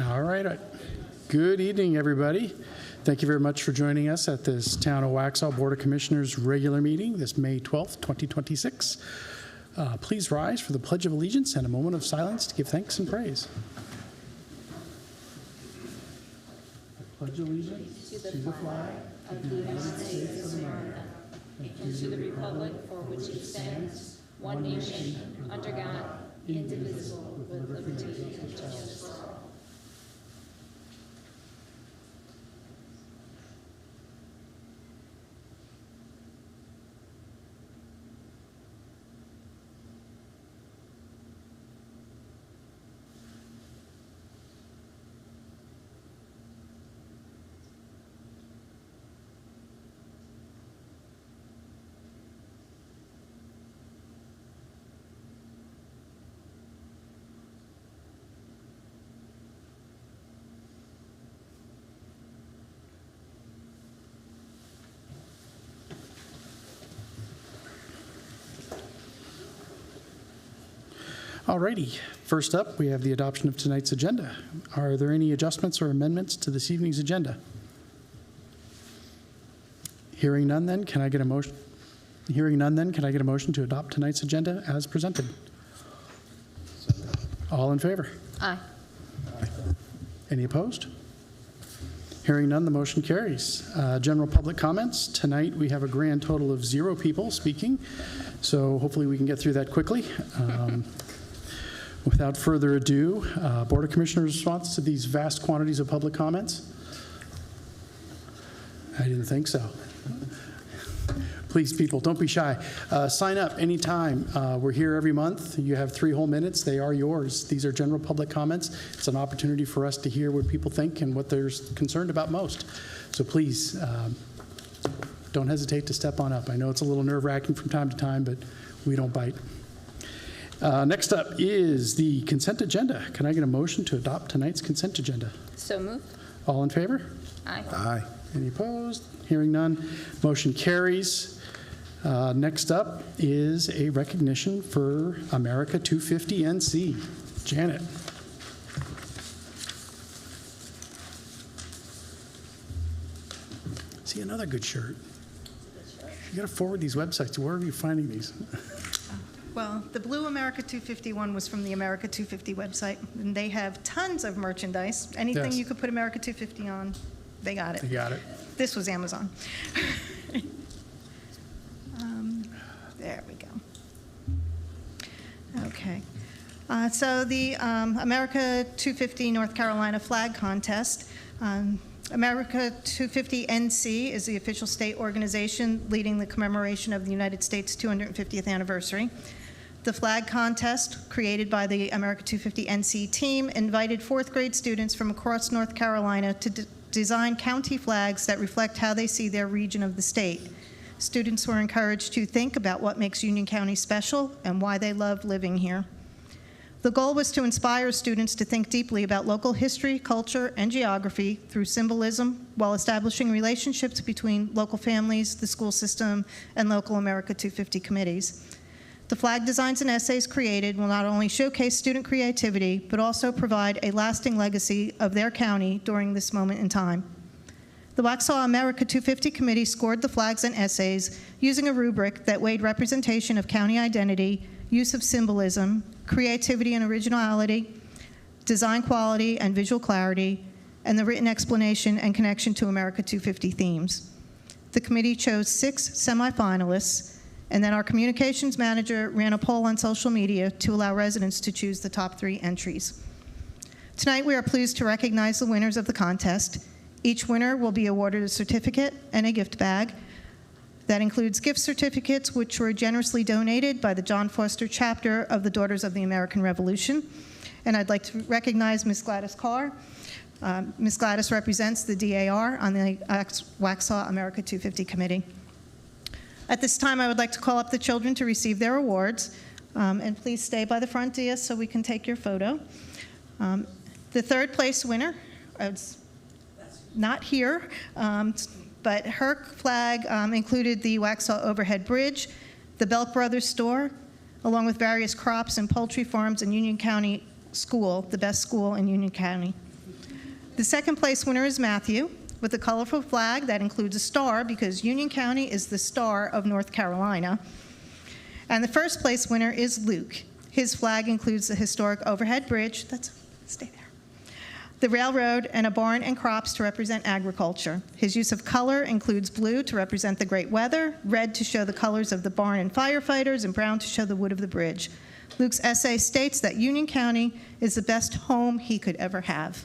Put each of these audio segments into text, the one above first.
All right. Good evening, everybody. Thank you very much for joining us at this Town of Waxhaw Board of Commissioners regular meeting, this May 12th, 2026. Please rise for the Pledge of Allegiance and a moment of silence to give thanks and praise. I pledge allegiance to the flag of the United States of America and to the republic for which it stands, one nation, under God, indivisible, with liberty and justice for all. Alrighty, first up, we have the adoption of tonight's agenda. Are there any adjustments or amendments to this evening's agenda? Hearing none then, can I get a motion? Hearing none then, can I get a motion to adopt tonight's agenda as presented? All in favor? Aye. Any opposed? Hearing none, the motion carries. General public comments. Tonight we have a grand total of 0 people speaking, so hopefully we can get through that quickly. Without further ado, Board of Commissioners' response to these vast quantities of public comments? I didn't think so. Please, people, don't be shy. Sign up anytime. We're here every month. You have 3 whole minutes. They are yours. These are general public comments. It's an opportunity for us to hear what people think and what they're concerned about most. So please, don't hesitate to step on up. I know it's a little nerve-wracking from time to time, but we don't bite. Next up is the consent agenda. Can I get a motion to adopt tonight's consent agenda? So moved. All in favor? Aye. Aye. Any opposed? Hearing none. Motion carries. Next up is a recognition for America 250 NC. Janet. See, another good shirt. You got to forward these websites. Where are you finding these? Well, the blue America 251 was from the America 250 website, and they have tons of merchandise. Anything Yes. you could put America 250 on, they got it. You got it. This was Amazon. There we go. Okay. So the America 250 North Carolina flag contest. America 250 NC is the official state organization leading the commemoration of the United States 250th anniversary. The flag contest, created by the America 250 NC team, invited 4th grade students from across North Carolina to design county flags that reflect how they see their region of the state. Students were encouraged to think about what makes Union County special and why they love living here. The goal was to inspire students to think deeply about local history, culture, and geography through symbolism while establishing relationships between local families, the school system, and local America 250 committees. The flag designs and essays created will not only showcase student creativity, but also provide a lasting legacy of their county during this moment in time. The Waxhaw America 250 Committee scored the flags and essays using a rubric that weighed representation of county identity, use of symbolism, creativity and originality, design quality and visual clarity, and the written explanation and connection to America 250 themes. The committee chose 6 semifinalists, and then our communications manager ran a poll on social media to allow residents to choose the top 3 entries. Tonight, we are pleased to recognize the winners of the contest. Each winner will be awarded a certificate and a gift bag. That includes gift certificates, which were generously donated by the John Foster chapter of the Daughters of the American Revolution. And I'd like to recognize Ms. Gladys Carr. Ms. Gladys represents the DAR on the Waxhaw America 250 Committee. At this time, I would like to call up the children to receive their awards. And please stay by the front dais so we can take your photo. The 3rd place winner, not here, but her flag included the Waxhaw Overhead Bridge, the Belk Brothers store, along with various crops and poultry farms in Union County School, the best school in Union County. The second place winner is Matthew, with a colorful flag that includes a star because Union County is the star of North Carolina. And the first place winner is Luke. His flag includes the historic overhead bridge, stay there, the railroad, and a barn and crops to represent agriculture. His use of color includes blue to represent the great weather, red to show the colors of the barn and firefighters, and brown to show the wood of the bridge. Luke's essay states that Union County is the best home he could ever have.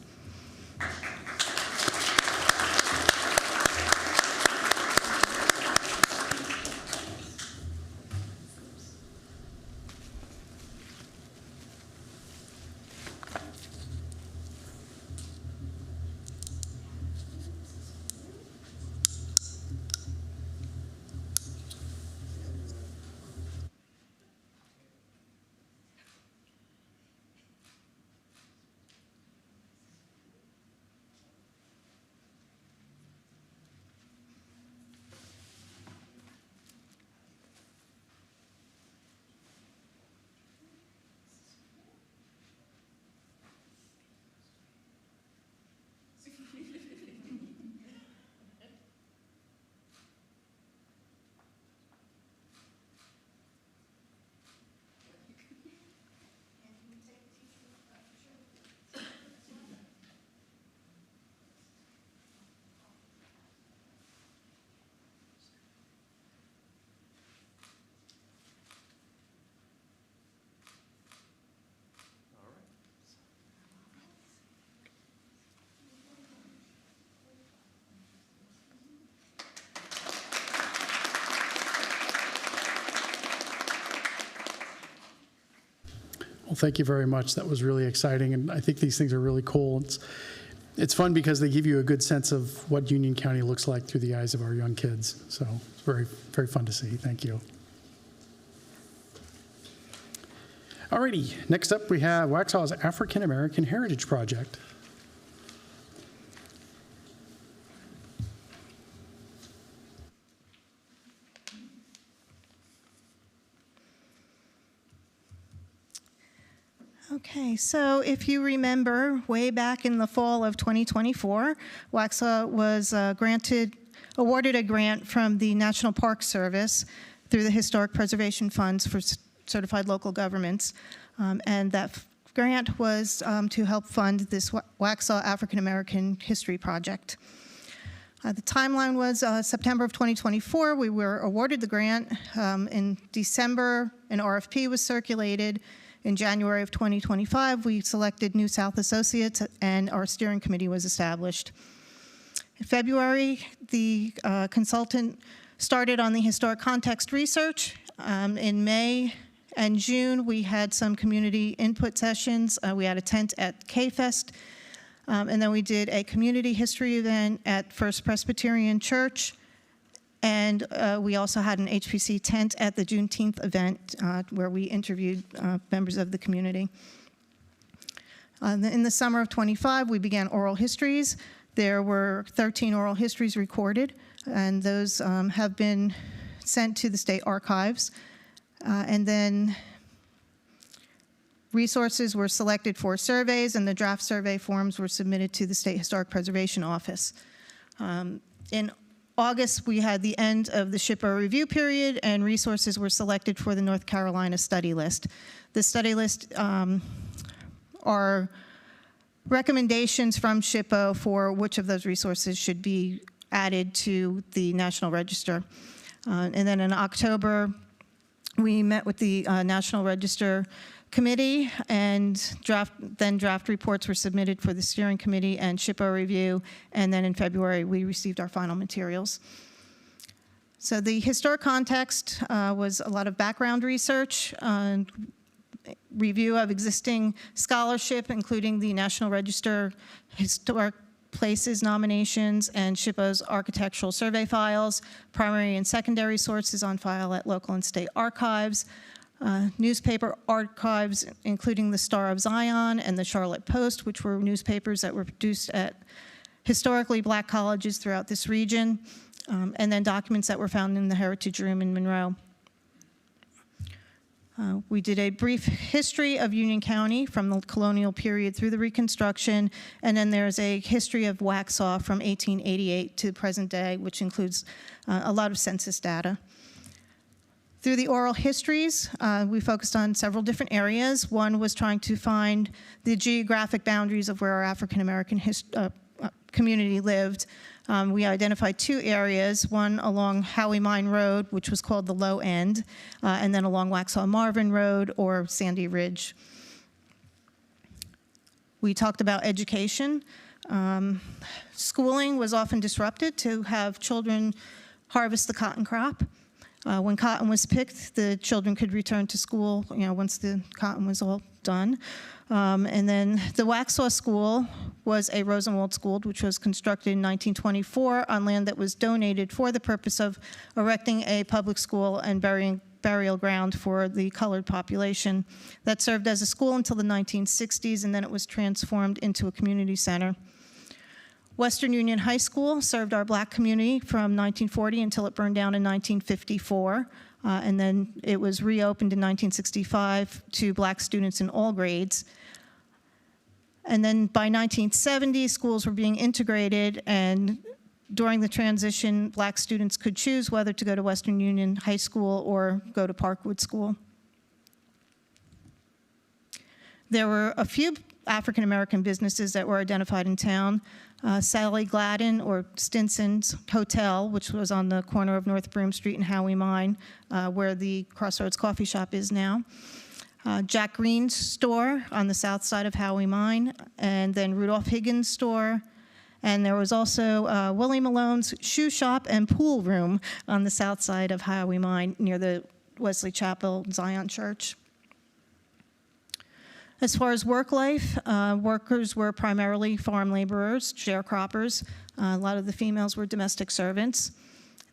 Well, thank you very much. That was really exciting, and I think these things are really cool. It's fun because they give you a good sense of what Union County looks like through the eyes of our young kids. So it's very, very fun to see. Thank you. Alrighty, next up we have Waxhaw's African American Heritage Project. Okay, so if you remember, way back in the fall of 2024, Waxhaw was awarded a grant from the National Park Service through the Historic Preservation Funds for Certified Local Governments, and that grant was to help fund this Waxhaw African American History Project. The timeline was September of 2024. We were awarded the grant. In December, an RFP was circulated. In January of 2025, we selected New South Associates, and our steering committee was established. In February, the consultant started on the historic context research. In May and June, we had some community input sessions. We had a tent at K-Fest, and then we did a community history event at First Presbyterian Church. And we also had an HPC tent at the Juneteenth event where we interviewed members of the community. In the summer of 25, we began oral histories. There were 13 oral histories recorded, and those have been sent to the state archives. And then resources were selected for surveys, and the draft survey forms were submitted to the State Historic Preservation Office. In August, we had the end of the SHPO review period, and resources were selected for the North Carolina study list. The study list are recommendations from SHPO for which of those resources should be added to the National Register. And then in October, we met with the National Register Committee, and draft reports were submitted for the steering committee and SHPO review, and then in February we received our final materials. So the historic context was a lot of background research, review of existing scholarship, including the National Register Historic Places nominations and SHPO's architectural survey files, primary and secondary sources on file at local and state archives, newspaper archives, including the Star of Zion and the Charlotte Post, which were newspapers that were produced at historically black colleges throughout this region, and then documents that were found in the Heritage Room in Monroe. We did a brief history of Union County from the colonial period through the Reconstruction, and then there's a history of Waxhaw from 1888 to the present day, which includes a lot of census data. Through the oral histories, we focused on several different areas. One was trying to find the geographic boundaries of where our African American community lived. We identified 2 areas, one along Howie Mine Road, which was called the Low End, and then along Waxhaw Marvin Road or Sandy Ridge. We talked about education. Schooling was often disrupted to have children harvest the cotton crop. When cotton was picked, the children could return to school, once the cotton was all done. And then the Waxhaw School was a Rosenwald school, which was constructed in 1924 on land that was donated for the purpose of erecting a public school and burial ground for the colored population. That served as a school until the 1960s, and then it was transformed into a community center. Western Union High School served our black community from 1940 until it burned down in 1954. And then it was reopened in 1965 to black students in all grades. And then by 1970, schools were being integrated, and during the transition, black students could choose whether to go to Western Union High School or go to Parkwood School. There were a few African American businesses that were identified in town. Sally Gladden or Stinson's Hotel, which was on the corner of North Broome Street and Howie Mine, where the Crossroads Coffee Shop is now. Jack Green's store on the south side of Howie Mine, and then Rudolph Higgins' store. And there was also Willie Malone's shoe shop and pool room on the south side of Howie Mine near the Wesley Chapel Zion Church. As far as work life, workers were primarily farm laborers, sharecroppers. A lot of the females were domestic servants.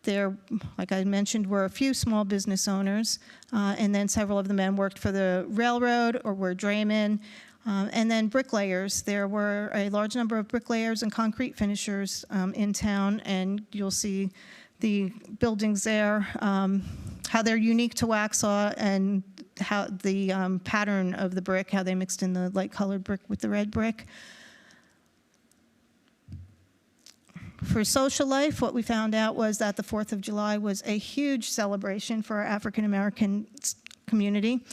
There, like I mentioned, were a few small business owners, and then several of the men worked for the railroad or were draymen, and then bricklayers. There were a large number of bricklayers and concrete finishers in town, and you'll see the buildings there, how they're unique to Waxhaw, and how the pattern of the brick, how they mixed in the light-colored brick with the red brick. For social life, what we found out was that the 4th of July was a huge celebration for our African-American community.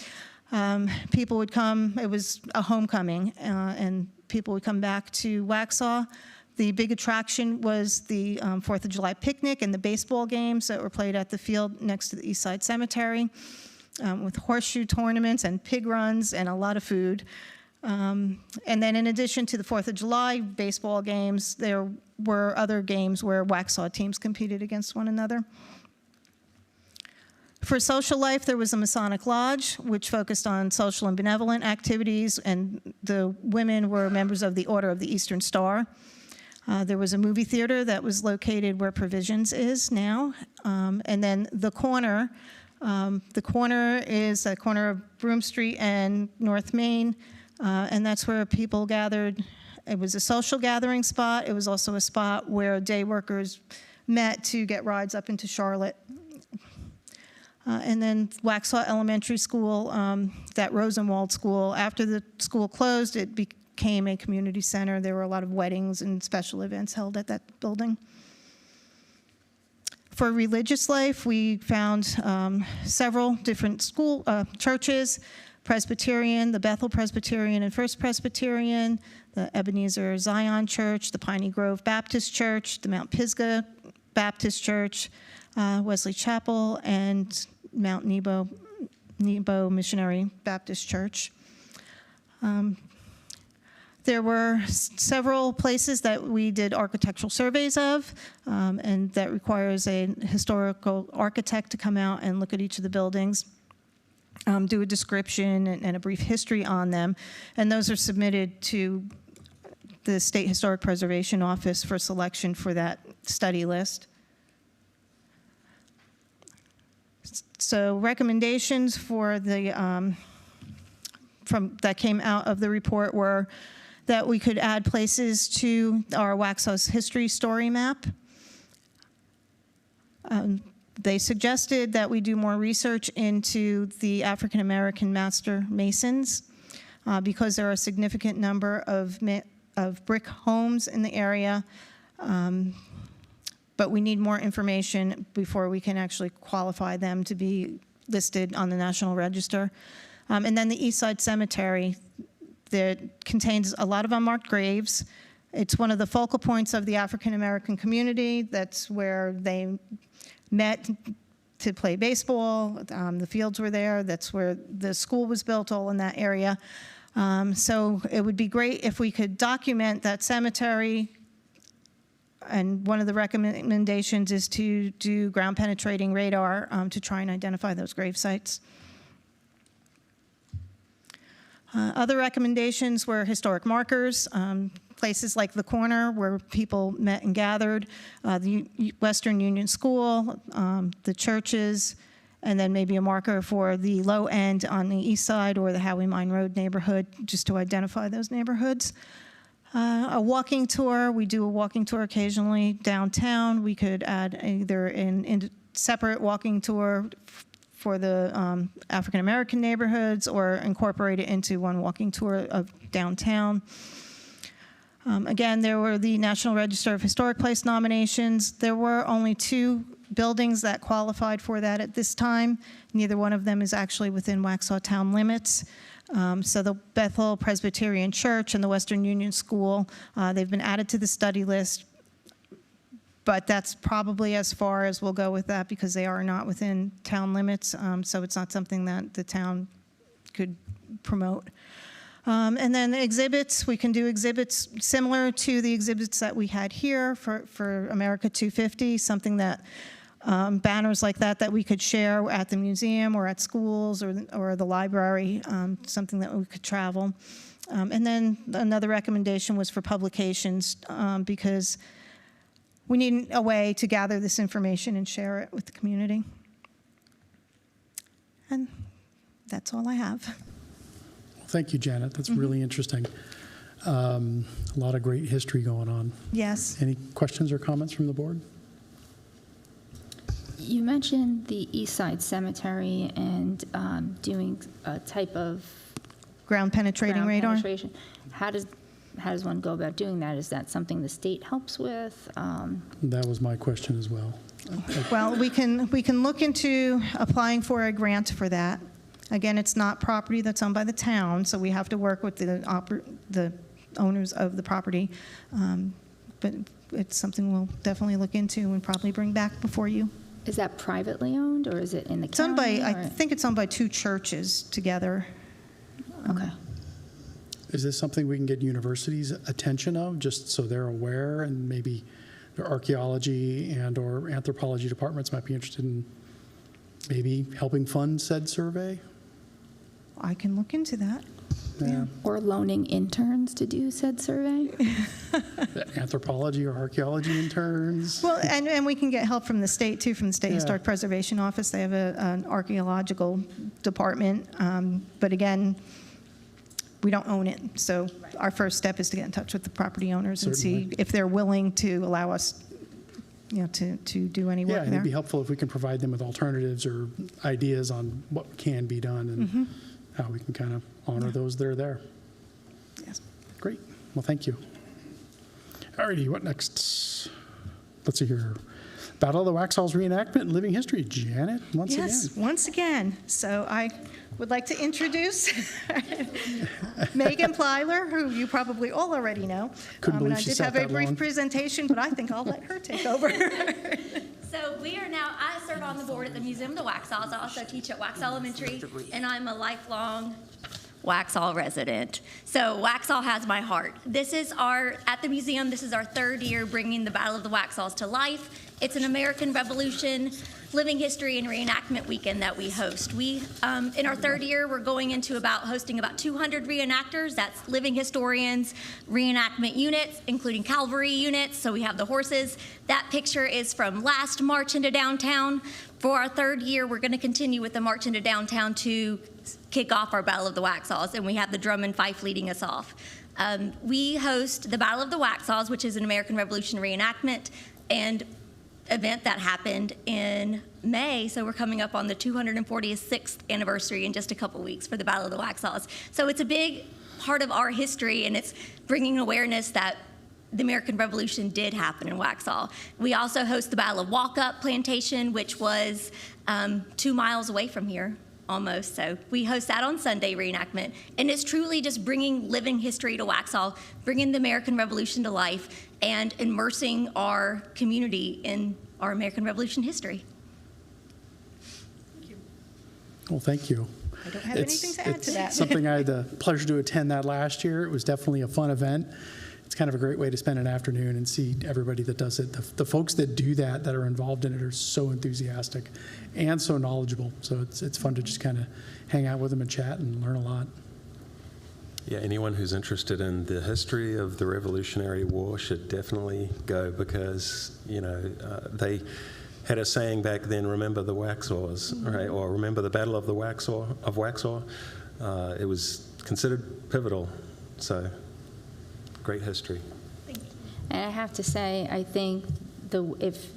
People would come, it was a homecoming, and people would come back to Waxhaw. The big attraction was the 4th of July picnic and the baseball games that were played at the field next to the East Side Cemetery, with horseshoe tournaments and pig runs and a lot of food. And then in addition to the 4th of July baseball games, there were other games where Waxhaw teams competed against one another. For social life, there was a Masonic Lodge, which focused on social and benevolent activities, and the women were members of the Order of the Eastern Star. There was a movie theater that was located where Provisions is now. And then the corner is the corner of Broome Street and North Main, and that's where people gathered. It was a social gathering spot. It was also a spot where day workers met to get rides up into Charlotte. And then Waxhaw Elementary School, that Rosenwald school, after the school closed, it became a community center. There were a lot of weddings and special events held at that building. For religious life, we found several different churches: Presbyterian, the Bethel Presbyterian and First Presbyterian, the Ebenezer Zion Church, the Piney Grove Baptist Church, the Mount Pisgah Baptist Church, Wesley Chapel, and Mount Nebo Missionary Baptist Church. There were several places that we did architectural surveys of, and that requires a historical architect to come out and look at each of the buildings, do a description and a brief history on them, and those are submitted to the State Historic Preservation Office for selection for that study list. So recommendations for the that came out of the report were that we could add places to our Waxhaw's history story map. They suggested that we do more research into the African American master masons because there are a significant number of brick homes in the area, but we need more information before we can actually qualify them to be listed on the National Register. And then the East Side Cemetery that contains a lot of unmarked graves. It's one of the focal points of the African American community. That's where they met to play baseball. The fields were there. That's where the school was built, all in that area. So it would be great if we could document that cemetery. And one of the recommendations is to do ground penetrating radar to try and identify those grave sites. Other recommendations were historic markers, places like the corner where people met and gathered, the Western Union School, the churches, and then maybe a marker for the low end on the east side or the Howie Mine Road neighborhood, just to identify those neighborhoods. A walking tour, we do a walking tour occasionally downtown. We could add either a separate walking tour for the African American neighborhoods or incorporate it into one walking tour of downtown. Again, there were the National Register of Historic Place nominations. There were only 2 buildings that qualified for that at this time. Neither one of them is actually within Waxhaw town limits. So the Bethel Presbyterian Church and the Western Union School, they've been added to the study list, but that's probably as far as we'll go with that because they are not within town limits, so it's not something that the town could promote. And then the exhibits, we can do exhibits similar to the exhibits that we had here for America 250, something that banners like that we could share at the museum or at schools or the library, something that we could travel. And then another recommendation was for publications because we need a way to gather this information and share it with the community. And that's all I have. Well, thank you, Janet. That's really interesting. A lot of great history going on. Yes. Any questions or comments from the board? You mentioned the East Side Cemetery and doing a type of Ground penetrating ground radar. penetration. How does one go about doing that? Is that something the state helps with? That was my question as well. Well, we can look into applying for a grant for that. Again, it's not property that's owned by the town, so we have to work with the owners of the property. But it's something we'll definitely look into and probably bring back before you. Is that privately owned, or is it in the It's owned by, county? I think it's owned by 2 churches together. Okay. Is this something we can get universities' attention of, just so they're aware, and maybe their archaeology and or anthropology departments might be interested in maybe helping fund said survey? I can look into that. Yeah. Or loaning interns to do said survey? Anthropology or archaeology interns? Well, and we can get help from the state, too, from the State Yeah. Historic Preservation Office. They have an archaeological department. But again, we don't own it. So our first step is to get in touch with the property owners and see Certainly. if they're willing to allow us, to do any Yeah, work and it'd be there. helpful if we can provide them with alternatives or ideas on what can be done and how we can kind of honor those that are there. Yes. Great. Well, thank you. All righty, what next? Let's see here. Battle of the Waxhaws reenactment, living history. Janet, once Yes, again. once again. So I would like to introduce Megan Plyler, who you probably all already know. Couldn't believe and I she did sat have a that brief long. presentation, but I think I'll let her take over. So we are now, I serve on the board at the Museum of the Waxhaws. I also teach at Waxhaw Elementary, and I'm a lifelong Waxhaw resident. So Waxhaw has my heart. At the museum, this is our 3rd year bringing the Battle of the Waxhaws to life. It's an American Revolution, living history, and reenactment weekend that we host. In our 3rd year, we're going into hosting about 200 reenactors. That's living historians, reenactment units, including cavalry units. So we have the horses. That picture is from last March into downtown. For our 3rd year, we're going to continue with the March into downtown to kick off our Battle of the Waxhaws, and we have the drum and fife leading us off. We host the Battle of the Waxhaws, which is an American Revolution reenactment and event that happened in May, so we're coming up on the 246th anniversary in just a couple weeks for the Battle of the Waxhaws. So it's a big part of our history, and it's bringing awareness that the American Revolution did happen in Waxhaw. We also host the Battle of Walkup Plantation, which was 2 miles away from here, almost. So we host that on Sunday reenactment. And it's truly just bringing living history to Waxhaw, bringing the American Revolution to life, and immersing our community in our American Revolution history. Well, thank you. I don't have anything to add to that. It's something I had the pleasure to attend that last year. It was definitely a fun event. It's kind of a great way to spend an afternoon and see everybody that does it. The folks that do that are involved in it, are so enthusiastic and so knowledgeable. So it's fun to just kind of hang out with them and chat and learn a lot. Yeah, anyone who's interested in the history of the Revolutionary War should definitely go, because, you know, they had a saying back then, remember the Waxhaws, right? Or remember the Battle of the Waxhaw. It was considered pivotal. So great history. And I have to say, I think if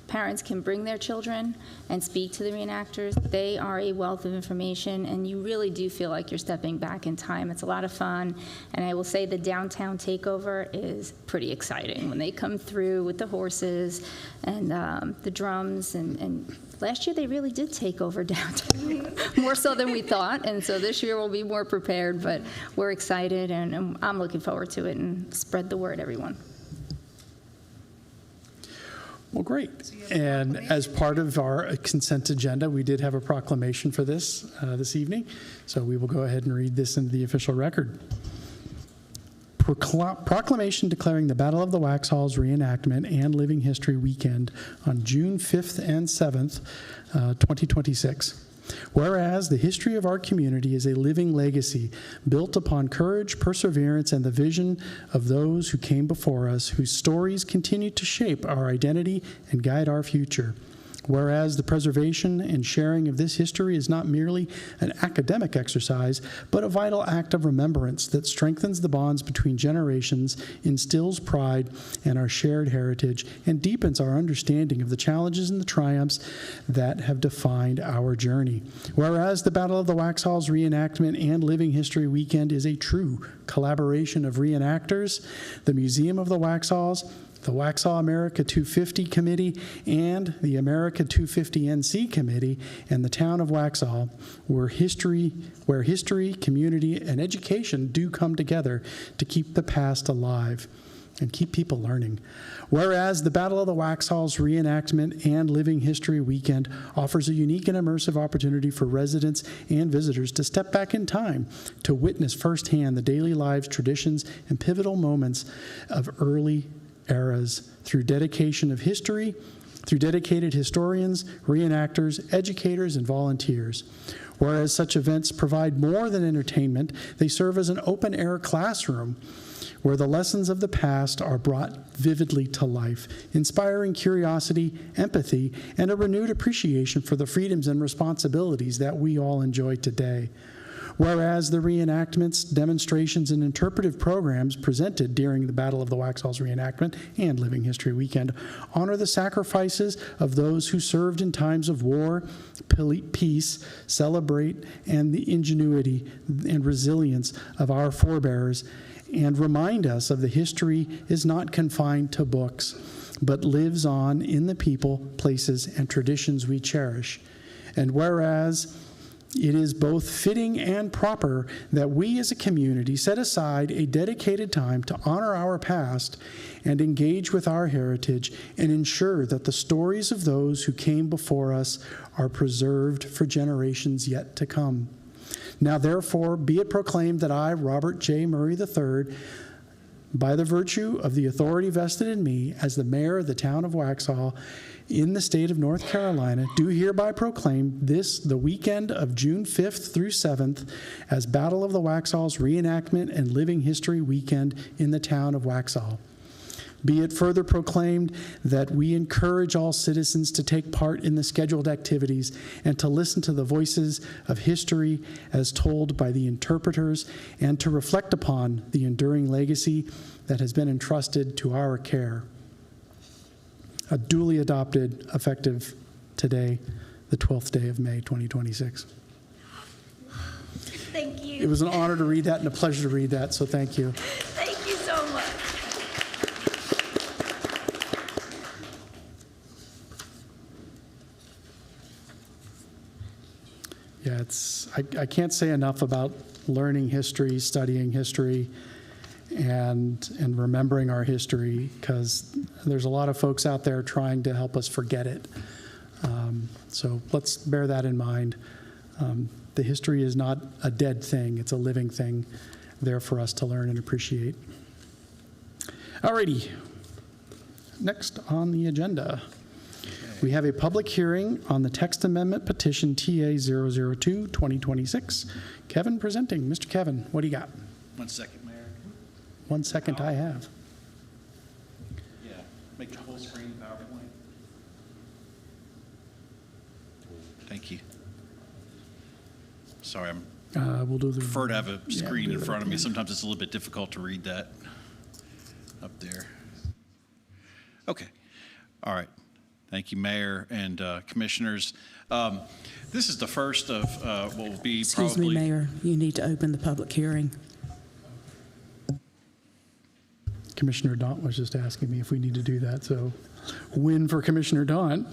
parents can bring their children and speak to the reenactors, they are a wealth of information, and you really do feel like you're stepping back in time. It's a lot of fun, and I will say the downtown takeover is pretty exciting when they come through with the horses and the drums, and last year they really did take over downtown, more so than we thought, and so this year we'll be more prepared, but we're excited, and I'm looking forward to it, and spread the word, everyone. Well, great. And as part of our consent agenda, we did have a proclamation for this evening. So we will go ahead and read this into the official record. Proclamation declaring the Battle of the Waxhaws reenactment and Living History Weekend on June 5th and 7th, 2026. Whereas the history of our community is a living legacy built upon courage, perseverance, and the vision of those who came before us, whose stories continue to shape our identity and guide our future. Whereas the preservation and sharing of this history is not merely an academic exercise, but a vital act of remembrance that strengthens the bonds between generations, instills pride in our shared heritage, and deepens our understanding of the challenges and the triumphs that have defined our journey. Whereas the Battle of the Waxhaws reenactment and Living History Weekend is a true collaboration of reenactors, the Museum of the Waxhaws, the Waxhaw America 250 Committee, and the America 250 NC Committee, and the town of Waxhaw, where history, community, and education do come together to keep the past alive and keep people learning. Whereas the Battle of the Waxhaws reenactment and Living History Weekend offers a unique and immersive opportunity for residents and visitors to step back in time to witness firsthand the daily lives, traditions, and pivotal moments of early eras through dedication of history, through dedicated historians, reenactors, educators, and volunteers. Whereas such events provide more than entertainment, they serve as an open-air classroom where the lessons of the past are brought vividly to life, inspiring curiosity, empathy, and a renewed appreciation for the freedoms and responsibilities that we all enjoy today. Whereas the reenactments, demonstrations, and interpretive programs presented during the Battle of the Waxhaws reenactment and Living History Weekend honor the sacrifices of those who served in times of war, peace, celebrate, and the ingenuity and resilience of our forebears, and remind us of the history is not confined to books, but lives on in the people, places, and traditions we cherish. And whereas it is both fitting and proper that we as a community set aside a dedicated time to honor our past and engage with our heritage and ensure that the stories of those who came before us are preserved for generations yet to come. Now, therefore, be it proclaimed that I, Robert J. Murray III, by the virtue of the authority vested in me as the mayor of the town of Waxhaw in the state of North Carolina, do hereby proclaim this, the weekend of June 5th through 7th, as Battle of the Waxhaws reenactment and Living History Weekend in the town of Waxhaw. Be it further proclaimed that we encourage all citizens to take part in the scheduled activities and to listen to the voices of history as told by the interpreters and to reflect upon the enduring legacy that has been entrusted to our care. A duly adopted, effective today, the 12th day of May, 2026. Thank you. It was an honor to read that and a pleasure to read that, so thank you. Thank you so much. Yeah, I can't say enough about learning history, studying history, and remembering our history, because there's a lot of folks out there trying to help us forget it. So let's bear that in mind. The history is not a dead thing, it's a living thing there for us to learn and appreciate. Alrighty, next on the agenda, we have a public hearing on the text amendment petition TA 002 2026. Kevin presenting. Mr. Kevin, what do you got? 1 second, Mayor. 1 second I have. Yeah, make it full screen PowerPoint. Thank you. Sorry, I'm We'll do the. prefer to have a Yeah, screen do in that front of me. again. Sometimes it's a little bit difficult to read that up there. Okay. All right. Thank you, Mayor and Commissioners. This is the first of what will be Excuse probably... me, Mayor, you need to open the public hearing. Commissioner Daunt was just asking me if we need to do that, so win for Commissioner Daunt.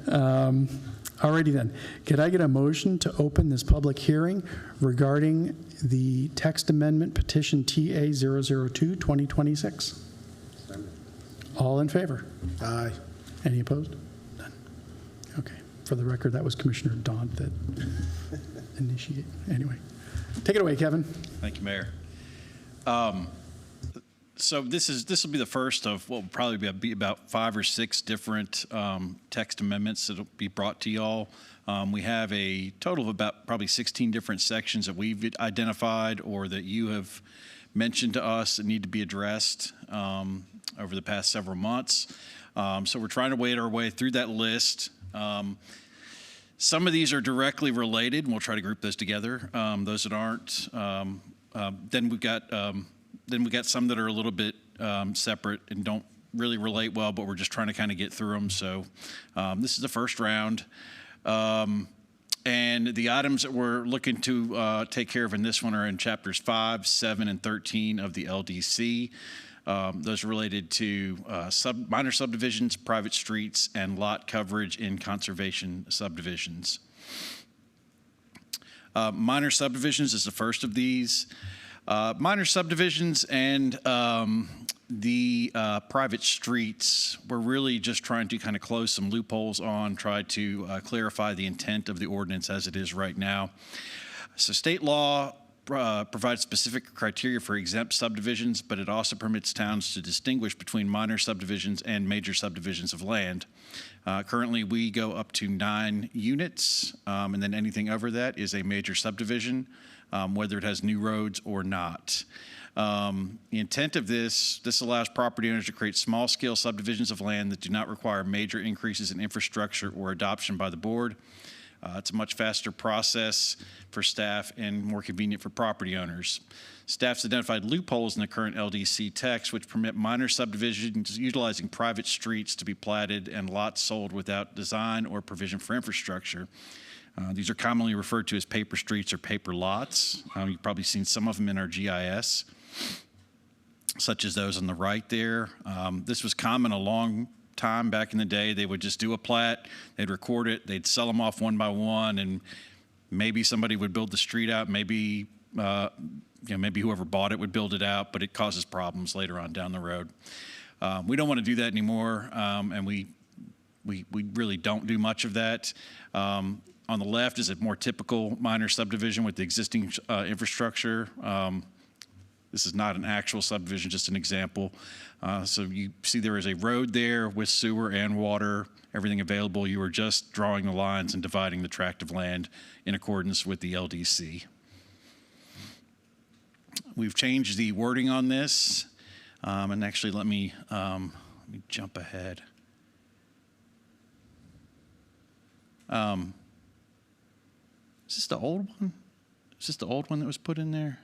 Alrighty then, could I get a motion to open this public hearing regarding the text amendment petition TA 002 2026? All in favor? Aye. Any opposed? None. Okay, for the record, that was Commissioner Daunt that initiated. Anyway, take it away, Kevin. Thank you, Mayor. So this will be the first of what will probably be about 5 or 6 different text amendments that will be brought to y'all. We have a total of about probably 16 different sections that we've identified or that you have mentioned to us that need to be addressed over the past several months. So we're trying to wade our way through that list. Some of these are directly related, and we'll try to group those together. Those that aren't, then we've got some that are a little bit separate and don't really relate well, but we're just trying to kind of get through them. So this is the first round. And the items that we're looking to take care of in this one are in chapters 5, 7, and 13 of the LDC. Those are related to minor subdivisions, private streets, and lot coverage in conservation subdivisions. Minor subdivisions is the first of these. Minor subdivisions and the private streets, we're really just trying to kind of close some loopholes on, try to clarify the intent of the ordinance as it is right now. So state law provides specific criteria for exempt subdivisions, but it also permits towns to distinguish between minor subdivisions and major subdivisions of land. Currently, we go up to 9 units, and then anything over that is a major subdivision, whether it has new roads or not. The intent of this allows property owners to create small-scale subdivisions of land that do not require major increases in infrastructure or adoption by the board. It's a much faster process for staff and more convenient for property owners. Staff's identified loopholes in the current LDC text which permit minor subdivisions utilizing private streets to be platted and lots sold without design or provision for infrastructure. These are commonly referred to as paper streets or paper lots. You've probably seen some of them in our GIS, such as those on the right there. This was common a long time back in the day. They would just do a plat, they'd record it, they'd sell them off one by one, and maybe somebody would build the street out, maybe maybe whoever bought it would build it out, but it causes problems later on down the road. We don't want to do that anymore, and we really don't do much of that. On the left is a more typical minor subdivision with the existing infrastructure. This is not an actual subdivision, just an example. So you see there is a road there with sewer and water, everything available. You are just drawing the lines and dividing the tract of land in accordance with the LDC. We've changed the wording on this. And actually, let me jump ahead. Is this the old one? Is this the old one that was put in there?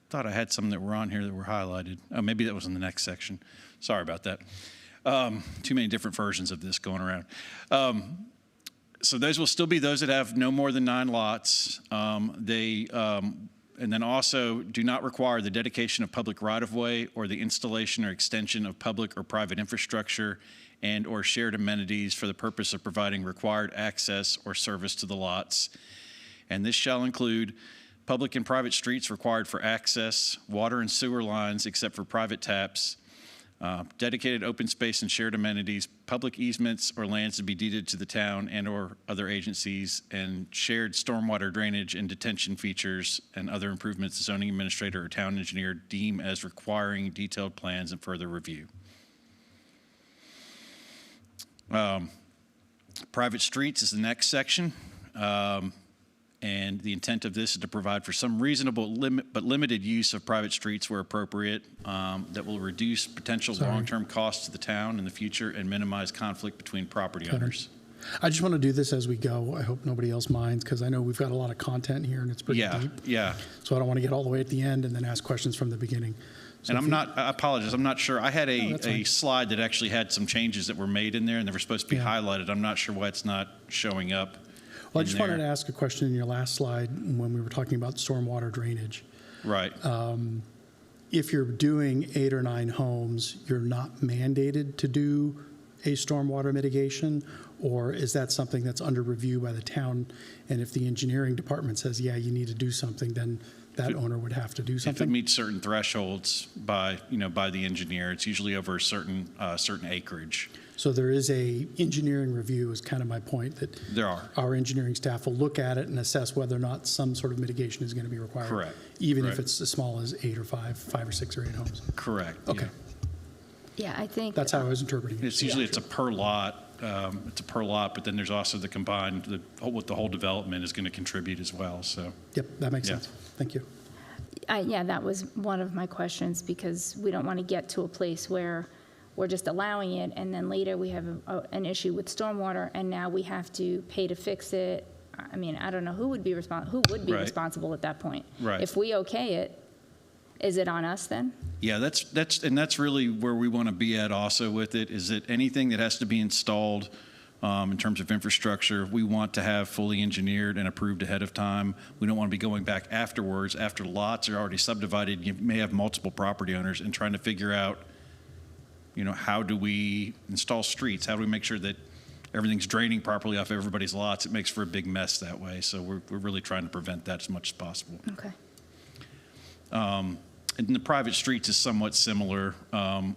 Thought I had some that were on here that were highlighted. Oh, maybe that was in the next section. Sorry about that. Too many different versions of this going around. So those will still be those that have no more than 9 lots. And then also do not require the dedication of public right-of-way or the installation or extension of public or private infrastructure and or shared amenities for the purpose of providing required access or service to the lots. And this shall include public and private streets required for access, water and sewer lines except for private taps, dedicated open space and shared amenities, public easements or lands to be deeded to the town and or other agencies, and shared stormwater drainage and detention features and other improvements the zoning administrator or town engineer deem as requiring detailed plans and further review. Private streets is the next section. And the intent of this is to provide for some reasonable but limited use of private streets where appropriate that will reduce potential long-term costs to the town in the future and minimize conflict between property owners. I just want to do this as we go. I hope nobody else minds, because I know we've got a lot of content here and it's pretty deep. Yeah. So I don't want to get all the way at the end and then ask questions from the beginning. So And I apologize, I'm not sure. I had that's a fine. slide that actually had some changes that were made in there and they were supposed to be highlighted. I'm not sure why it's not showing up. Well, I just wanted to there. ask a question in your last slide when we were talking about stormwater drainage. Right. If you're doing 8 or 9 homes, you're not mandated to do a stormwater mitigation, or is that something that's under review by the town? And if the engineering department says, yeah, you need to do something, then that owner would have to do If it something? meets certain thresholds by the engineer, it's usually over a certain acreage. So there is a engineering review, is kind of my point, that There are. our engineering staff will look at it and assess whether or not some sort of mitigation is going to be required. Correct. Even if Correct. it's as small as 8 or 5 or 6 or 8 homes. Correct. Okay, Yeah, I think. that's how I was interpreting it. It's usually it's a per lot. It's a per lot, but then there's also the combined, what the whole development is going to contribute as well. So Yep, that makes Yeah. sense. Thank you. Yeah, that was one of my questions, because we don't want to get to a place where we're just allowing it, and then later we have an issue with stormwater, and now we have to pay to fix it. I mean, I don't know who would be Right. responsible at that point. Right. If we okay it, is it on us then? yeah, that's really where we want to be at also with it, is that anything that has to be installed in terms of infrastructure, we want to have fully engineered and approved ahead of time. We don't want to be going back afterwards after lots are already subdivided. You may have multiple property owners and trying to figure out, how do we install streets? How do we make sure that everything's draining properly off everybody's lots? It makes for a big mess that way. So we're really trying to prevent that as much as possible. Okay. And the private streets is somewhat similar.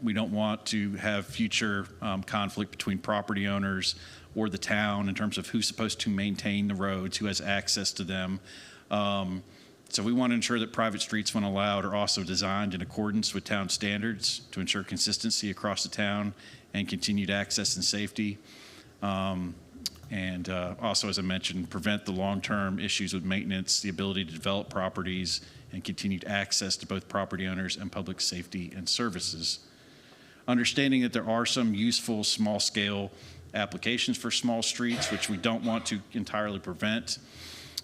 We don't want to have future conflict between property owners or the town in terms of who's supposed to maintain the roads, who has access to them. So we want to ensure that private streets, when allowed, are also designed in accordance with town standards to ensure consistency across the town and continued access and safety. And also, as I mentioned, prevent the long-term issues with maintenance, the ability to develop properties, and continued access to both property owners and public safety and services. Understanding that there are some useful small-scale applications for small streets, which we don't want to entirely prevent.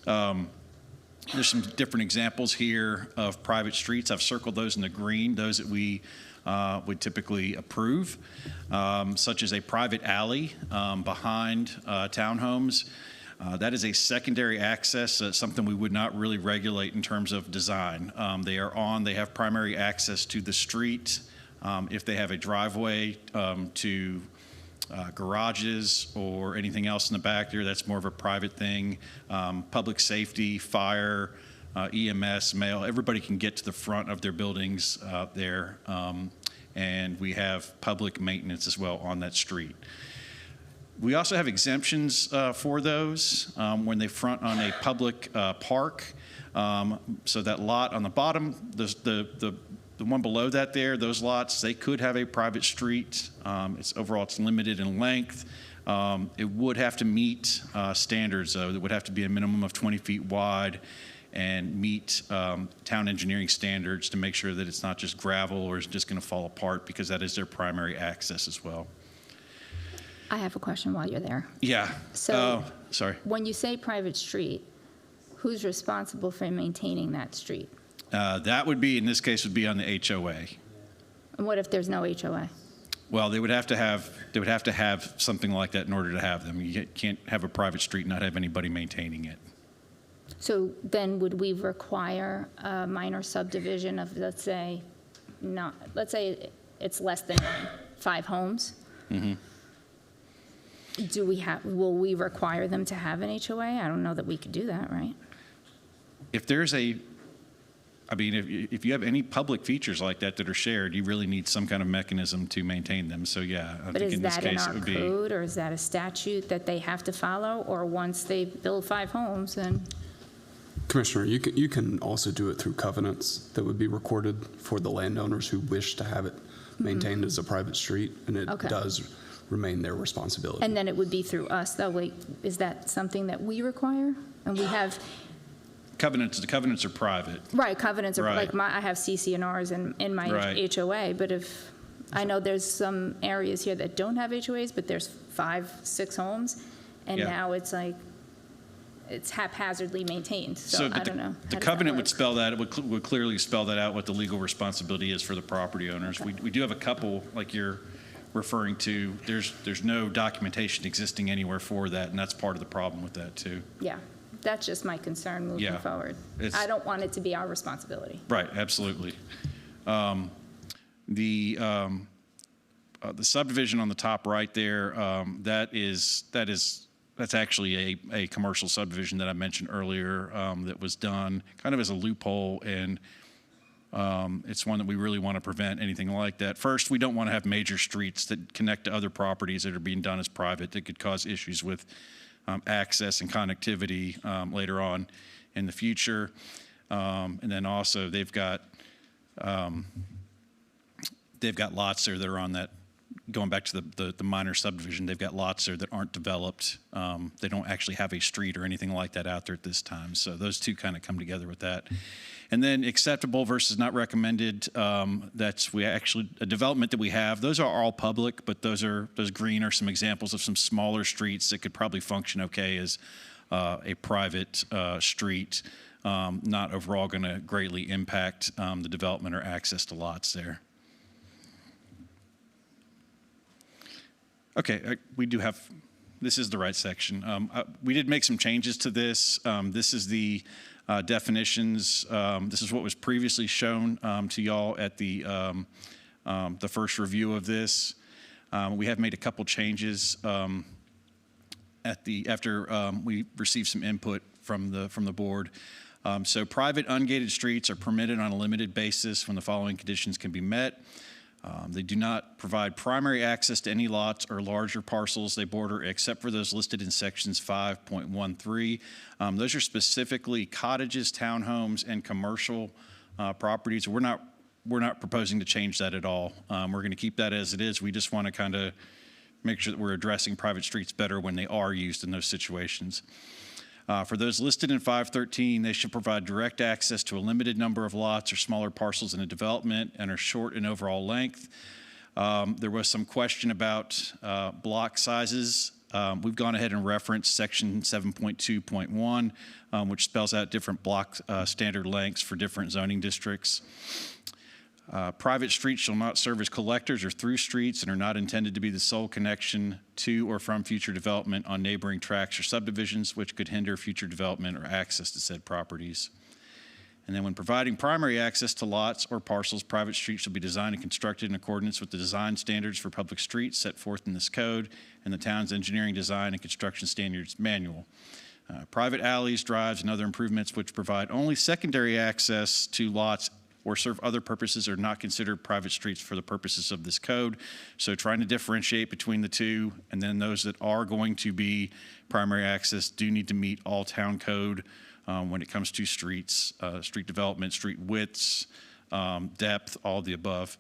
There's some different examples here of private streets. I've circled those in the green, those that we would typically approve, such as a private alley behind townhomes. That is a secondary access, something we would not really regulate in terms of design. They have primary access to the street. If they have a driveway to garages or anything else in the back there, that's more of a private thing. Public safety, fire, EMS, mail, everybody can get to the front of their buildings there. And we have public maintenance as well on that street. We also have exemptions for those when they front on a public park. So that lot on the bottom, the one below that there, those lots, they could have a private street. It's limited in length. It would have to meet standards, though. It would have to be a minimum of 20 feet wide and meet town engineering standards to make sure that it's not just gravel or it's just going to fall apart, because that is their primary access as well. I have a question while you're there. Yeah. So- Sorry. When you say private street, who's responsible for maintaining that street? That would be, in this case, would be on the HOA. And what if there's no HOA? Well, they would have to have something like that in order to have them. You can't have a private street and not have anybody maintaining it. So then would we require a minor subdivision of, let's say it's less than 5 homes? Mm-hmm. Will we require them to have an HOA? I don't know that we could do that, right? If there's if you have any public features like that are shared, you really need some kind of mechanism to maintain them. So yeah, I But think is in this that in case it our would be. code, or is that a statute that they have to follow? Or once they build 5 homes, then? Commissioner, you can also do it through covenants that would be recorded for the landowners who wish to have it maintained as a private street, and it Okay. does remain their responsibility. And then it would be through us, though. Wait, is that something that we require? And we have, The covenants are private. right, covenants are, Right. like I have CC&Rs in my Right. HOA, but I know there's some areas here that don't have HOAs, but there's 5, 6 homes, and Yeah. now it's like, it's haphazardly maintained, so I but don't know. the How does that covenant would work? spell that, would clearly spell that out, what the legal responsibility is for the property owners. We do have a couple, like you're referring to, there's no documentation existing anywhere for that, and that's part of the problem with that too. Yeah, that's just my concern moving Yeah. forward. It's- I don't want it to be our responsibility. Right, absolutely. The subdivision on the top right there, that's actually a commercial subdivision that I mentioned earlier, that was done kind of as a loophole, and it's one that we really want to prevent anything like that. First, we don't want to have major streets that connect to other properties that are being done as private that could cause issues with access and connectivity later on in the future. And then also they've got lots there that are on that, going back to the minor subdivision, they've got lots there that aren't developed. They don't actually have a street or anything like that out there at this time. So those two kind of come together with that. And then acceptable versus not recommended, that's a development that we have. Those are all public, but those green are some examples of some smaller streets that could probably function okay as a private street, not overall going to greatly impact the development or access to lots there. Okay, this is the right section. We did make some changes to this. This is the definitions. This is what was previously shown to y'all at the first review of this. We have made a couple changes after we received some input from the board. So private ungated streets are permitted on a limited basis when the following conditions can be met. They do not provide primary access to any lots or larger parcels they border except for those listed in sections 5.13. Those are specifically cottages, townhomes, and commercial properties. We're not proposing to change that at all. We're going to keep that as it is. We just want to kind of make sure that we're addressing private streets better when they are used in those situations. For those listed in 513, they should provide direct access to a limited number of lots or smaller parcels in a development and are short in overall length. There was some question about block sizes. We've gone ahead and referenced section 7.2.1, which spells out different block standard lengths for different zoning districts. Private streets shall not serve as collectors or through streets and are not intended to be the sole connection to or from future development on neighboring tracts or subdivisions, which could hinder future development or access to said properties. And then when providing primary access to lots or parcels, private streets shall be designed and constructed in accordance with the design standards for public streets set forth in this code and the town's engineering design and construction standards manual. Private alleys, drives, and other improvements which provide only secondary access to lots or serve other purposes are not considered private streets for the purposes of this code. So trying to differentiate between the two, and then those that are going to be primary access do need to meet all town code when it comes to streets, street development, street widths, depth, all of the above.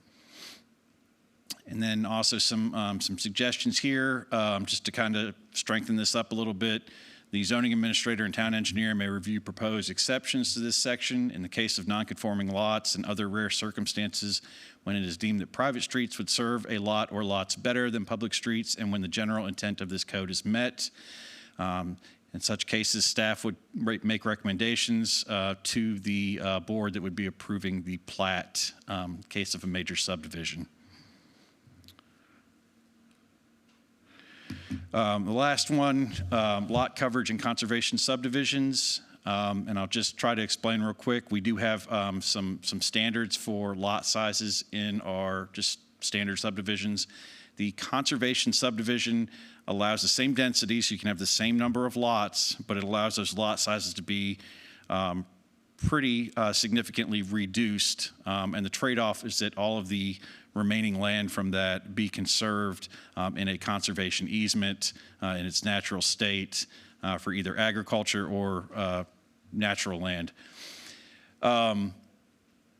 And then also some suggestions here, just to kind of strengthen this up a little bit. The zoning administrator and town engineer may review proposed exceptions to this section in the case of nonconforming lots and other rare circumstances when it is deemed that private streets would serve a lot or lots better than public streets and when the general intent of this code is met. In such cases, staff would make recommendations to the board that would be approving the plat case of a major subdivision. The last one, lot coverage and conservation subdivisions. And I'll just try to explain real quick. We do have some standards for lot sizes in our just standard subdivisions. The conservation subdivision allows the same density, so you can have the same number of lots, but it allows those lot sizes to be pretty significantly reduced. And the trade-off is that all of the remaining land from that be conserved in a conservation easement in its natural state for either agriculture or natural land.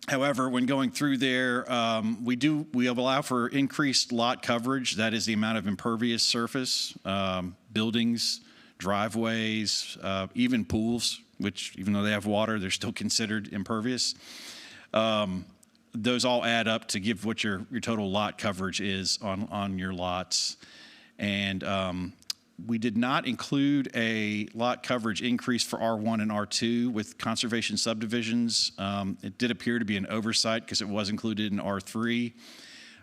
However, when going through there, we allow for increased lot coverage. That is the amount of impervious surface, buildings, driveways, even pools, which even though they have water, they're still considered impervious. Those all add up to give what your total lot coverage is on your lots. And we did not include a lot coverage increase for R1 and R2 with conservation subdivisions. It did appear to be an oversight because it was included in R3.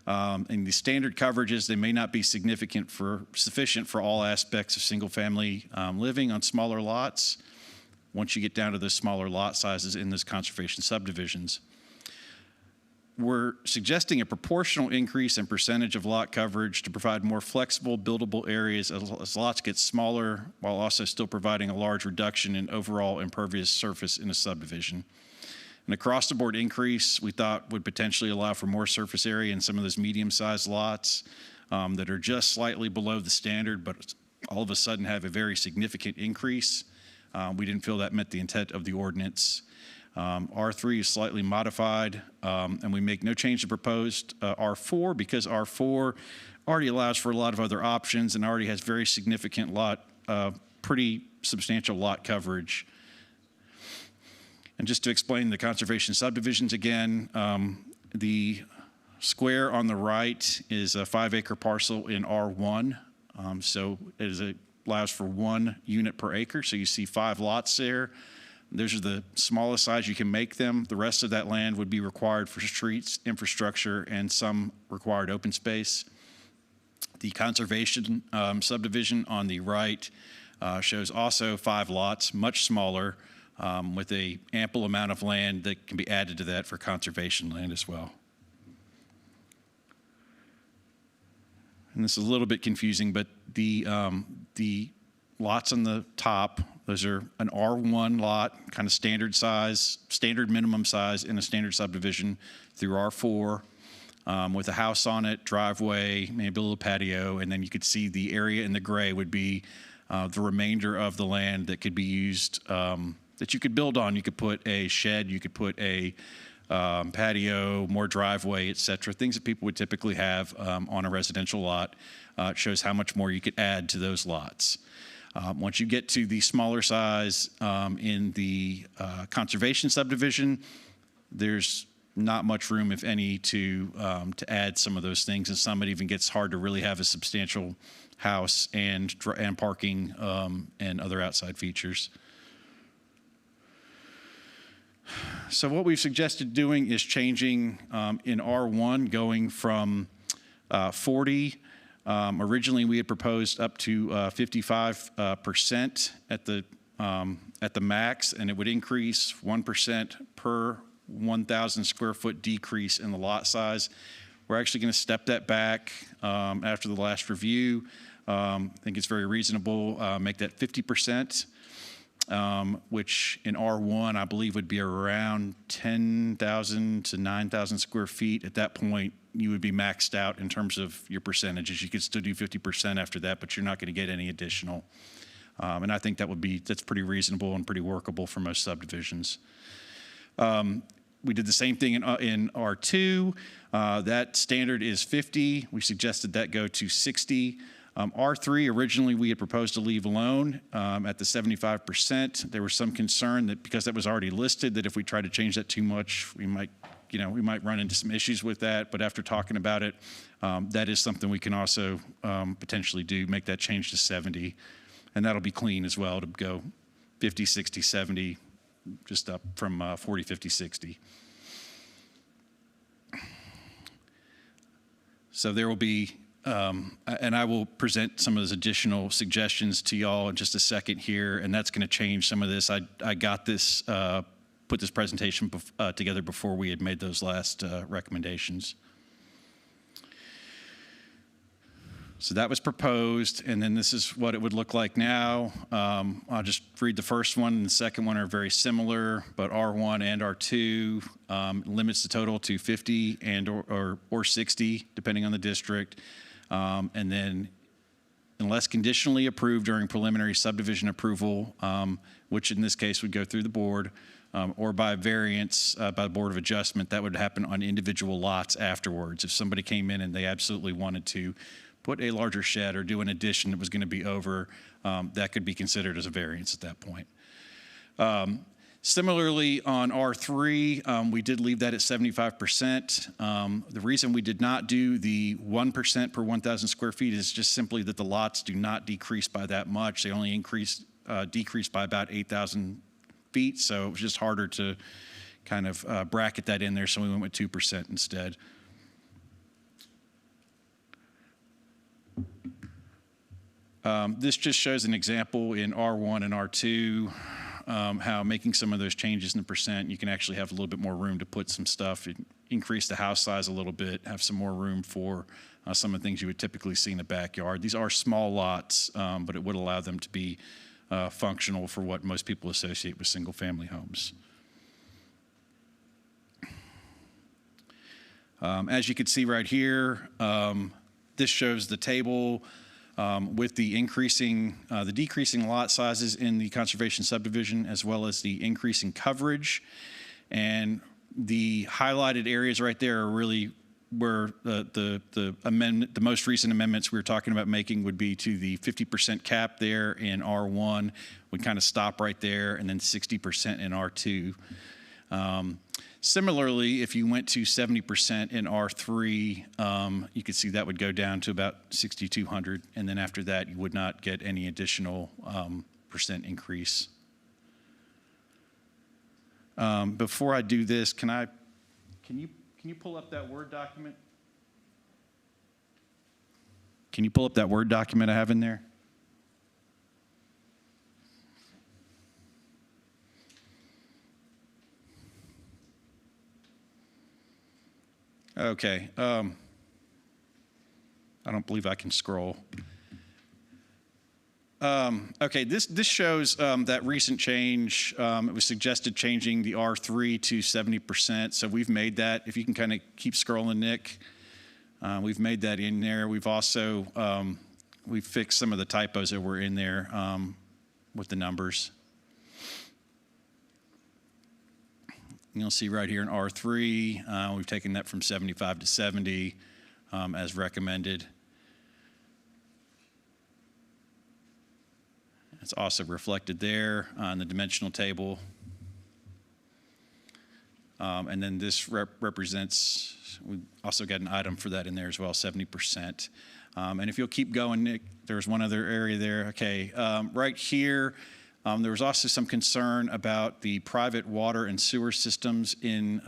And the standard coverages, they may not be sufficient for all aspects of single-family living on smaller lots once you get down to the smaller lot sizes in those conservation subdivisions. We're suggesting a proportional increase in percentage of lot coverage to provide more flexible, buildable areas as lots get smaller, while also still providing a large reduction in overall impervious surface in a subdivision. An across-the-board increase, we thought, would potentially allow for more surface area in some of those medium-sized lots that are just slightly below the standard, but all of a sudden have a very significant increase. We didn't feel that met the intent of the ordinance. R3 is slightly modified, and we make no change to proposed R4 because R4 already allows for a lot of other options and already has very significant pretty substantial lot coverage. And just to explain the conservation subdivisions again, the square on the right is a 5-acre parcel in R1, so it allows for 1 unit per acre, so you see 5 lots there. Those are the smallest size you can make them. The rest of that land would be required for streets, infrastructure, and some required open space. The conservation subdivision on the right shows also 5 lots, much smaller, with a ample amount of land that can be added to that for conservation land as well. And this is a little bit confusing, but the lots on the top, those are an R1 lot, kind of standard size, standard minimum size in a standard subdivision through R4 with a house on it, driveway, maybe a little patio, and then you could see the area in the gray would be the remainder of the land that could be used, that you could build on. You could put a shed, you could put a patio, more driveway, et cetera, things that people would typically have on a residential lot. It shows how much more you could add to those lots. Once you get to the smaller size in the conservation subdivision, there's not much room, if any, to add some of those things, and some it even gets hard to really have a substantial house and parking and other outside features. So what we've suggested doing is changing in R1, going from 40. Originally, we had proposed up to 55% at the max, and it would increase 1% per 1,000 square foot decrease in the lot size. We're actually going to step that back after the last review. I think it's very reasonable. Make that 50%, which in R1, I believe would be around 10,000 to 9,000 square feet. At that point, you would be maxed out in terms of your percentages. You could still do 50% after that, but you're not going to get any additional. And I think that's pretty reasonable and pretty workable for most subdivisions. We did the same thing in R2. That standard is 50. We suggested that go to 60. R3, originally we had proposed to leave alone at the 75%. There was some concern that because that was already listed, that if we tried to change that too much, we might run into some issues with that. But after talking about it, that is something we can also potentially do, make that change to 70. And that'll be clean as well to go 50, 60, 70, just up from 40, 50, 60. So there will be and I will present some of those additional suggestions to y'all in just a second here, and that's going to change some of this. I got this, put this presentation together before we had made those last recommendations. So that was proposed, and then this is what it would look like now. I'll just read the first one, and the second one are very similar, but R1 and R2 limits the total to 50 and or 60, depending on the district. And then unless conditionally approved during preliminary subdivision approval, which in this case would go through the board, or by variance by the Board of Adjustment, that would happen on individual lots afterwards. If somebody came in and they absolutely wanted to put a larger shed or do an addition that was going to be over, that could be considered as a variance at that point. Similarly, on R3, we did leave that at 75%. The reason we did not do the 1% per 1,000 square feet is just simply that the lots do not decrease by that much. They only decrease by about 8,000 feet, so it was just harder to kind of bracket that in there, so we went with 2% instead. This just shows an example in R1 and R2, how making some of those changes in the percent, you can actually have a little bit more room to put some stuff, increase the house size a little bit, have some more room for some of the things you would typically see in the backyard. These are small lots, but it would allow them to be functional for what most people associate with single-family homes. As you can see right here, this shows the table with the decreasing lot sizes in the conservation subdivision, as well as the increasing coverage. And the highlighted areas right there are really where the most recent amendments we were talking about making would be to the 50% cap there in R1, would kind of stop right there, and then 60% in R2. Similarly, if you went to 70% in R3, you could see that would go down to about 6,200, and then after that, you would not get any additional percent increase. Before I do this, can you pull up that Word document? Can you pull up that Word document I have in there? Okay, I don't believe I can scroll. Okay, this shows that recent change. It was suggested changing the R3 to 70%, so we've made that. If you can kind of keep scrolling, Nick, we've made that in there. We've also, we've fixed some of the typos that were in there with the numbers. You'll see right here in R3, we've taken that from 75 to 70 as recommended. It's also reflected there on the dimensional table. And then this represents, we also got an item for that in there as well, 70%. And if you'll keep going, Nick, there's one other area there. Okay, right here, there was also some concern about the private water and sewer systems in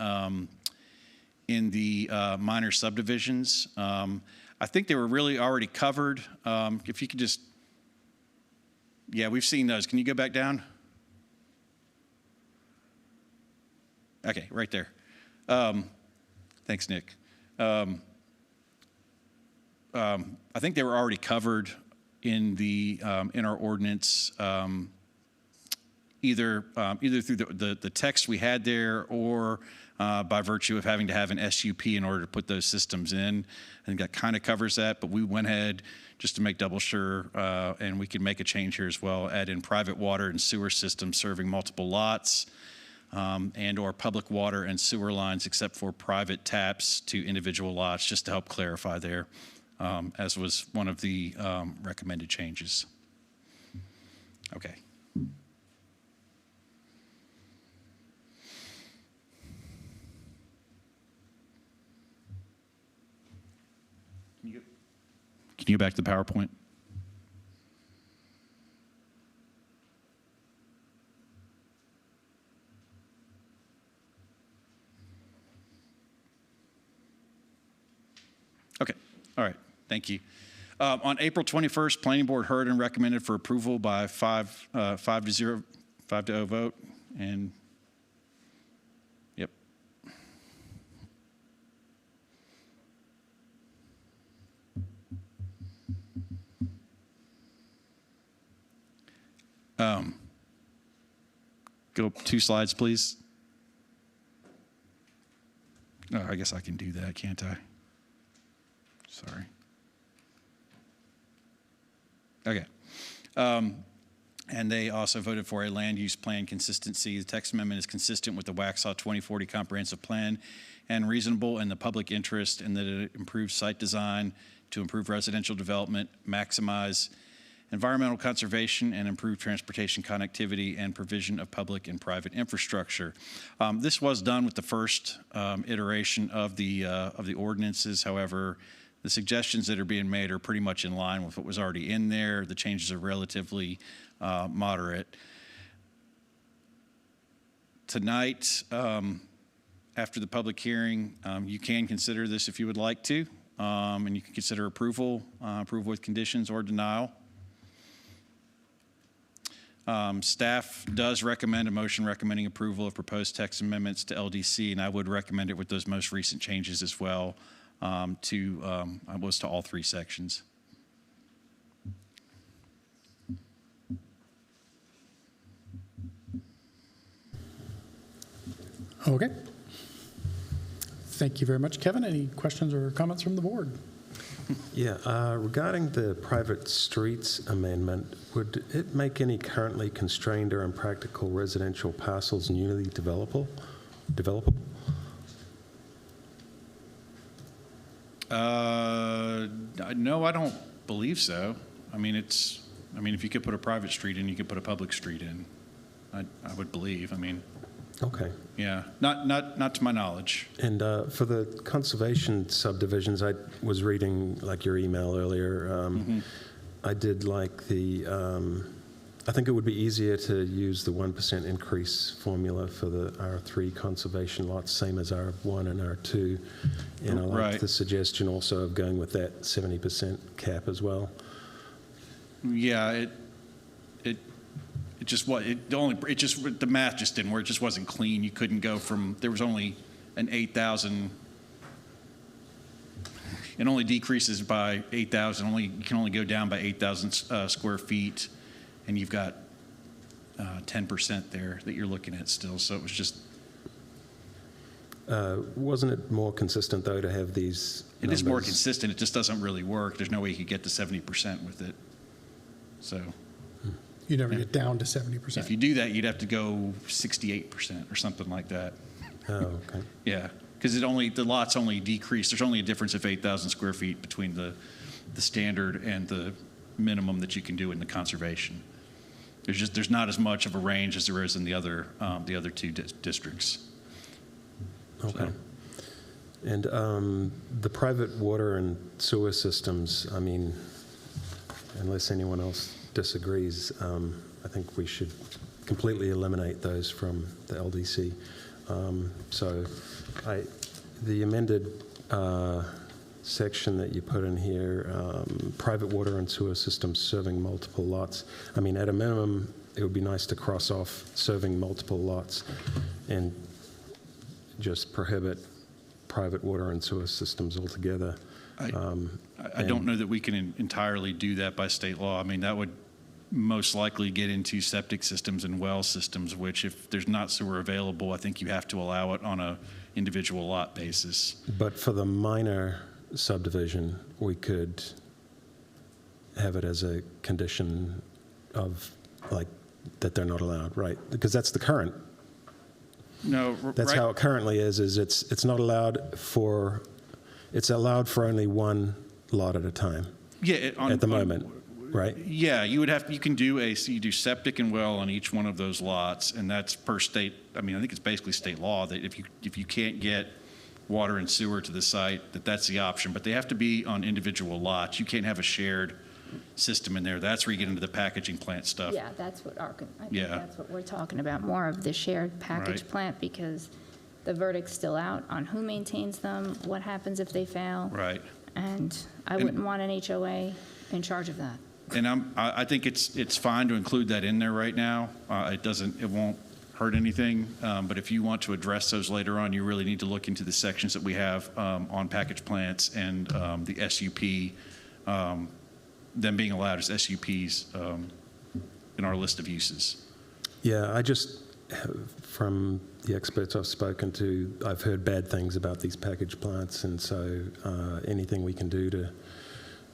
the minor subdivisions. I think they were really already covered. If you could just, yeah, we've seen those. Can you go back down? Okay, right there. Thanks, Nick. I think they were already covered in in our ordinance. Either through the text we had there, or by virtue of having to have an SUP in order to put those systems in. I think that kind of covers that, but we went ahead just to make double sure, and we could make a change here as well, add in private water and sewer systems serving multiple lots, and or public water and sewer lines except for private taps to individual lots, just to help clarify there, as was one of the recommended changes. Okay. Can you go back to the PowerPoint? Okay, all right, Thank you. On April 21st, Planning Board heard and recommended for approval by 5-0 vote, and yep. Go up 2 slides, please. Oh, I guess I can do that, can't I? Sorry. Okay. And they also voted for a land use plan consistency. The text amendment is consistent with the Waxhaw 2040 comprehensive plan and reasonable in the public interest in that it improves site design to improve residential development, maximize environmental conservation, and improve transportation connectivity and provision of public and private infrastructure. This was done with the first iteration of the ordinances. However, the suggestions that are being made are pretty much in line with what was already in there. The changes are relatively moderate. Tonight, after the public hearing, you can consider this if you would like to, and you can consider approval with conditions or denial. Staff does recommend a motion recommending approval of proposed text amendments to LDC, and I would recommend it with those most recent changes as well to all 3 sections. Okay. Thank you very much, Kevin. Any questions or comments from the board? Yeah, regarding the private streets amendment, would it make any currently constrained or impractical residential parcels newly developable? No, I don't believe so. I mean, if you could put a private street in, you could put a public street in. I would believe. I mean, Okay. yeah, not to my knowledge. And for the conservation subdivisions, I was reading like your email earlier. I did like I think it would be easier to use the 1% increase formula for the R3 conservation lots, same as R1 and R2. And I like Right. the suggestion also of going with that 70% cap as well. Yeah, the math just didn't work. It just wasn't clean. You couldn't go from, there was only an 8,000, it only decreases by 8,000. You can only go down by 8,000 square feet, and you've got 10% there that you're looking at still. So it was just. Wasn't it more consistent, though, to have these It is more numbers? consistent. It just doesn't really work. There's no way you could get to 70% with it. So. You never get down to 70%. If you do that, you'd have to go 68% or something like that. Oh, okay. Yeah, because the lots only decrease. There's only a difference of 8,000 square feet between the standard and the minimum that you can do in the conservation. There's not as much of a range as there is in the other 2 districts. Okay. So. And the private water and sewer systems, I mean, unless anyone else disagrees, I think we should completely eliminate those from the LDC. So the amended section that you put in here, private water and sewer systems serving multiple lots. I mean, at a minimum, it would be nice to cross off serving multiple lots and just prohibit private water and sewer systems altogether. I don't know that we can entirely do that by state law. I mean, that would most likely get into septic systems and well systems, which if there's not sewer available, I think you have to allow it on a individual lot basis. But for the minor subdivision, we could have it as a condition of, like, that they're not allowed, right? Because that's the current. No, That's right? how it currently is it's not allowed for, it's allowed for only one lot at a time Yeah, at the moment, right? Yeah, you can do you do septic and well on each one of those lots, and that's per state. I mean, I think it's basically state law that if you can't get water and sewer to the site, that's the option. But they have to be on individual lots. You can't have a shared system in there. That's where you get into the packaging plant stuff. Yeah, that's what I think Yeah. that's what we're talking about, more of the shared package Right. plant, because the verdict's still out on who maintains them, what happens if they fail. Right. And I wouldn't want an HOA in charge of that. And I think it's fine to include that in there right now. It won't hurt anything. But if you want to address those later on, you really need to look into the sections that we have on package plants and the SUP, them being allowed as SUPs in our list of uses. Yeah, I just, from the experts I've spoken to, I've heard bad things about these package plants, and so anything we can do to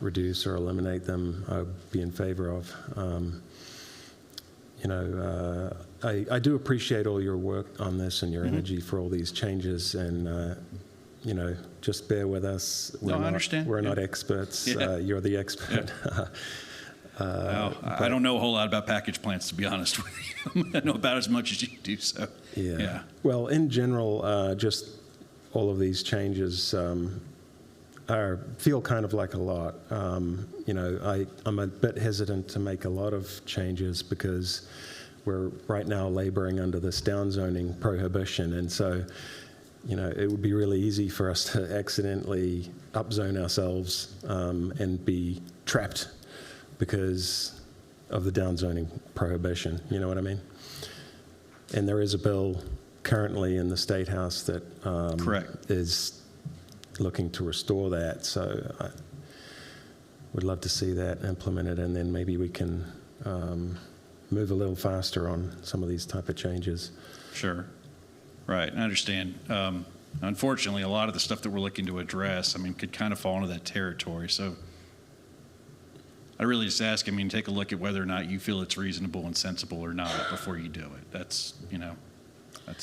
reduce or eliminate them, I'd be in favor of. I do appreciate all your work on this and your energy for all these changes, and just bear with us. I understand. We're not experts. Yeah. You're the expert. Yeah. I don't know a whole lot about package plants, to be honest with you. I know about as much as you do. So yeah. Well, in general, just all of these changes feel kind of like a lot. I'm a bit hesitant to make a lot of changes because we're right now laboring under this downzoning prohibition, and so it would be really easy for us to accidentally upzone ourselves and be trapped because of the downzoning prohibition. You know what I mean? And there is a bill currently in the State House that Correct. is looking to restore that. So I would love to see that implemented, and then maybe we can move a little faster on some of these type of changes. Sure. Right. I understand. Unfortunately, a lot of the stuff that we're looking to address, could kind of fall into that territory. So I really just ask, take a look at whether or not you feel it's reasonable and sensible or not before you do it. That's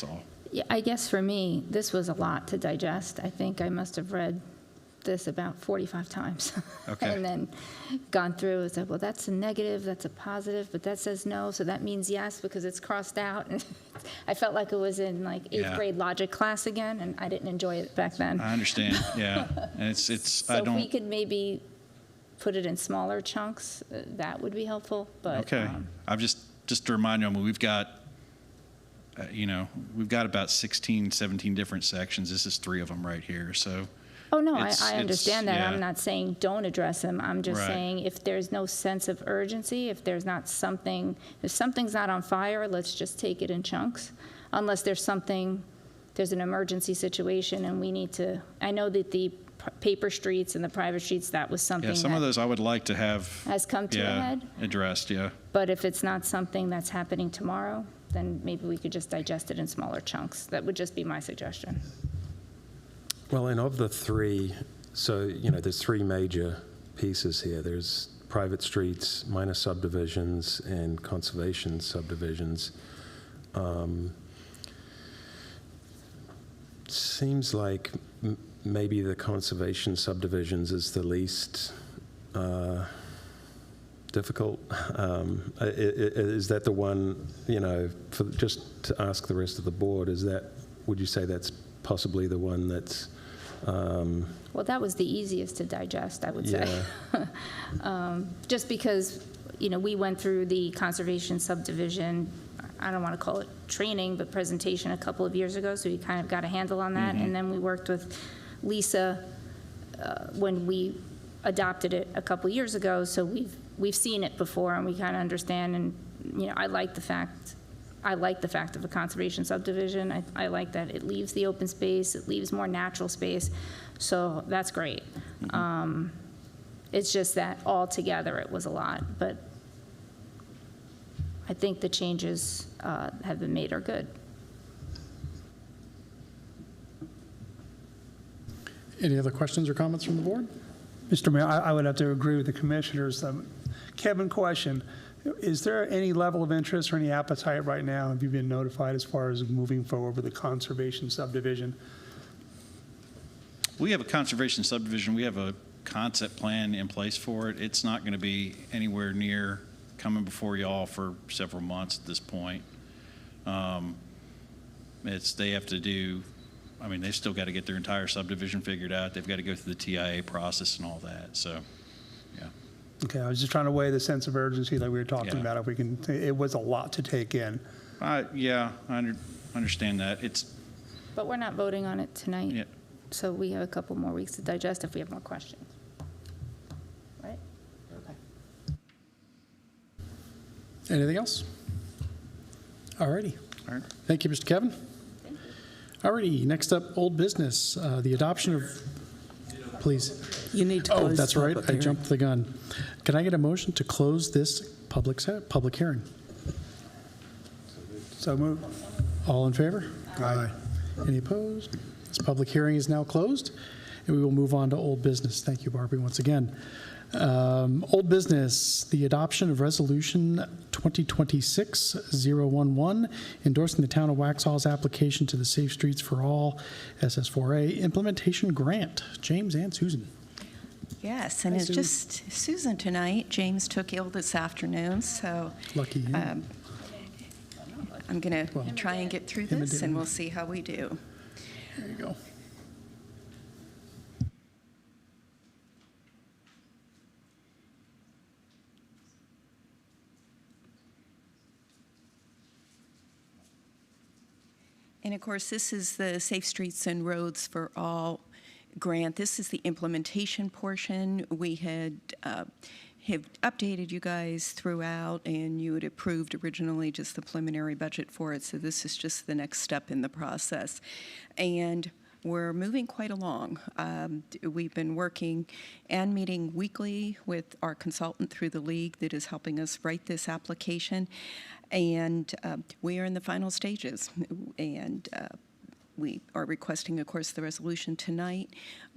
all. Yeah, I guess for me, this was a lot to digest. I think I must have read this about 45 times. Okay. And then gone through and said, well, that's a negative, that's a positive, but that says no, so that means yes because it's crossed out. And I felt like it was in like eighth grade logic class again, and I didn't enjoy it back then. I understand. Yeah. And it's So if we could maybe put it in smaller chunks, that would be helpful. But okay. I've just to remind you, we've got about 16, 17 different sections. This is 3 of them right here. So. Oh, no, I understand that. Yeah. I'm not saying don't address them. I'm just Right. saying if there's no sense of urgency, if something's not on fire, let's just take it in chunks. Unless there's an emergency situation and we need to, I know that the paper streets and the private streets, that was something Yeah, some of that those I would like to have has come to a head. addressed, yeah. But if it's not something that's happening tomorrow, then maybe we could just digest it in smaller chunks. That would just be my suggestion. Well, and of the 3, so, there's 3 major pieces here. There's private streets, minor subdivisions, and conservation subdivisions. Seems like maybe the conservation subdivisions is the least difficult. Is that the one, just to ask the rest of the board, would you say that's possibly the one that's... Well, that was the easiest to digest, I would say. Just because, we went through the conservation subdivision, I don't want to call it training, but presentation a couple of years ago, so we kind of got a handle on that. And then we worked with Lisa when we adopted it a couple years ago, so we've seen it before and we kind of understand. And, I like the fact of a conservation subdivision. I like that it leaves the open space, it leaves more natural space, so that's great. It's just that altogether it was a lot, but I think the changes have been made are good. Any other questions or comments from the board? Mr. Mayor, I would have to agree with the commissioners. Kevin, question. Is there any level of interest or any appetite right now? Have you been notified as far as moving forward with the conservation subdivision? We have a conservation subdivision. We have a concept plan in place for it. It's not going to be anywhere near coming before y'all for several months at this point. They have to do, they've still got to get their entire subdivision figured out. They've got to go through the TIA process and all that. So, yeah. Okay, I was just trying to weigh the sense of urgency that we were talking about. If we can, it was a lot to take in. Yeah, I understand that. But we're not voting on it tonight. Yeah. So we have a couple more weeks to digest if we have more questions. Right? Okay. Anything else? All righty. All right. Thank you, Mr. Kevin. All righty, next up, old business, the adoption of, please. You need to Oh, close that's the right, public I hearing. jumped the gun. Can I get a motion to close this public hearing? So move. All in favor? Aye. Any opposed? This public hearing is now closed, and we will move on to old business. Thank you, Barbie, once again. Old business, the adoption of Resolution 2026-011, endorsing the Town of Waxhaw's application to the Safe Streets for All SS4A implementation grant. James and Susan. Yes, and Hi, it's Susan. just Susan tonight. James took ill this afternoon, so Lucky you. I'm going to Well, try and get through him and this, and Dylan. we'll see how we do. There you go. And of course, this is the Safe Streets and Roads for All grant. This is the implementation portion. We had have updated you guys throughout, and you had approved originally just the preliminary budget for it. So this is just the next step in the process. And we're moving quite along. We've been working and meeting weekly with our consultant through the league that is helping us write this application. And we are in the final stages. And we are requesting, of course, the resolution tonight.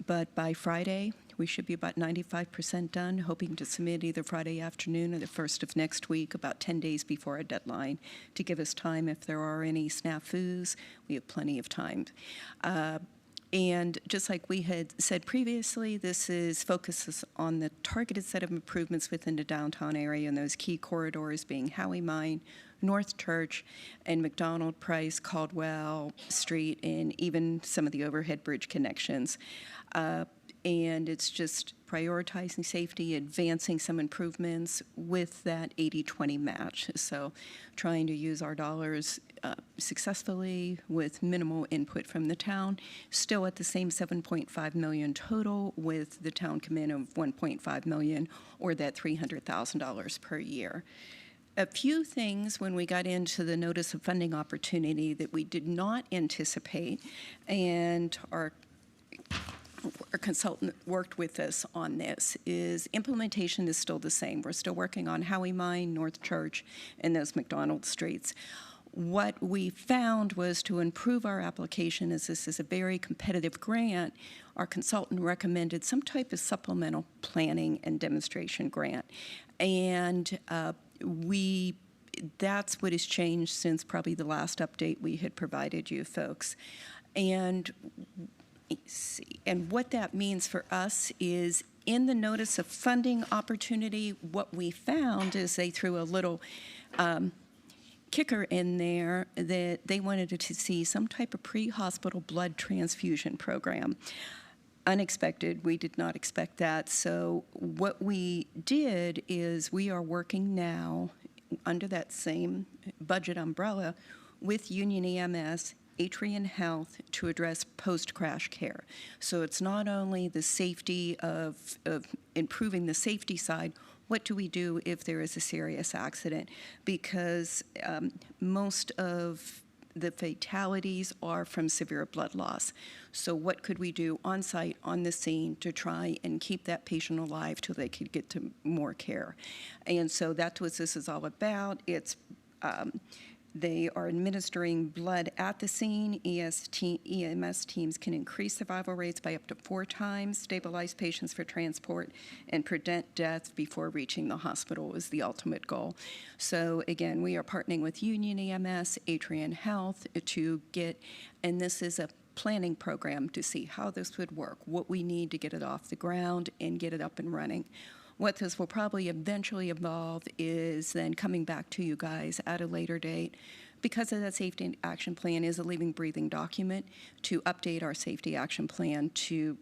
But by Friday, we should be about 95% done, hoping to submit either Friday afternoon or the first of next week, about 10 days before our deadline, to give us time if there are any snafus. We have plenty of time. And just like we had said previously, this focuses on the targeted set of improvements within the downtown area and those key corridors being Howie Mine, North Church, and McDonald, Price, Caldwell Street, and even some of the overhead bridge connections. And it's just prioritizing safety, advancing some improvements with that 80-20 match. So trying to use our dollars successfully with minimal input from the town, still at the same $7.5 million total, with the town commit of $1.5 million, or that $300,000 per year. A few things when we got into the notice of funding opportunity that we did not anticipate, and our consultant worked with us on this, is implementation is still the same. We're still working on Howie Mine, North Church, and those McDonald Streets. What we found was, to improve our application, as this is a very competitive grant, our consultant recommended some type of supplemental planning and demonstration grant. And that's what has changed since probably the last update we had provided you folks. And what that means for us is, in the notice of funding opportunity, what we found is they threw a little kicker in there that they wanted to see some type of pre-hospital blood transfusion program. Unexpected. We did not expect that. So what we did is we are working now under that same budget umbrella with Union EMS, Adjourn Health, to address post-crash care. So it's not only the safety of improving the safety side. What do we do if there is a serious accident? Because most of the fatalities are from severe blood loss. So what could we do on site, on the scene, to try and keep that patient alive till they could get to more care? And so that's what this is all about. It's they are administering blood at the scene. EMS teams can increase survival rates by up to 4 times, stabilize patients for transport, and prevent death before reaching the hospital is the ultimate goal. So again, we are partnering with Union EMS, Adjourn Health to get, and this is a planning program to see how this would work, what we need to get it off the ground and get it up and running. What this will probably eventually involve is then coming back to you guys at a later date, because of that safety action plan is a living, breathing document, to update our safety action plan to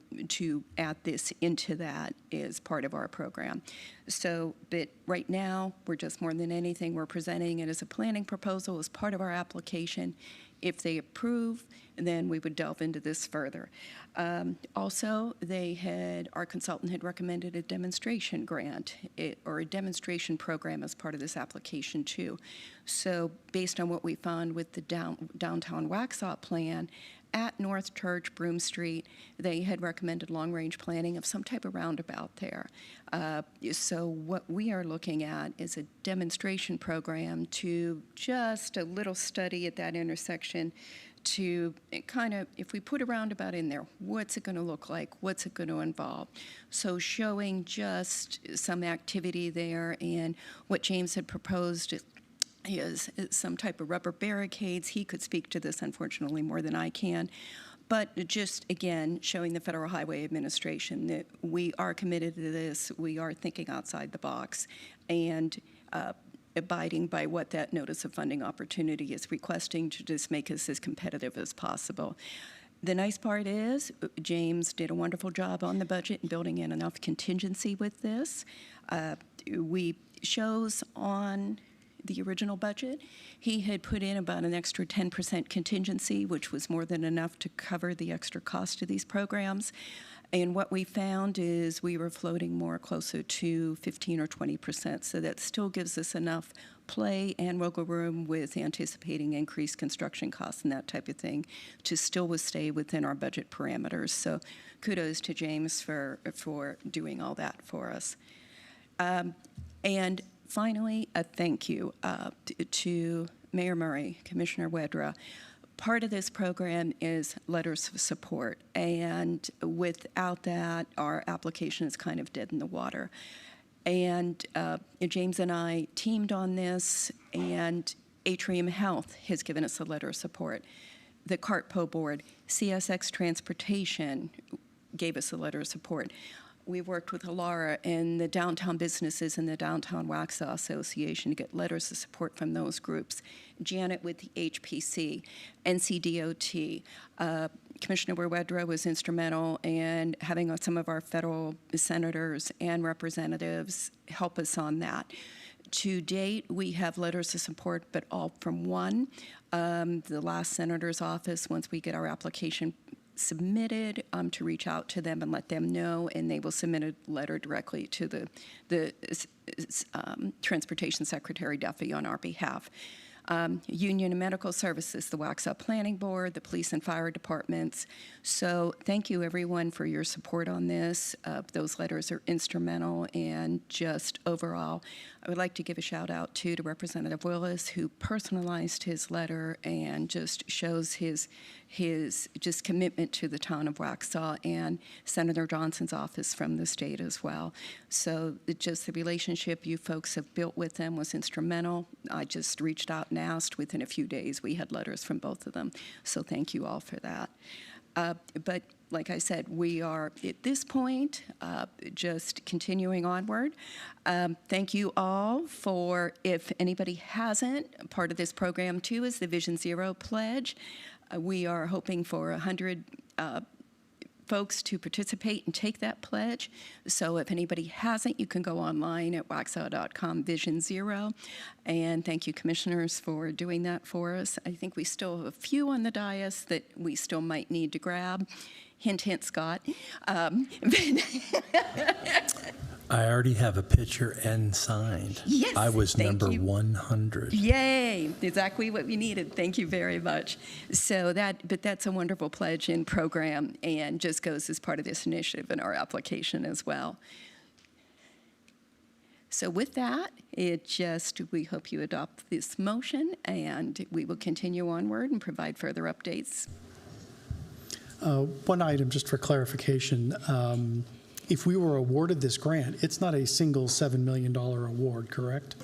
add this into that as part of our program. So, but right now, we're just, more than anything, we're presenting it as a planning proposal as part of our application, If they approve, then we would delve into this further. Also, our consultant had recommended a demonstration grant or a demonstration program as part of this application too. So based on what we found with the downtown Waxhaw plan, at North Church, Broome Street, they had recommended long-range planning of some type of roundabout there. So what we are looking at is a demonstration program to just a little study at that intersection to kind of, if we put a roundabout in there, what's it going to look like? What's it going to involve? So showing just some activity there, and what James had proposed is some type of rubber barricades. He could speak to this, unfortunately, more than I can. But just, again, showing the Federal Highway Administration that we are committed to this, we are thinking outside the box, and abiding by what that notice of funding opportunity is requesting to just make us as competitive as possible. The nice part is James did a wonderful job on the budget and building in enough contingency with this. We shows on the original budget, he had put in about an extra 10% contingency, which was more than enough to cover the extra cost of these programs. And what we found is we were floating more closer to 15 or 20%, so that still gives us enough play and wiggle room with anticipating increased construction costs and that type of thing to still stay within our budget parameters. So kudos to James for doing all that for us. And finally, a thank you to Mayor Murray, Commissioner Wedra. Part of this program is letters of support, and without that, our application is kind of dead in the water. And James and I teamed on this, and Atrium Health has given us a letter of support. The CARTPO Board, CSX Transportation gave us a letter of support. We worked with Alara and the downtown businesses and the Downtown Waxhaw Association to get letters of support from those groups. Janet with the HPC, NCDOT. Commissioner Wedra was instrumental in having some of our federal senators and representatives help us on that. To date, we have letters of support, but all from one. The last senator's office, once we get our application submitted, to reach out to them and let them know, and they will submit a letter directly to the Transportation Secretary Duffy on our behalf. Union and Medical Services, the Waxhaw Planning Board, the police and fire departments. So thank you, everyone, for your support on this. Those letters are instrumental, and just overall, I would like to give a shout out to Representative Willis, who personalized his letter and just shows his just commitment to the town of Waxhaw, and Senator Johnson's office from the state as well. So just the relationship you folks have built with them was instrumental. I just reached out and asked. Within a few days, we had letters from both of them. So thank you all for that. But like I said, we are at this point just continuing onward. Thank you all for, if anybody hasn't, part of this program too is the Vision Zero Pledge. We are hoping for 100 folks to participate and take that pledge. So if anybody hasn't, you can go online at waxhaw.com Vision Zero. And thank you, commissioners, for doing that for us. I think we still have a few on the dais that we still might need to grab. Hint, hint, Scott. I already have a picture and signed. Yes, I was thank number you. 100. Yay, exactly what we needed. Thank you very much. So that's a wonderful pledge and program, and just goes as part of this initiative in our application as well. So with that, we hope you adopt this motion, and we will continue onward and provide further updates. One item, just for clarification. If we were awarded this grant, it's not a single $7 million award, correct?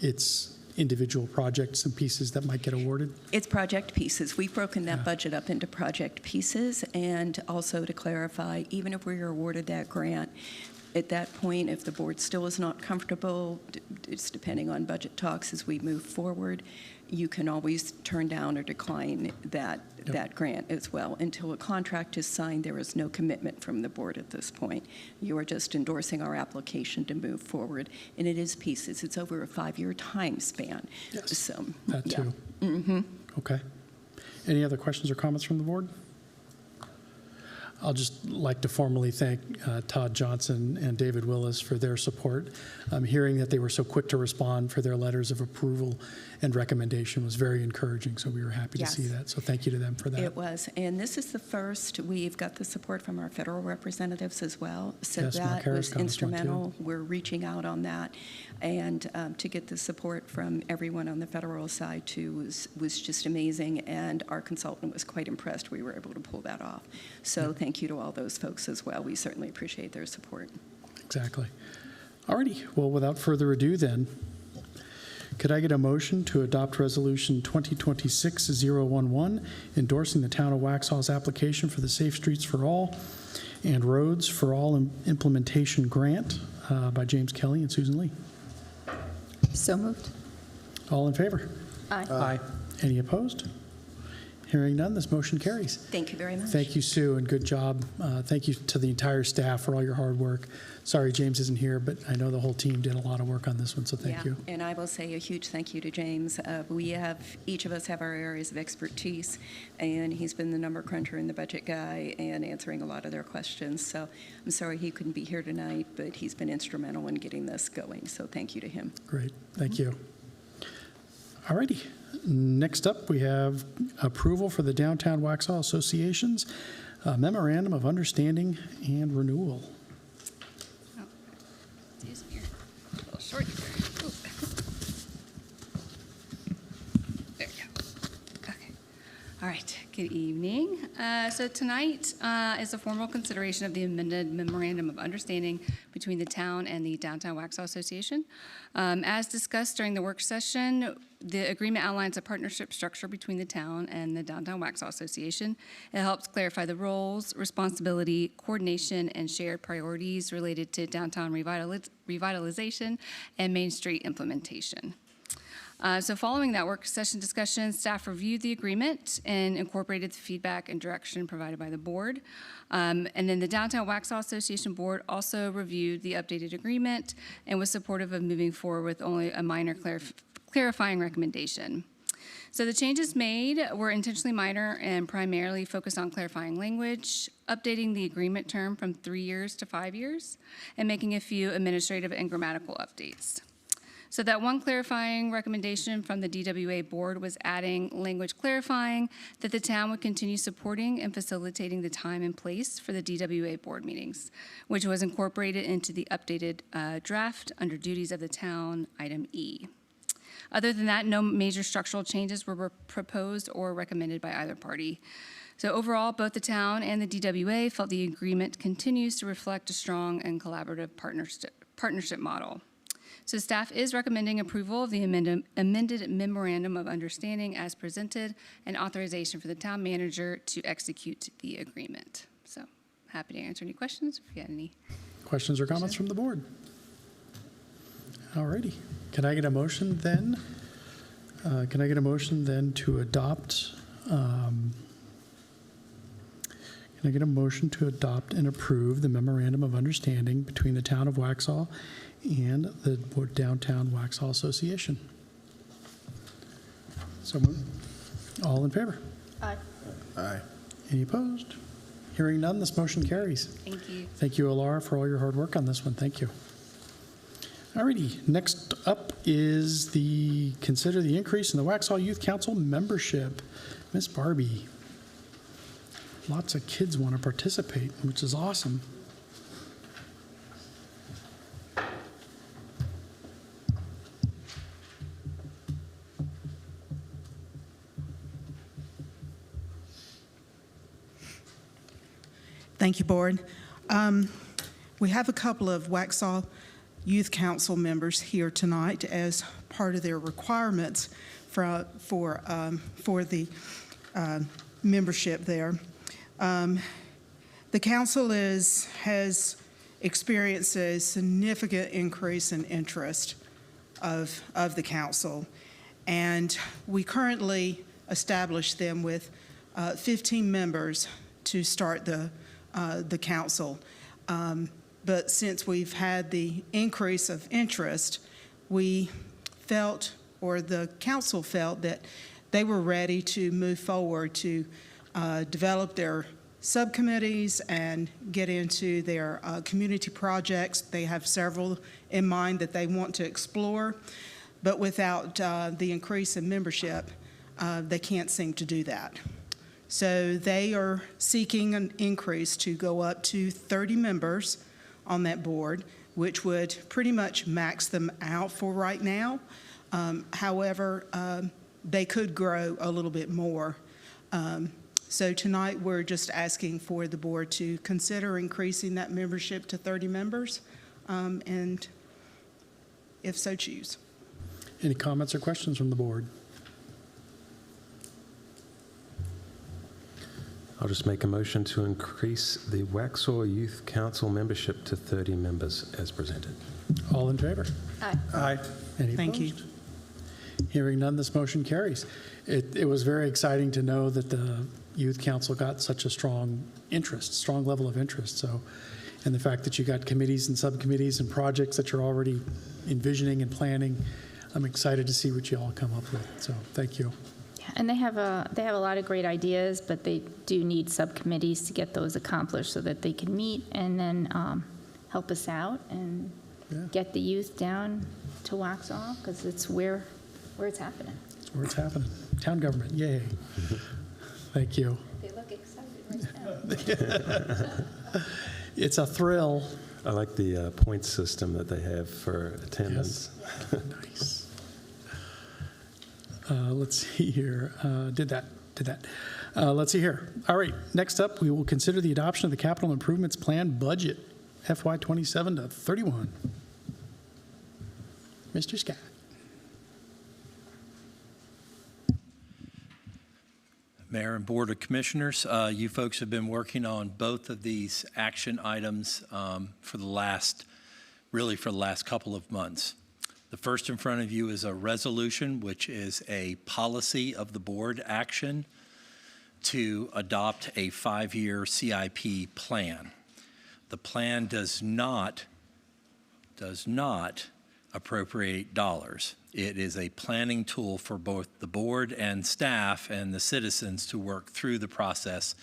It's individual projects and pieces that might get awarded? It's project pieces. We've broken that budget up into project pieces. And also to clarify, even if we are awarded that grant, at that point, if the board still is not comfortable, it's depending on budget talks as we move forward, you can always turn down or decline that grant as well. Until a contract is signed, there is no commitment from the board at this point. You are just endorsing our application to move forward, and it is pieces. It's over a 5-year time span. Yes, so that yeah. too. Mm-hmm. Okay. Any other questions or comments from the board? I'll just like to formally thank Todd Johnson and David Willis for their support. Hearing that they were so quick to respond for their letters of approval and recommendation was very encouraging, so we were happy to see Yes. that. So thank you to them for that. It was, and this is the first, we've got the support from our federal representatives as well, so Yes, Mark that Harris was got us one, too. instrumental. We're reaching out on that, and to get the support from everyone on the federal side too was just amazing, and our consultant was quite impressed we were able to pull that off. So thank you to all those folks as well. We certainly appreciate their support. Exactly. Alrighty, well, without further ado then, could I get a motion to adopt Resolution 2026-011, endorsing the Town of Waxhaw's application for the Safe Streets for All and Roads for All Implementation Grant by James Kelly and Susan Lee? So moved. All in favor? Aye. Aye. Any opposed? Hearing none, this motion carries. Thank you very much. Thank you, Sue, and good job. Thank you to the entire staff for all your hard work. Sorry James isn't here, but I know the whole team did a lot of work on this one, so thank you. And I will say a huge thank you to James. Each of us have our areas of expertise, and he's been the number cruncher and the budget guy and answering a lot of their questions. So I'm sorry he couldn't be here tonight, but he's been instrumental in getting this going, so thank you to him. Great, thank you. All righty. Next up, we have approval for the Downtown Waxhaw Association's Memorandum of Understanding and Renewal. Excuse me, a little short. Ooh. There we go. Okay. All right. Good evening. So tonight is a formal consideration of the amended Memorandum of Understanding between the town and the Downtown Waxhaw Association. As discussed during the work session, the agreement outlines a partnership structure between the town and the Downtown Waxhaw Association. It helps clarify the roles, responsibility, coordination, and shared priorities related to downtown revitalization and Main Street implementation. So following that work session discussion, staff reviewed the agreement and incorporated the feedback and direction provided by the board. And then the Downtown Waxhaw Association Board also reviewed the updated agreement and was supportive of moving forward with only a minor clarifying recommendation. So the changes made were intentionally minor and primarily focused on clarifying language, updating the agreement term from 3 years to 5 years, and making a few administrative and grammatical updates. So that one clarifying recommendation from the DWA board was adding language clarifying that the town would continue supporting and facilitating the time and place for the DWA board meetings, which was incorporated into the updated draft under duties of the town, item E. Other than that, no major structural changes were proposed or recommended by either party. So overall, both the town and the DWA felt the agreement continues to reflect a strong and collaborative partnership model. So staff is recommending approval of the amended Memorandum of Understanding as presented and authorization for the town manager to execute the agreement. So happy to answer any questions if you had any. Questions or comments from the board? All righty. Can I get a motion then? To adopt? Can I get a motion to adopt and approve the Memorandum of Understanding between the Town of Waxhaw and the Downtown Waxhaw Association? So moved. All in favor? Aye. Aye. Any opposed? Hearing none, this motion carries. Thank you. Thank you, Alara, for all your hard work on this one. Thank you. Alrighty, next up is consider the increase in the Waxhaw Youth Council membership. Miss Barbie. Lots of kids want to participate, which is awesome. Thank you, Board. We have a couple of Waxhaw Youth Council members here tonight as part of their requirements for the membership there. The council has experienced a significant increase in interest of the council, and we currently establish them with 15 members to start the council. But since we've had the increase of interest, we felt, or the council felt, that they were ready to move forward to develop their subcommittees and get into their community projects. They have several in mind that they want to explore, but without the increase in membership, they can't seem to do that. So they are seeking an increase to go up to 30 members on that board, which would pretty much max them out for right now. However, they could grow a little bit more. So tonight, we're just asking for the board to consider increasing that membership to 30 members, and if so choose. Any comments or questions from the board? I'll just make a motion to increase the Waxhaw Youth Council membership to 30 members as presented. All in favor? Aye. Aye. Any Thank you. opposed? Hearing none, this motion carries. It was very exciting to know that the Youth Council got such a strong level of interest. So, and the fact that you got committees and subcommittees and projects that you're already envisioning and planning, I'm excited to see what you all come up with. So, thank you. And they have a lot of great ideas, but they do need subcommittees to get those accomplished so that they can meet and then help us out and get the youth down to Waxhaw, because it's where it's happening. It's where it's happening. Town government, yay. Thank you. They look excited right now. It's a thrill. I like the point system that they have for attendance. Yes. Nice. Let's see here. Did that. Let's see here. All right. Next up, we will consider the adoption of the capital improvements plan budget, FY 27 to 31. Mr. Scott. Mayor and Board of Commissioners, you folks have been working on both of these action items for the last couple of months. The first in front of you is a resolution, which is a policy of the board action to adopt a 5-year CIP plan. The plan does not appropriate dollars. It is a planning tool for both the board and staff and the citizens to work through the process.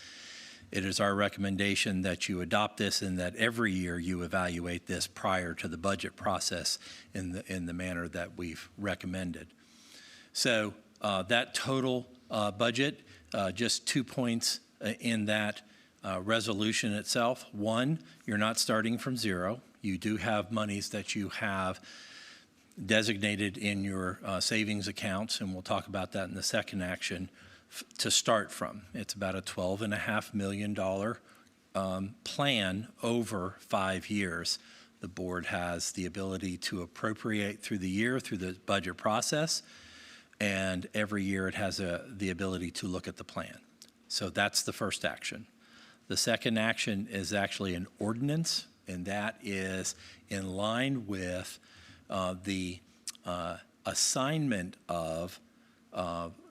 It is our recommendation that you adopt this and that every year you evaluate this prior to the budget process in the manner that we've recommended. So that total budget, just 2 points in that resolution itself. One, you're not starting from zero. You do have monies that you have designated in your savings accounts, and we'll talk about that in the second action, to start from. It's about a $12.5 million plan over 5 years. The board has the ability to appropriate through the year through the budget process, and every year it has the ability to look at the plan. So that's the first action. The second action is actually an ordinance, and that is in line with the assignment of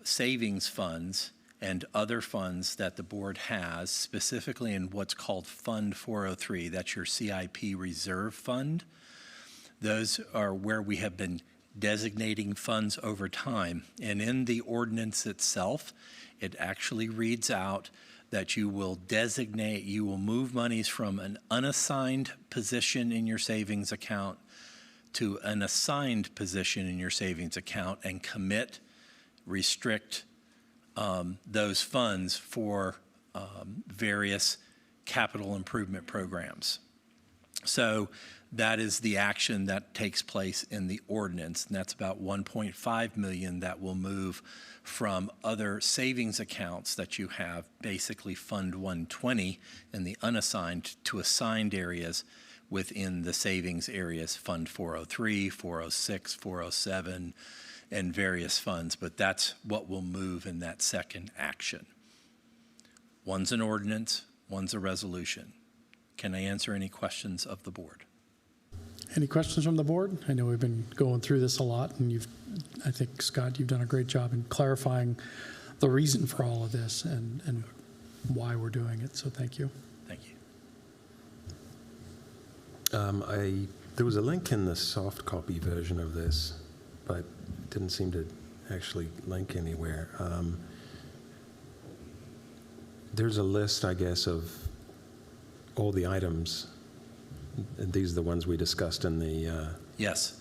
savings funds and other funds that the board has, specifically in what's called Fund 403. That's your CIP reserve fund. Those are where we have been designating funds over time. And in the ordinance itself, it actually reads out that you will move monies from an unassigned position in your savings account to an assigned position in your savings account and restrict those funds for various capital improvement programs. So that is the action that takes place in the ordinance, and that's about $1.5 million that will move from other savings accounts that you have, basically Fund 120 and the unassigned, to assigned areas within the savings areas, Fund 403, 406, 407, and various funds. But that's what will move in that second action. One's an ordinance, one's a resolution. Can I answer any questions of the board? Any questions from the board? I know we've been going through this a lot, and I think, Scott, you've done a great job in clarifying the reason for all of this and why we're doing it, so thank you. Thank you. There was a link in the soft copy version of this, but it didn't seem to actually link anywhere. There's a list, I guess, of all the items. These are the ones we discussed in the, Yes.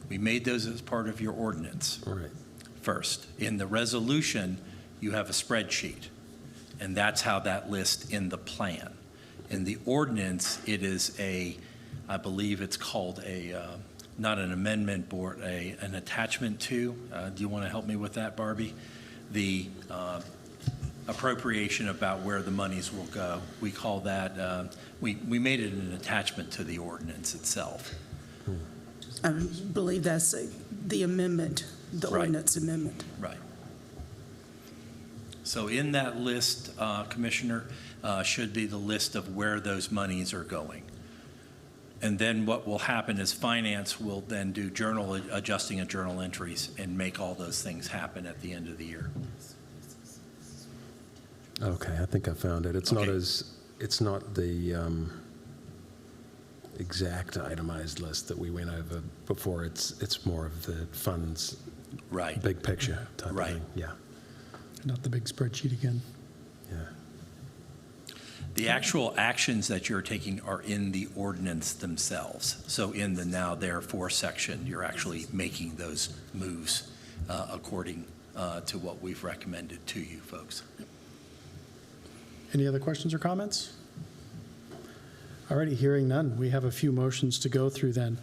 We made those as part of your ordinance right. first. In the resolution, you have a spreadsheet, and that's how that lists in the plan. In the ordinance, it is I believe it's called not an amendment, but an attachment to. Do you want to help me with that, Barbie? The appropriation about where the monies will go. We call that, we made it an attachment to the ordinance itself. I believe that's the amendment, the Right. ordinance amendment. Right. So in that list, Commissioner, should be the list of where those monies are going. And then what will happen is finance will then do adjusting of journal entries and make all those things happen at the end of the year. Okay, I think I found it. It's not the exact itemized list that we went over before. It's more of the funds, Right. big picture type Right. of thing. Yeah, Not the big spreadsheet again. yeah. The actual actions that you're taking are in the ordinance themselves. So in the now therefore section, you're actually making those moves according to what we've recommended to you folks. Any other questions or comments? Alrighty, hearing none, we have a few motions to go through then.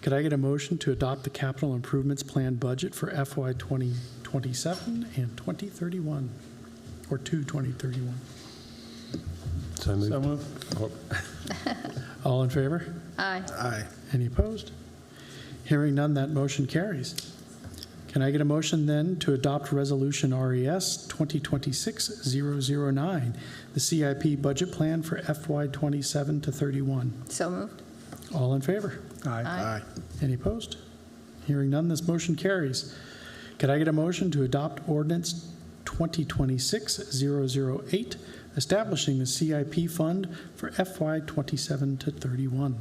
Could I get a motion to adopt the capital improvements plan budget for FY 2027 and 2031, or to 2031? So moved. So moved. All in favor? Aye. Aye. Any opposed? Hearing none, that motion carries. Can I get a motion then to adopt Resolution RES 2026-009, the CIP budget plan for FY 27 to 31? So moved. All in favor? Aye. Any opposed? Hearing none, this motion carries. Could I get a motion to adopt Ordinance 2026-008, establishing the CIP fund for FY 27 to 31?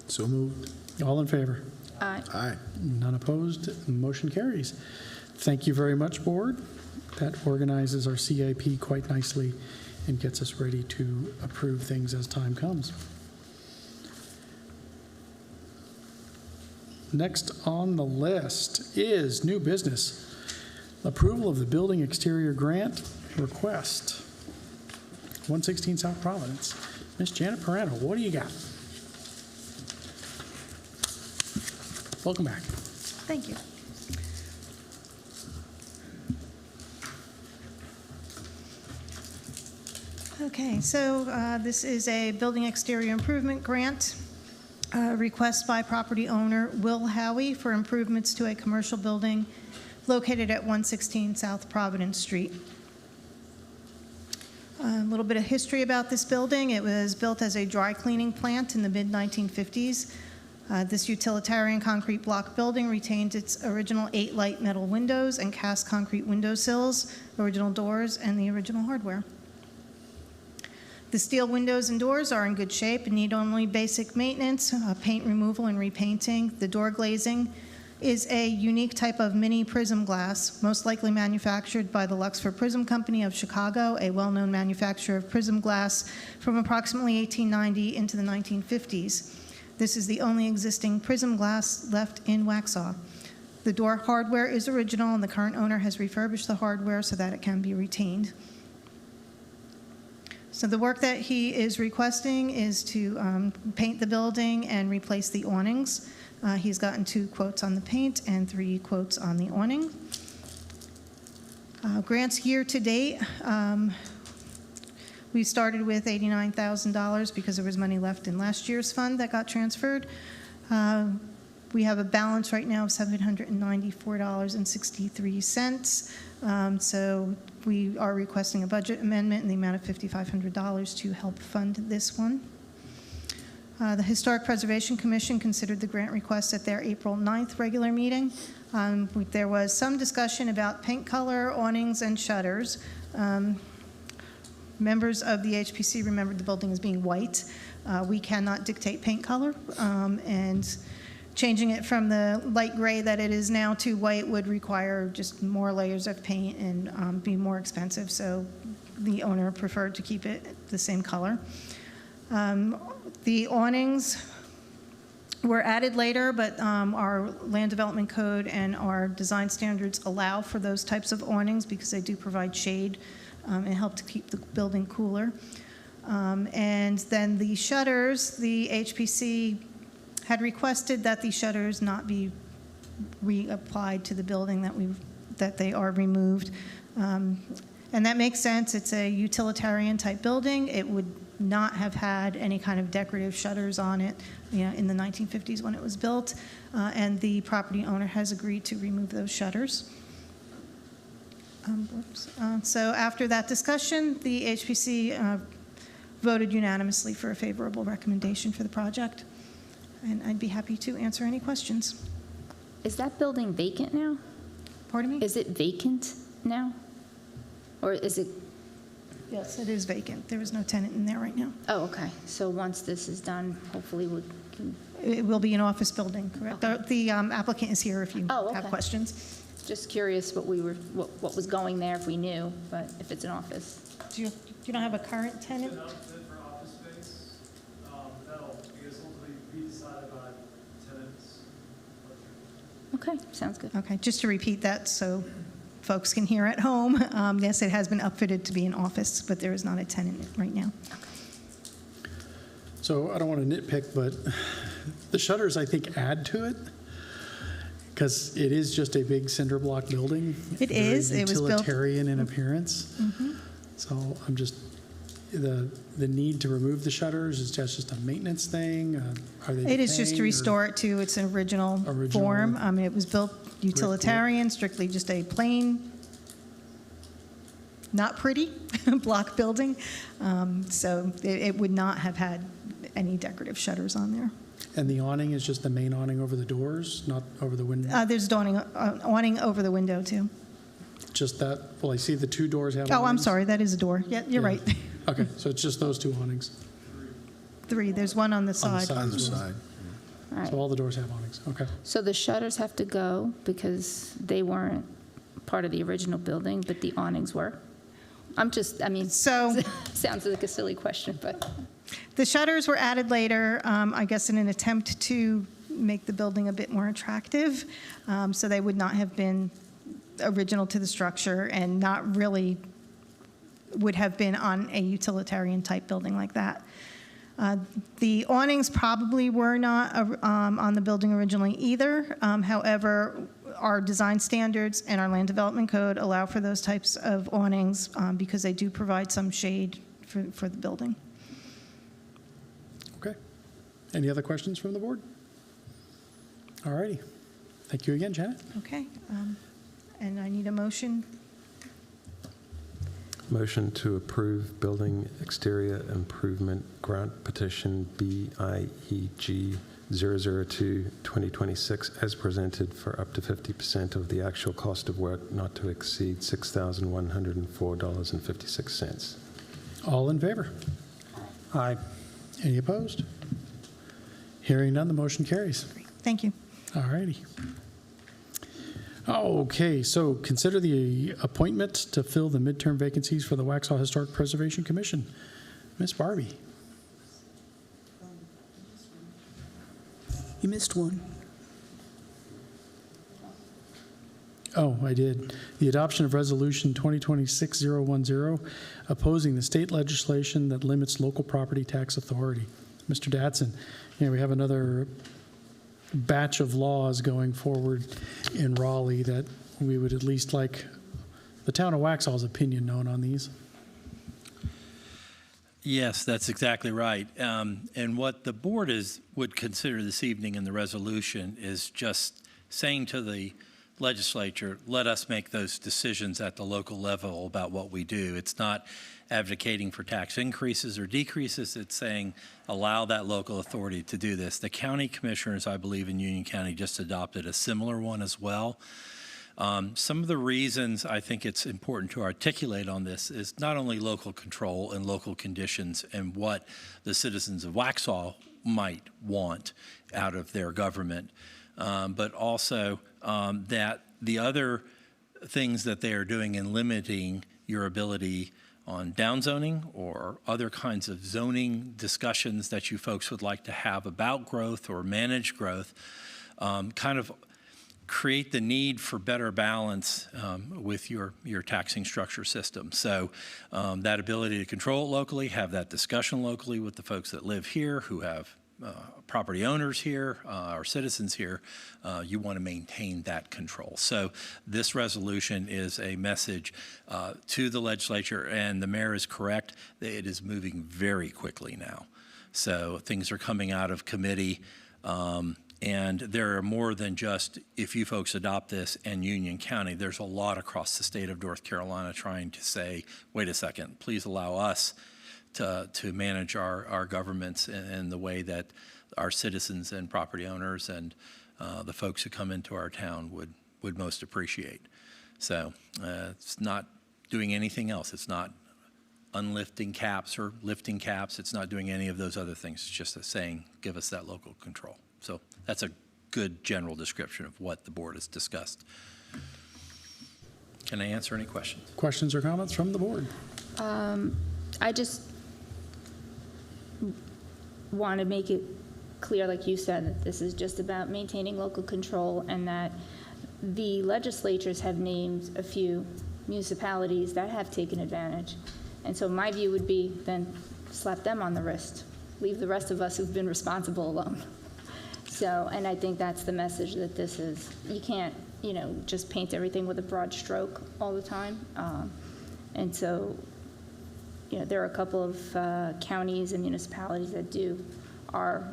So moved. All in favor? Aye. Aye. None opposed, motion carries. Thank you very much, Board. That organizes our CIP quite nicely and gets us ready to approve things as time comes. Next on the list is new business. Approval of the building exterior grant request. 116 South Providence. Miss Janet Parano, what do you got? Welcome back. Thank you. Okay, so this is a building exterior improvement grant request by property owner Will Howie for improvements to a commercial building located at 116 South Providence Street. A little bit of history about this building. It was built as a dry cleaning plant in the mid-1950s. This utilitarian concrete block building retained its original 8 light metal windows and cast concrete window sills, original doors, and the original hardware. The steel windows and doors are in good shape and need only basic maintenance, paint removal and repainting. The door glazing is a unique type of mini prism glass, most likely manufactured by the Luxford Prism Company of Chicago, a well-known manufacturer of prism glass from approximately 1890 into the 1950s. This is the only existing prism glass left in Waxhaw. The door hardware is original, and the current owner has refurbished the hardware so that it can be retained. So the work that he is requesting is to paint the building and replace the awnings. He's gotten 2 quotes on the paint and 3 quotes on the awning. Grants year to date, we started with $89,000 because there was money left in last year's fund that got transferred. We have a balance right now of $794.63. So we are requesting a budget amendment in the amount of $5,500 to help fund this one. The Historic Preservation Commission considered the grant request at their April 9th regular meeting. There was some discussion about paint color, awnings, and shutters. Members of the HPC remembered the building as being white. We cannot dictate paint color, and changing it from the light gray that it is now to white would require just more layers of paint and be more expensive, so the owner preferred to keep it the same color. The awnings were added later, but our land development code and our design standards allow for those types of awnings because they do provide shade and help to keep the building cooler. And then the shutters, the HPC had requested that the shutters not be reapplied to the building, that they are removed. And that makes sense. It's a utilitarian type building. It would not have had any kind of decorative shutters on it, in the 1950s when it was built. And the property owner has agreed to remove those shutters. So after that discussion, the HPC voted unanimously for a favorable recommendation for the project. And I'd be happy to answer any questions. Is that building vacant now? Pardon me? Is it vacant now? Or is it, Yes, it is vacant. There is no tenant in there right now. oh, okay. So once this is done, hopefully we can, It will be an office building, correct? Okay. The applicant is here if you Oh, have okay. questions. just curious what what was going there if we knew, but if it's an office. Do you don't have a current tenant? It's an outfit for office space. That'll, I guess, ultimately be decided by tenants. Okay, sounds good. Okay, just to repeat that so folks can hear at home. Yes, it has been upfitted to be an office, but there is not a tenant right now. So I don't want to nitpick, but the shutters, I think, add to it because it is just a big cinder block building. It is. It was built. Utilitarian in appearance. So I'm just, the need to remove the shutters, is that just a maintenance thing? Are they It is just to decaying, or- restore it to its original form. It was built utilitarian, strictly just a plain, not pretty block building. So it would not have had any decorative shutters on there. And the awning is just the main awning over the doors, not over the window? There's awning over the window, too. Just that, well, I see the two doors have Oh, I'm awnings. sorry, that is a door. Yeah, you're Yeah. right. Okay, so it's just those two awnings 3, there's one on the on the side. side. On the side. All right. So all the doors have awnings, okay. So the shutters have to go because they weren't part of the original building, but the awnings were? So sounds like a silly question, but. the shutters were added later, I guess in an attempt to make the building a bit more attractive. So they would not have been original to the structure and not really would have been on a utilitarian type building like that. The awnings probably were not on the building originally either. However, our design standards and our land development code allow for those types of awnings because they do provide some shade for the building. Okay. Any other questions from the board? All righty. Thank you again, Janet. Okay. And I need a motion. Motion to approve building exterior improvement grant petition BIEG 002-2026 as presented for up to 50% of the actual cost of work not to exceed $6,104.56. All in favor? Aye. Any opposed? Hearing none, the motion carries. Thank you. All righty. Okay, so consider the appointment to fill the midterm vacancies for the Waxhaw Historic Preservation Commission. Ms. Barbie. You missed one. Oh, I did. The adoption of Resolution 2026-010, opposing the state legislation that limits local property tax authority. Mr. Datsun, we have another batch of laws going forward in Raleigh that we would at least like the town of Waxhaw's opinion known on these. Yes, that's exactly right. And what the board would consider this evening in the resolution is just saying to the legislature, let us make those decisions at the local level about what we do. It's not advocating for tax increases or decreases. It's saying allow that local authority to do this. The county commissioners, I believe, in Union County just adopted a similar one as well. Some of the reasons I think it's important to articulate on this is not only local control and local conditions and what the citizens of Waxhaw might want out of their government, but also that the other things that they are doing in limiting your ability on downzoning or other kinds of zoning discussions that you folks would like to have about growth or manage growth, kind of create the need for better balance with your taxing structure system. So that ability to control it locally, have that discussion locally with the folks that live here, who have property owners here, or citizens here, you want to maintain that control. So this resolution is a message to the legislature, and the mayor is correct. It is moving very quickly now. So things are coming out of committee, and there are more than just, if you folks adopt this and Union County, there's a lot across the state of North Carolina trying to say, wait a second, please allow us to manage our governments in the way that our citizens and property owners and the folks who come into our town would most appreciate. So it's not doing anything else. It's not unlifting caps or lifting caps. It's not doing any of those other things. It's just saying, give us that local control. So that's a good general description of what the board has discussed. Can I answer any questions? Questions or comments from the board? I just want to make it clear, like you said, that this is just about maintaining local control, and that the legislatures have named a few municipalities that have taken advantage. And so my view would be then slap them on the wrist, leave the rest of us who've been responsible alone. So, and I think that's the message that this is. You can't, just paint everything with a broad stroke all the time. And so, there are a couple of counties and municipalities that are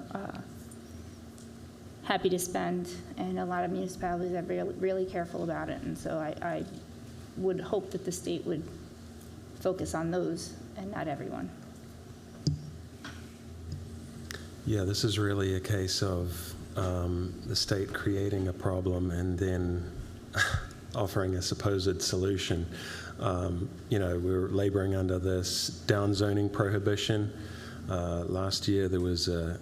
happy to spend, and a lot of municipalities are really careful about it. And so I would hope that the state would focus on those and not everyone. Yeah, this is really a case of the state creating a problem and then offering a supposed solution. We're laboring under this downzoning prohibition. Last year there was an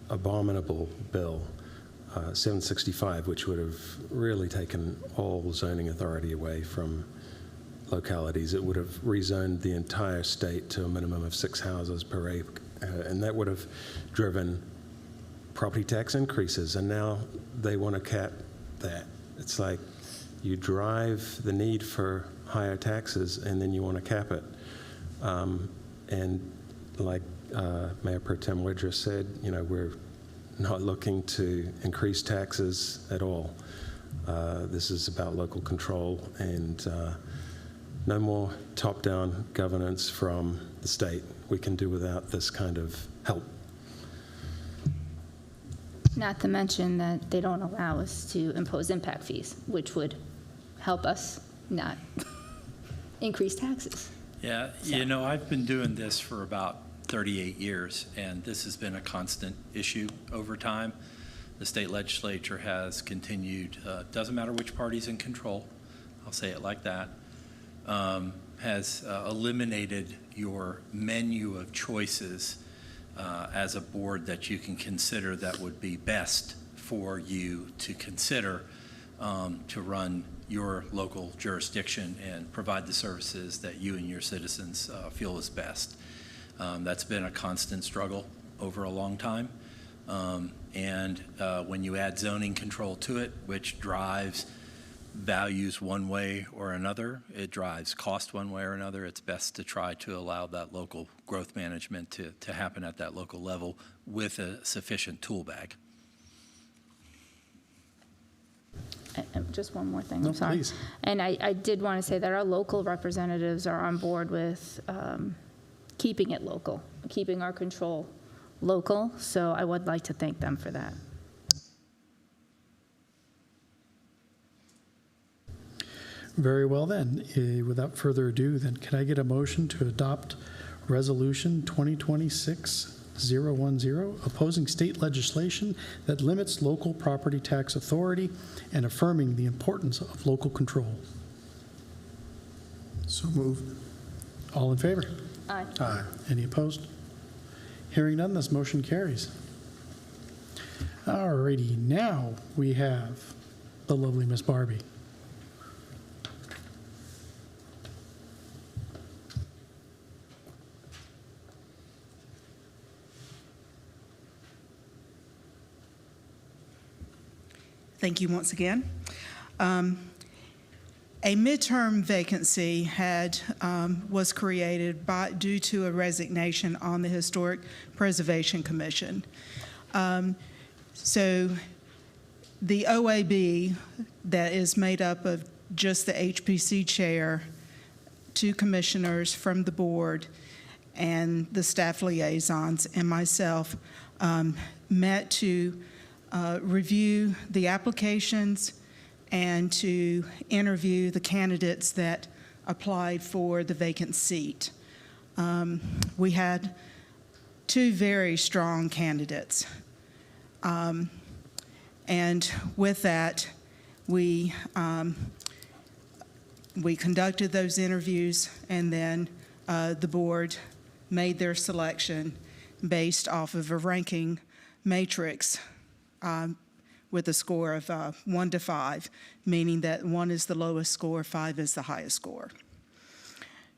abominable bill, 765, which would have really taken all zoning authority away from localities. It would have rezoned the entire state to a minimum of 6 houses per acre, and that would have driven property tax increases, and now they want to cap that. It's like you drive the need for higher taxes, and then you want to cap it. And like Mayor Pro Tem Woodruff said, we're not looking to increase taxes at all. This is about local control and no more top-down governance from the state. We can do without this kind of help. Not to mention that they don't allow us to impose impact fees, which would help us not increase taxes. Yeah, I've been doing this for about 38 years, and this has been a constant issue over time. The state legislature has continued, doesn't matter which party's in control, I'll say it like that, has eliminated your menu of choices as a board that you can consider that would be best for you to consider to run your local jurisdiction and provide the services that you and your citizens feel is best. That's been a constant struggle over a long time. And when you add zoning control to it, which drives values one way or another, it drives cost one way or another, it's best to try to allow that local growth management to happen at that local level with a sufficient tool bag. Just one more thing, No, I'm sorry. please. And I did want to say that our local representatives are on board with keeping it local, keeping our control local, so I would like to thank them for that. Very well then. Without further ado, then can I get a motion to adopt Resolution 2026 010, opposing state legislation that limits local property tax authority and affirming the importance of local control. So moved. All in favor? Aye. Aye. Any opposed? Hearing none, this motion carries. All righty, now we have the lovely Miss Barbie. Thank you once again. A midterm vacancy was created due to a resignation on the Historic Preservation Commission. So the OAB, that is made up of just the HPC chair, 2 commissioners from the board, and the staff liaisons, and myself, met to review the applications and to interview the candidates that applied for the vacant seat. We had 2 very strong candidates. And with that, we conducted those interviews, and then the board made their selection based off of a ranking matrix with a score of 1 to 5, meaning that 1 is the lowest score, 5 is the highest score.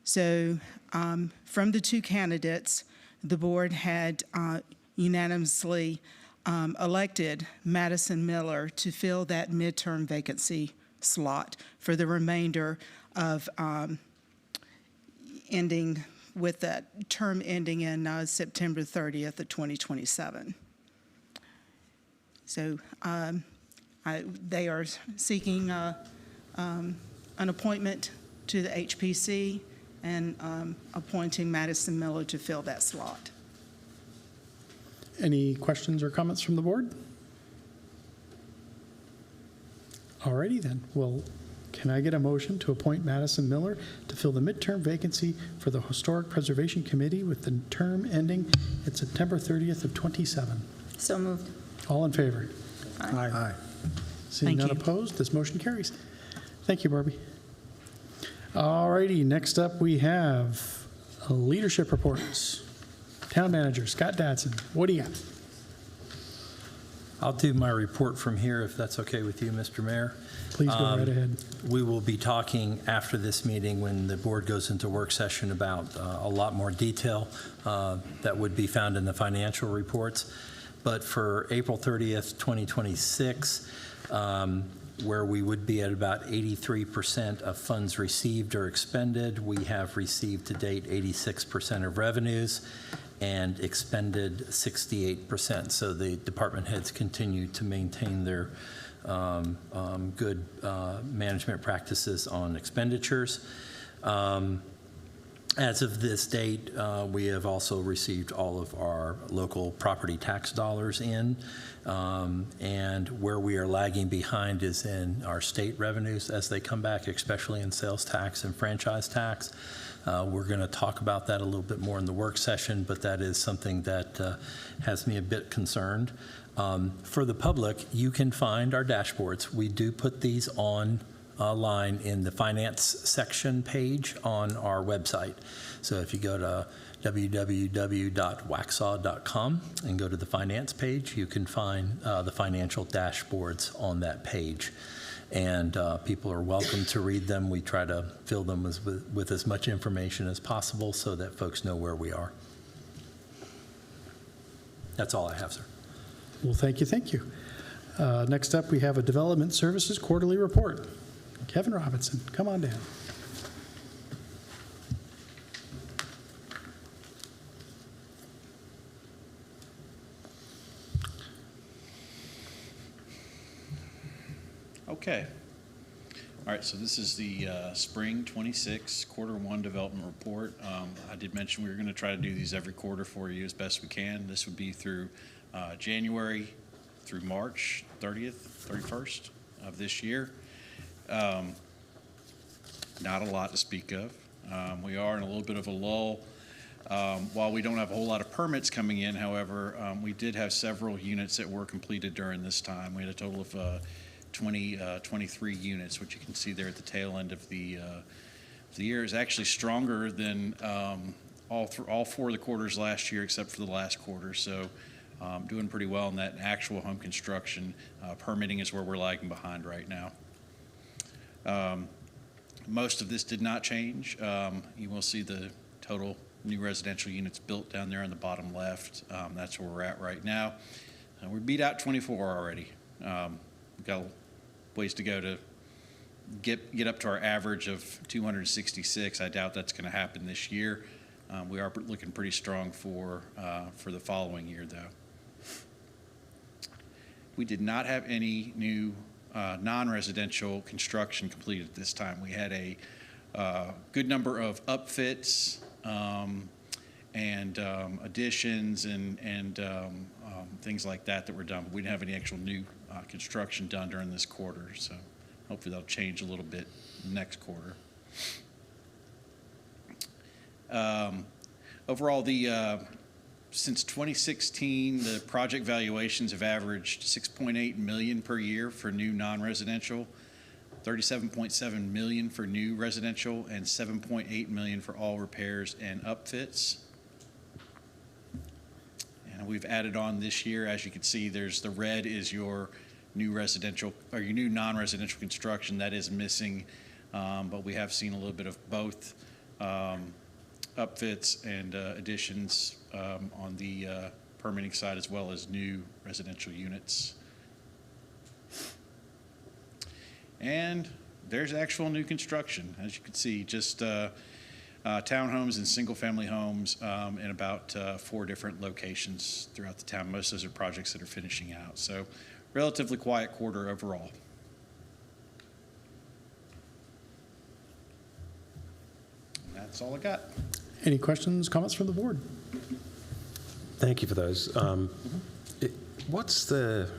So from the 2 candidates, the board had unanimously elected Madison Miller to fill that midterm vacancy slot for the remainder of ending with that term ending in September 30th of 2027. So they are seeking an appointment to the HPC and appointing Madison Miller to fill that slot. Any questions or comments from the board? All righty then. Well, can I get a motion to appoint Madison Miller to fill the midterm vacancy for the Historic Preservation Committee with the term ending at September 30th of 27? So moved. All in favor? Aye. Aye. Seeing Thank none you. opposed, this motion carries. Thank you, Barbie. All righty, next up we have leadership reports. Town Manager Scott Dadson, what do you got? I'll do my report from here, if that's okay with you, Mr. Mayor. Please go right ahead. We will be talking after this meeting, when the board goes into work session, about a lot more detail that would be found in the financial reports. But for April 30th, 2026, where we would be at about 83% of funds received or expended, we have received to date 86% of revenues and expended 68%. So the department heads continue to maintain their good management practices on expenditures. As of this date, we have also received all of our local property tax dollars in, and where we are lagging behind is in our state revenues as they come back, especially in sales tax and franchise tax. We're going to talk about that a little bit more in the work session, but that is something that has me a bit concerned. For the public, you can find our dashboards. We do put these on line in the finance section page on our website. So if you go to www.waxhaw.com and go to the finance page, you can find the financial dashboards on that page. And people are welcome to read them. We try to fill them with as much information as possible so that folks know where we are. That's all I have, sir. Well, thank you, thank you. Next up, we have a Development Services Quarterly Report. Kevin Robinson, come on down. Okay. All right, so this is the Spring 26 Quarter 1 Development Report. I did mention we were going to try to do these every quarter for you as best we can. This would be through January through March 30th, 31st of this year. Not a lot to speak of. We are in a little bit of a lull. While we don't have a whole lot of permits coming in, however, we did have several units that were completed during this time. We had a total of 23 units, which you can see there at the tail end of the year. Is actually stronger than all 4 of the quarters last year, except for the last quarter. So doing pretty well in that actual home construction. Permitting is where we're lagging behind right now. Most of this did not change. You will see the total new residential units built down there on the bottom left. That's where we're at right now. We beat out 24 already. We've got ways to go to get up to our average of 266. I doubt that's going to happen this year. We are looking pretty strong for the following year, though. We did not have any new non-residential construction completed at this time. We had a good number of upfits and additions and things like that were done. But we didn't have any actual new construction done during this quarter, so hopefully that'll change a little bit next quarter. Overall, since 2016, the project valuations have averaged $6.8 million per year for new non-residential, $37.7 million for new residential, and $7.8 million for all repairs and upfits. And we've added on this year, as you can see, there's the red is your new residential or your new non-residential construction that is missing, but we have seen a little bit of both upfits and additions on the permitting side, as well as new residential units. And there's actual new construction, as you can see, just townhomes and single-family homes in about 4 different locations throughout the town. Most of those are projects that are finishing out. So relatively quiet quarter overall. And that's all I got. Any questions, comments from the board? Thank you for those. What's the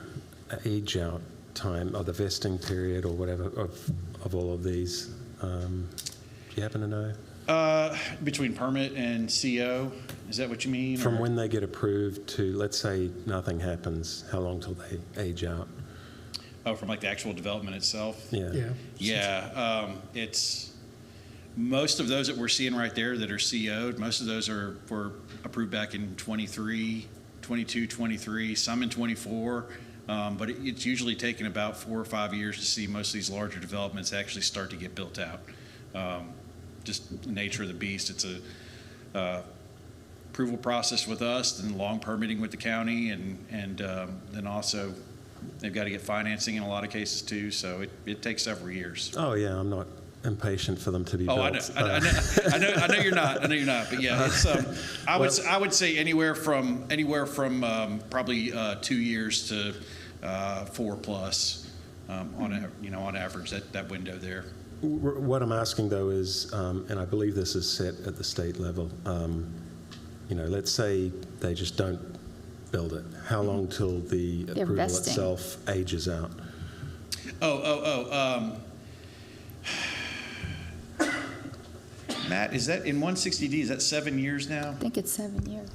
age out time or the vesting period or whatever of all of these? Do you happen to know? Between permit and CO, is that what you mean? From when they get approved to, let's say, nothing happens, how long till they age out? Oh, from like the actual development itself? Yeah. Yeah, it's most of those that we're seeing right there that are CO'd, most of those were approved back in 23, 22, 23, some in 24. But it's usually taken about 4 or 5 years to see most of these larger developments actually start to get built out. Just the nature of the beast. It's a approval process with us, then long permitting with the county, and then also they've got to get financing in a lot of cases too. So it takes several years. Oh yeah, I'm not impatient for them to be built. I know you're not. I know you're not. But yeah, it's I would say anywhere from probably 2 years to 4 plus on average that window there. What I'm asking though is, and I believe this is set at the state level. Let's say they just don't build it. How long till the approval itself ages out? Matt, is that in 160D? Is that 7 years now? I think it's 7 years.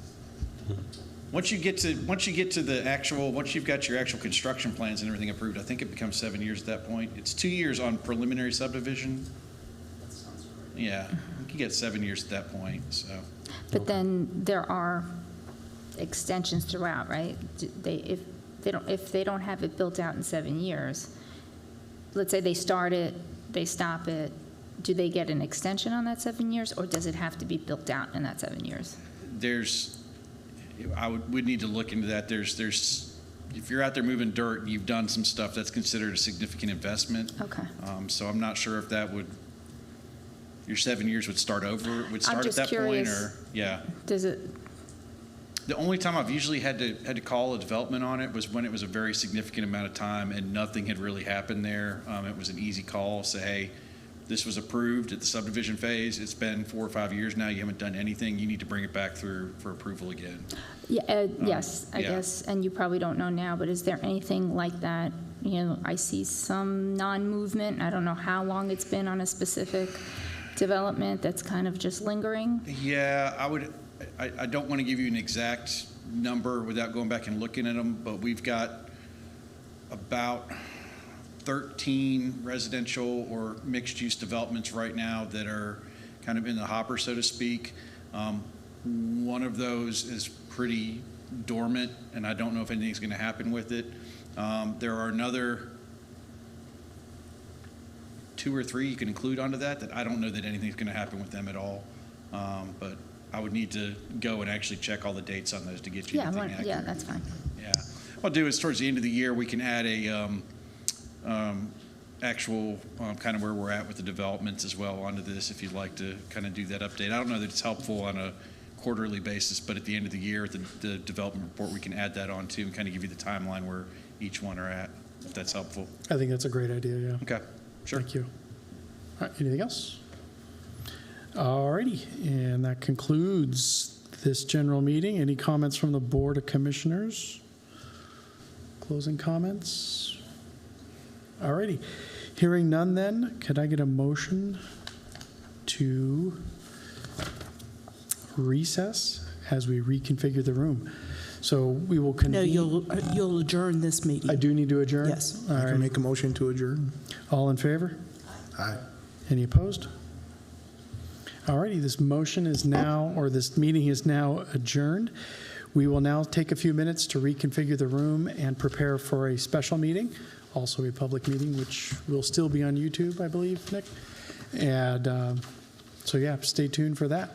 Once you get to once you've got your actual construction plans and everything approved, I think it becomes 7 years at that point. It's 2 years on preliminary subdivision. That sounds right. Yeah, you can get 7 years at that point. So. But then there are extensions throughout, right? If they don't have it built out in 7 years, let's say they start it, they stop it. Do they get an extension on that 7 years, or does it have to be built out in that 7 years? We'd need to look into that. There's if you're out there moving dirt and you've done some stuff, that's considered a significant investment. Okay. So I'm not sure if that your 7 years would start at that point, or yeah. Does it? The only time I've usually had to call a development on it was when it was a very significant amount of time and nothing had really happened there. It was an easy call. Say, hey, this was approved at the subdivision phase. It's been 4 or 5 years now. You haven't done anything. You need to bring it back through for approval again. Yeah. Yes, I guess, and you probably don't know now, but is there anything like that? I see some non-movement. I don't know how long it's been on a specific development that's kind of just lingering. Yeah, I don't want to give you an exact number without going back and looking at them, but we've got about 13 residential or mixed-use developments right now that are kind of in the hopper, so to speak. One of those is pretty dormant, and I don't know if anything's going to happen with it. There are another 2 or 3 you can include onto that I don't know that anything's going to happen with them at all. But I would need to go and actually check all the dates on those to get you anything accurate. Yeah, that's fine. Yeah. What I'll do is towards the end of the year, we can add a actual kind of where we're at with the developments as well onto this, if you'd like to kind of do that update. I don't know that it's helpful on a quarterly basis, but at the end of the year, the development report, we can add that on too and kind of give you the timeline where each one are at, if that's helpful. I think that's a great idea, yeah. Okay, sure. Thank you. All right, anything else? All righty, and that concludes this general meeting. Any comments from the Board of Commissioners? Closing comments? All righty. Hearing none then, could I get a motion to recess as we reconfigure the room? So we will convene. No, you'll adjourn this meeting. I do need to adjourn? Yes. All I right. can make a motion to adjourn. All in favor? Aye. Any opposed? All righty, this motion is now, or this meeting is now adjourned. We will now take a few minutes to reconfigure the room and prepare for a special meeting, also a public meeting, which will still be on YouTube, I believe, Nick. And so, yeah, stay tuned for that.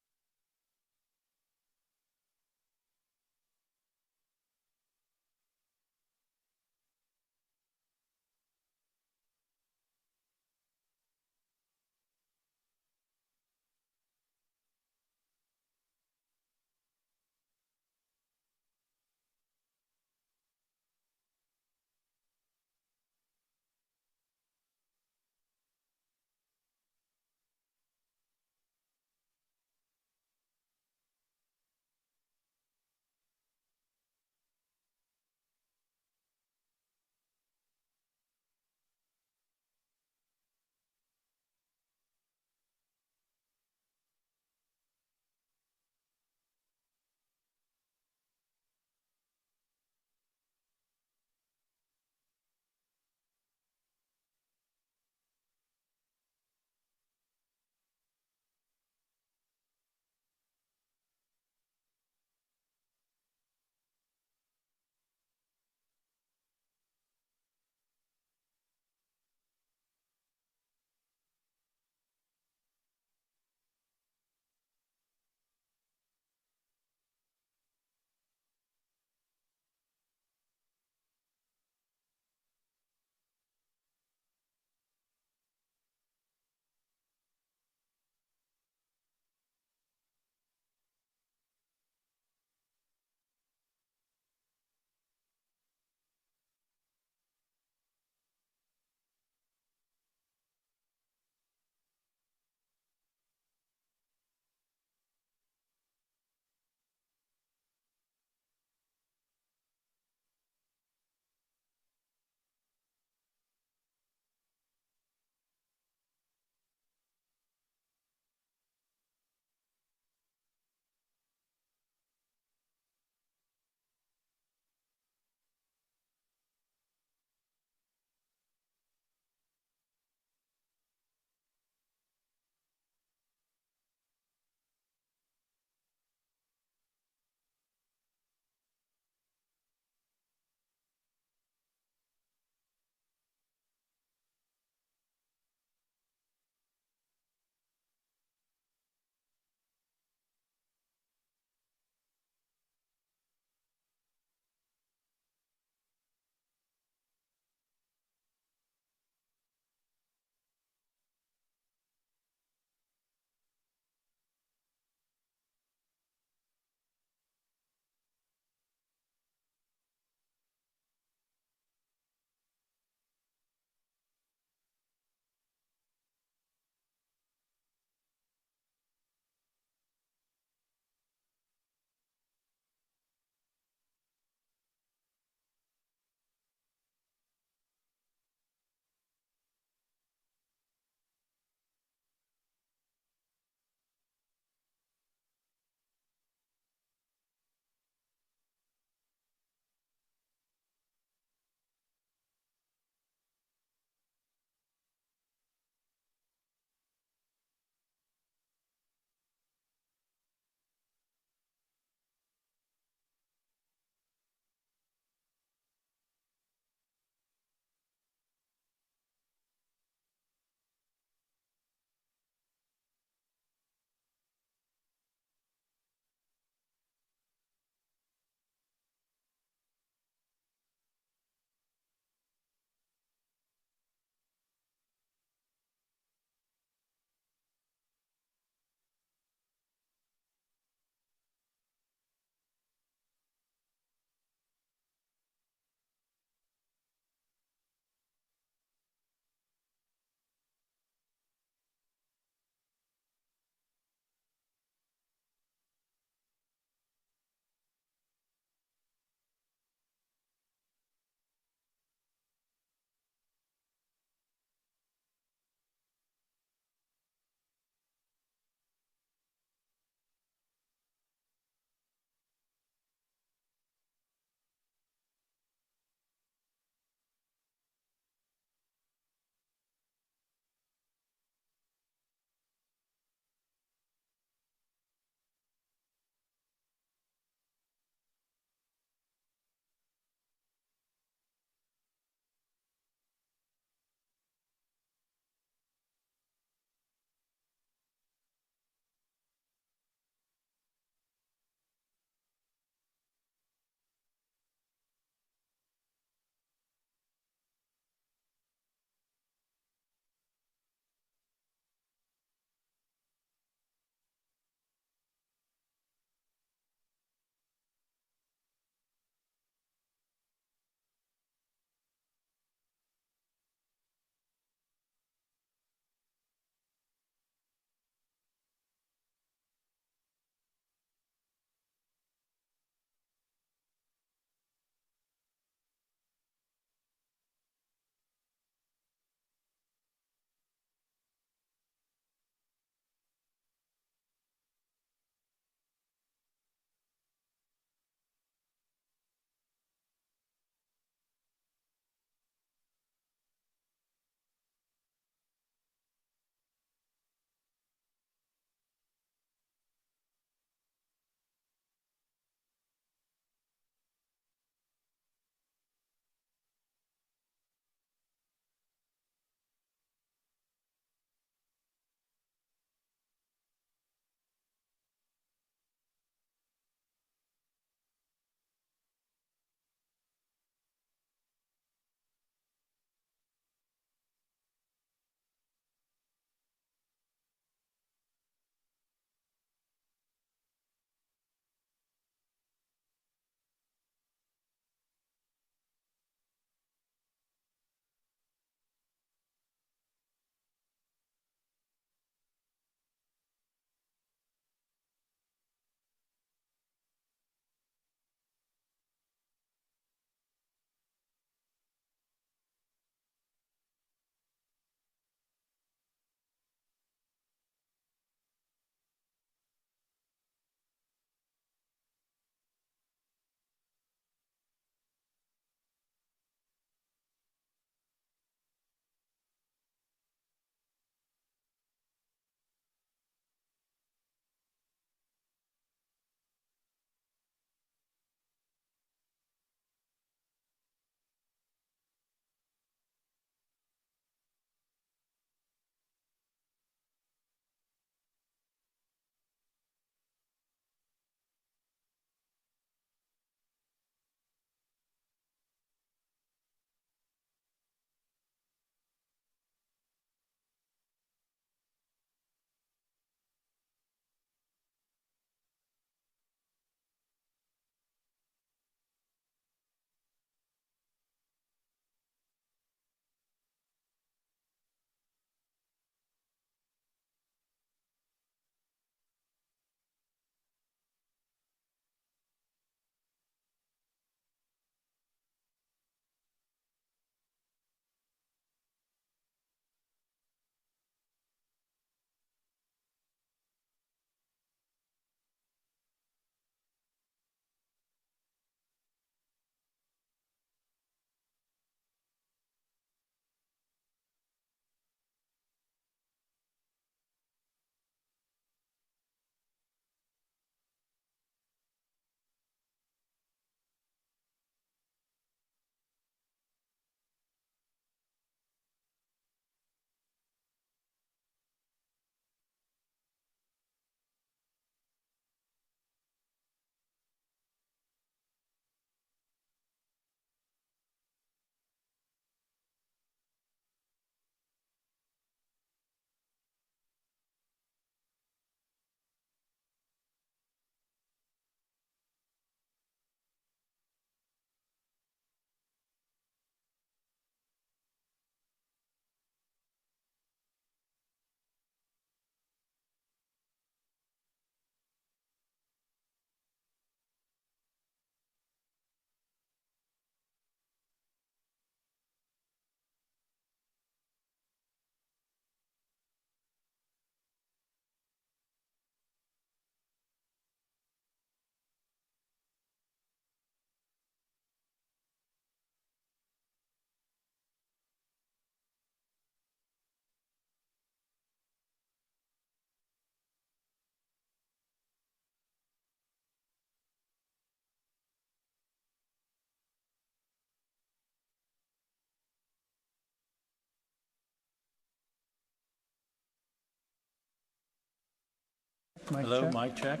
Mic Hello, check. mic check.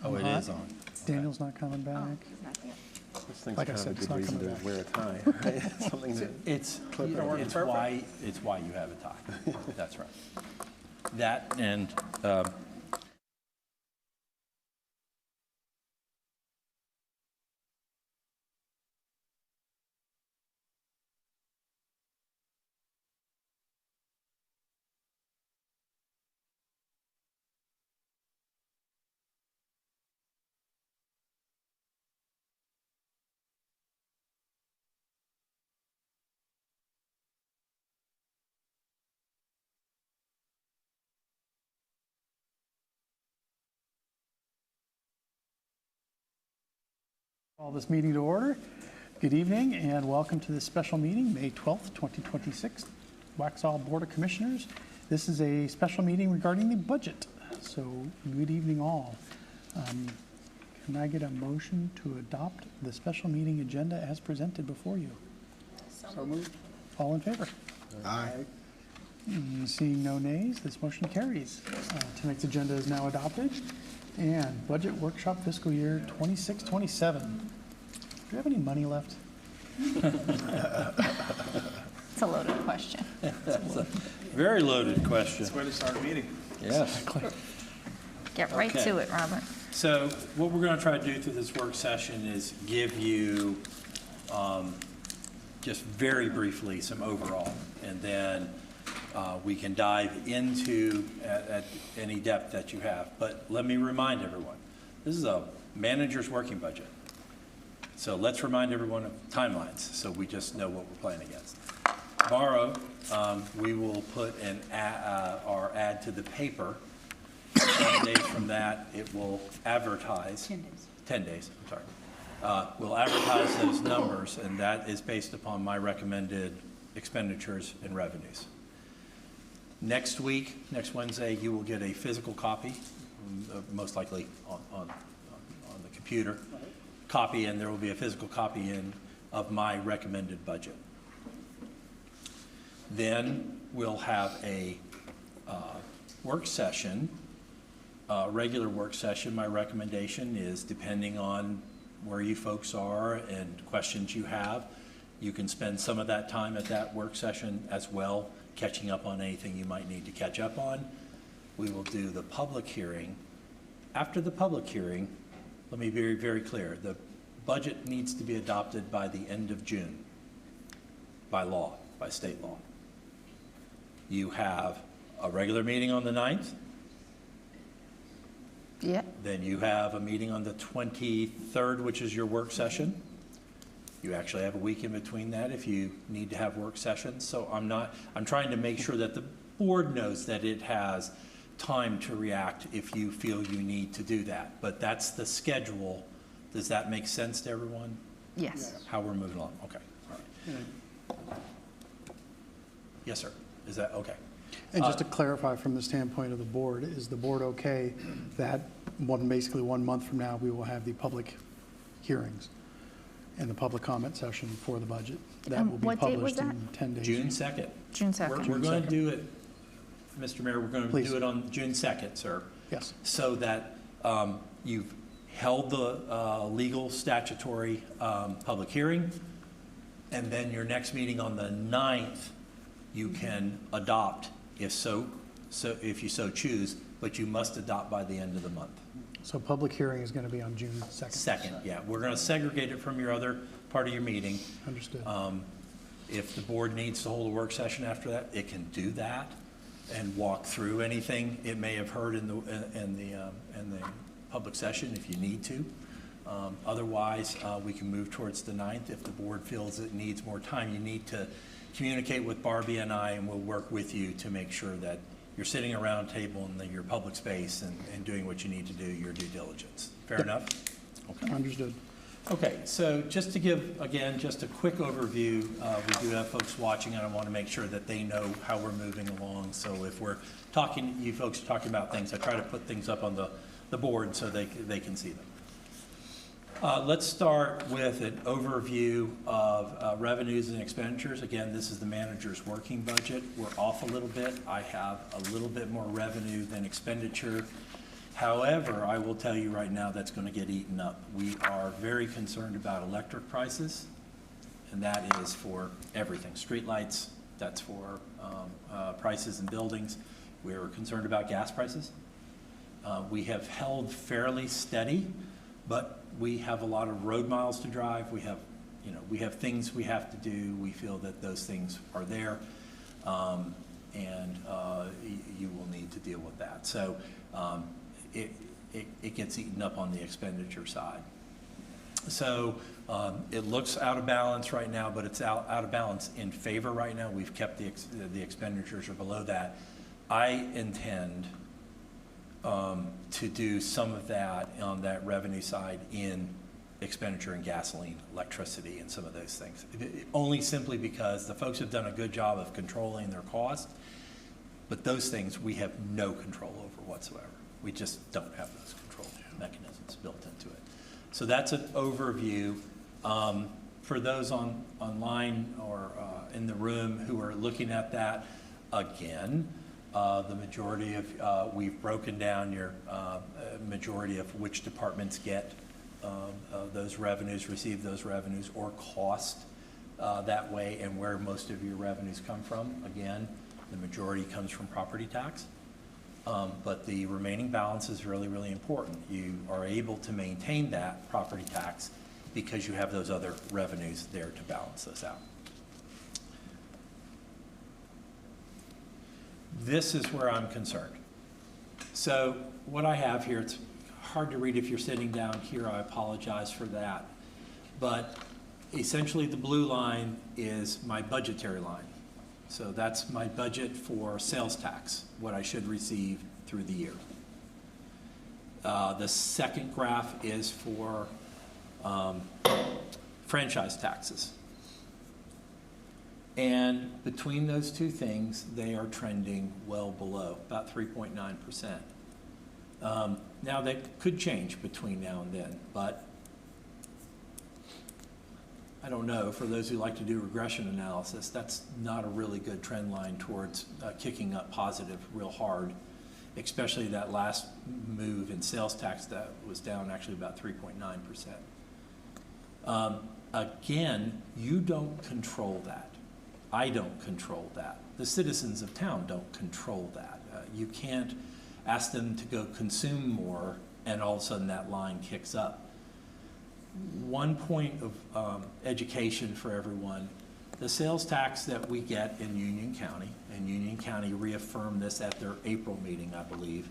Oh, it hot. is on. Daniel's not coming back. This thing's Like I kind said, of a it's good not reason coming to back. wear a tie, right? Something that It's why you have a tie. That's right. That and Call this meeting to order. Good evening and welcome to this special meeting, May 12th, 2026, Waxhaw Board of Commissioners. This is a special meeting regarding the budget. So good evening all. Can I get a motion to adopt the special meeting agenda as presented before you? So moved. All in favor? Aye. Seeing no nays, this motion carries. Tonight's agenda is now adopted. And budget workshop fiscal year 26-27. Do you have any money left? It's a loaded question. that's a very loaded question. That's where to start a meeting. Yes. Get right Okay. to it, Robert. So what we're going to try to do through this work session is give you just very briefly some overall, and then we can dive into at any depth that you have. But let me remind everyone, this is a manager's working budget. So let's remind everyone of timelines so we just know what we're playing against. Tomorrow, we will put our ad to the paper. 7 days from that, it will advertise. 10 days. 10 days, I'm sorry. We'll advertise those numbers, and that is based upon my recommended expenditures and revenues. Next week, next Wednesday, you will get a physical copy, most likely on the computer copy, and there will be a physical copy of my recommended budget. Then we'll have a work session, regular work session. My recommendation is, depending on where you folks are and questions you have, you can spend some of that time at that work session as well, catching up on anything you might need to catch up on. We will do the public hearing. After the public hearing, let me be very, very clear. The budget needs to be adopted by the end of June, by law, by state law. You have a regular meeting on the 9th. Yeah. Then you have a meeting on the 23rd, which is your work session. You actually have a week in between that if you need to have work sessions. So I'm trying to make sure that the board knows that it has time to react if you feel you need to do that. But that's the schedule. Does that make sense to everyone? Yes. How we're moving along? Okay. All right. Yes, sir. Is that okay? And just to clarify from the standpoint of the board, is the board okay that basically 1 month from now, we will have the public hearings and the public comment session for the budget? That will be what date was published that? in 10 days. June 2nd. June 2nd. We're going to do it, Mr. Mayor, we're going to Please. do it on June 2nd, sir. Yes. So that you've held the legal statutory public hearing, and then your next meeting on the 9th, you can adopt if you so choose, but you must adopt by the end of the month. So public hearing is going to be on June 2nd? Second, yeah. We're going to segregate it from your other part of your meeting. Understood. If the board needs to hold a work session after that, it can do that and walk through anything it may have heard in the public session if you need to. Otherwise, we can move towards the 9th. If the board feels it needs more time, you need to communicate with Barbie and I, and we'll work with you to make sure that you're sitting around a table in your public space and doing what you need to do, your due diligence. Fair enough? Okay. Understood. Okay, so just to give, again, just a quick overview, we do have folks watching, and I want to make sure that they know how we're moving along. So if we're talking, you folks are talking about things, I try to put things up on the board so they can see them. Let's start with an overview of revenues and expenditures. Again, this is the manager's working budget. We're off a little bit. I have a little bit more revenue than expenditure However, I will tell you right now that's going to get eaten up. We are very concerned about electric prices, and that is for everything. Streetlights, that's for prices in buildings. We're concerned about gas prices. We have held fairly steady, but we have a lot of road miles to drive. We have things we have to do. We feel that those things are there, and you will need to deal with that. So it gets eaten up on the expenditure side. So it looks out of balance right now, but it's out of balance in favor right now. We've kept the expenditures are below that. I intend to do some of that on that revenue side in expenditure in gasoline, electricity, and some of those things. Only simply because the folks have done a good job of controlling their costs, but those things we have no control over whatsoever. We just don't have those control mechanisms built into it. So that's an overview. For those online or in the room who are looking at that, again, the majority of, we've broken down your majority of which departments get those revenues, receive those revenues, or cost that way, and where most of your revenues come from. Again, the majority comes from property tax. But the remaining balance is really, really important. You are able to maintain that property tax because you have those other revenues there to balance those out. This is where I'm concerned. So what I have here, it's hard to read if you're sitting down here. I apologize for that. But essentially the blue line is my budgetary line. So that's my budget for sales tax, what I should receive through the year. The second graph is for franchise taxes. And between those two things, they are trending well below, about 3.9%. Now that could change between now and then, but I don't know, for those who like to do regression analysis, that's not a really good trend line towards kicking up positive real hard, especially that last move in sales tax that was down actually about 3.9%. Again, you don't control that. I don't control that. The citizens of town don't control that. You can't ask them to go consume more and all of a sudden that line kicks up. One point of education for everyone, the sales tax that we get in Union County, and Union County reaffirmed this at their April meeting, I believe,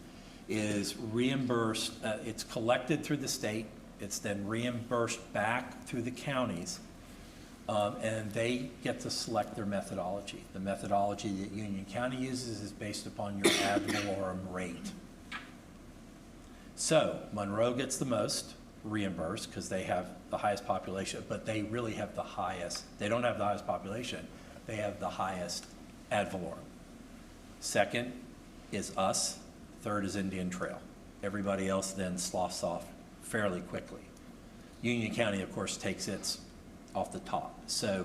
is reimbursed, it's collected through the state, it's then reimbursed back through the counties, and they get to select their methodology. The methodology that Union County uses is based upon your ad valorem rate. So Monroe gets the most reimbursed because they have the highest population, but they really have the highest, they don't have the highest population, they have the highest ad valorem. Second is us, third is Indian Trail. Everybody else then sloughs off fairly quickly. Union County, of course, takes its off the top. So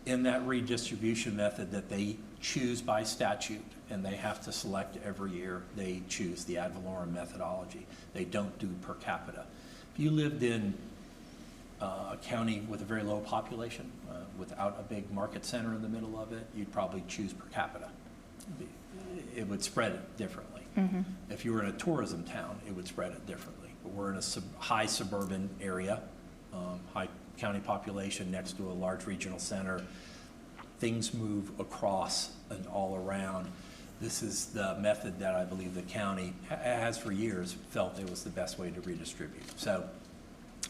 in that redistribution method that they choose by statute, and they have to select every year, they choose the ad valorem methodology. They don't do per capita. If you lived in a county with a very low population, without a big market center in the middle of it, you'd probably choose per capita. It would spread it differently. Mm-hmm. If you were in a tourism town, it would spread it differently. But we're in a high suburban area, high county population next to a large regional center. Things move across and all around. This is the method that I believe the county has for years felt it was the best way to redistribute. So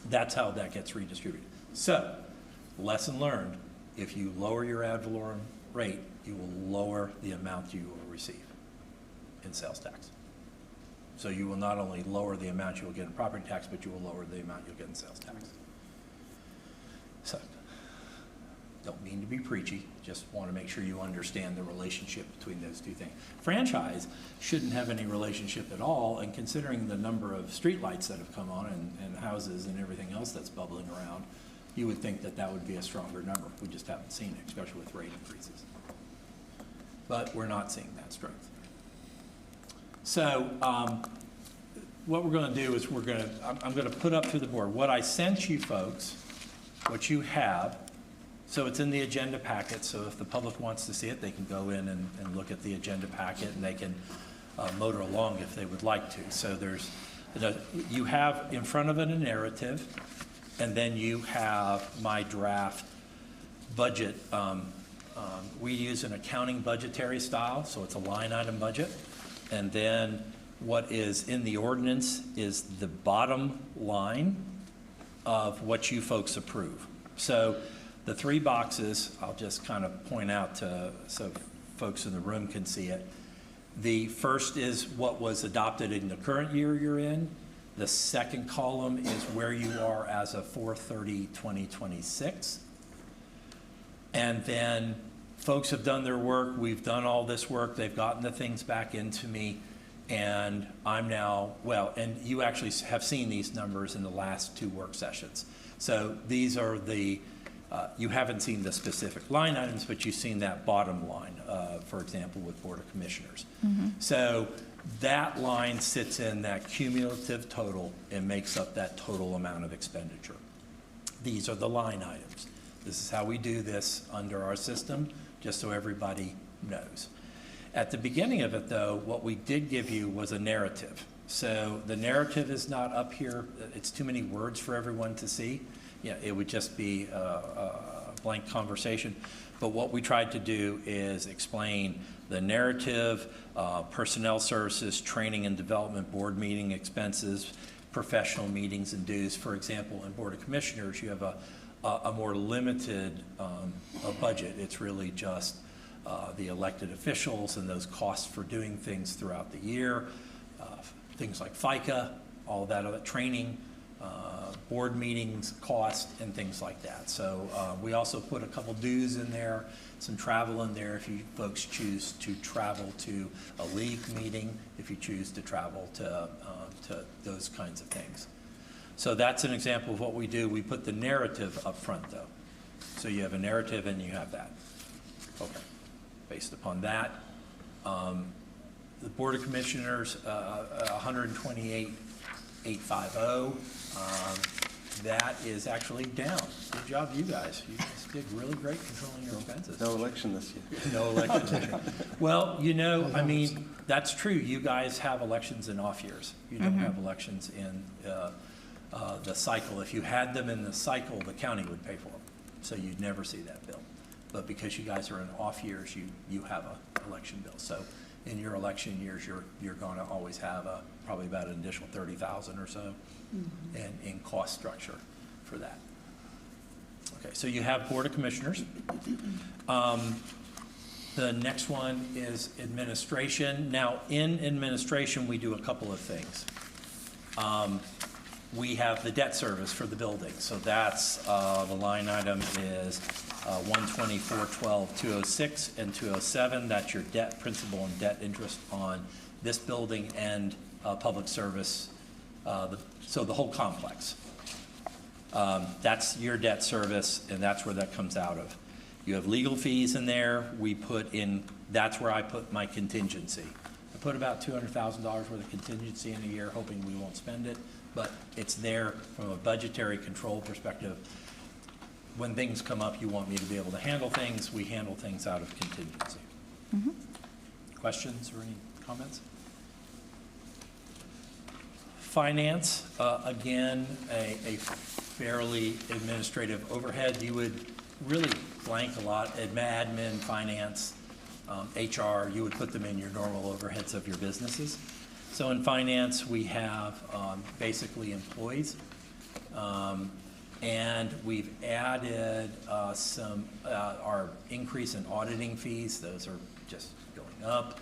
that's how that gets redistributed. So, lesson learned, if you lower your ad valorem rate, you will lower the amount you will receive in sales tax. So you will not only lower the amount you will get in property tax, but you will lower the amount you'll get in sales tax. So, don't mean to be preachy, just want to make sure you understand the relationship between those two things. Franchise shouldn't have any relationship at all, and considering the number of streetlights that have come on and houses and everything else that's bubbling around, you would think that that would be a stronger number. We just haven't seen it, especially with rate increases. But we're not seeing that strength. So what we're going to do is I'm going to put up to the board what I sent you folks, what you have. So it's in the agenda packet, so if the public wants to see it, they can go in and look at the agenda packet, and they can motor along if they would like to. So you have in front of it a narrative, and then you have my draft budget. We use an accounting budgetary style, so it's a line item budget. And then what is in the ordinance is the bottom line of what you folks approve. So the three boxes, I'll just kind of point out so folks in the room can see it. The first is what was adopted in the current year you're in. The second column is where you are as of 4/30/2026. And then folks have done their work. We've done all this work. They've gotten the things back into me. And I'm now, and you actually have seen these numbers in the last 2 work sessions. So these are you haven't seen the specific line items, but you've seen that bottom line, for example, with Board of Commissioners. So that line sits in that cumulative total and makes up that total amount of expenditure. These are the line items. This is how we do this under our system, just so everybody knows. At the beginning of it, though, what we did give you was a narrative. So the narrative is not up here. It's too many words for everyone to see. Yeah, it would just be a blank conversation. But what we tried to do is explain the narrative, personnel services, training and development, board meeting expenses, professional meetings and dues. For example, in Board of Commissioners, you have a more limited a budget. It's really just the elected officials and those costs for doing things throughout the year, things like FICA, all that other training, board meetings, cost, and things like that. So we also put a couple dues in there, some travel in there if you folks choose to travel to a league meeting, if you choose to travel to those kinds of things. So that's an example of what we do. We put the narrative up front, though. So you have a narrative and you have that. Okay. Based upon that, the Board of Commissioners, 128,850. That is actually down. Good job, you guys. You guys did really great controlling your expenses. No election this year. No election this year. Well, I mean, that's true. You guys have elections in off years. You don't have elections in the cycle. If you had them in the cycle, the county would pay for them. So you'd never see that bill. But because you guys are in off years, you have an election bill. So in your election years, you're going to always have probably about an additional 30,000 or so in cost structure for that. Okay, so you have Board of Commissioners. The next one is administration. Now, in administration, we do a couple of things. We have the debt service for the building. So that's the line item is 124.12.206 and 207. That's your debt principal and debt interest on this building and public service. So the whole complex. That's your debt service, and that's where that comes out of. You have legal fees in there. That's where I put my contingency. I put about $200,000 worth of contingency in a year, hoping we won't spend it, but it's there from a budgetary control perspective. When things come up, you want me to be able to handle things. We handle things out of contingency. Questions or any comments? Finance, again, a fairly administrative overhead. You would really blank a lot. Admin, finance, HR, you would put them in your normal overheads of your businesses. So in finance, we have basically employees. And we've added our increase in auditing fees. Those are just going up.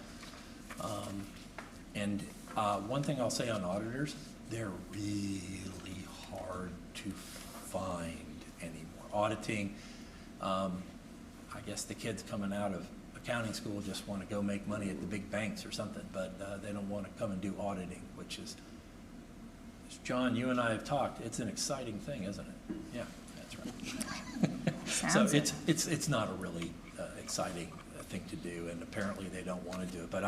And one thing I'll say on auditors, they're really hard to find anymore. Auditing, I guess the kids coming out of accounting school just want to go make money at the big banks or something, but they don't want to come and do auditing, which is, John, you and I have talked, it's an exciting thing, isn't it? Yeah, that's right. So it's not a really exciting thing to do, and apparently they don't want to do it. But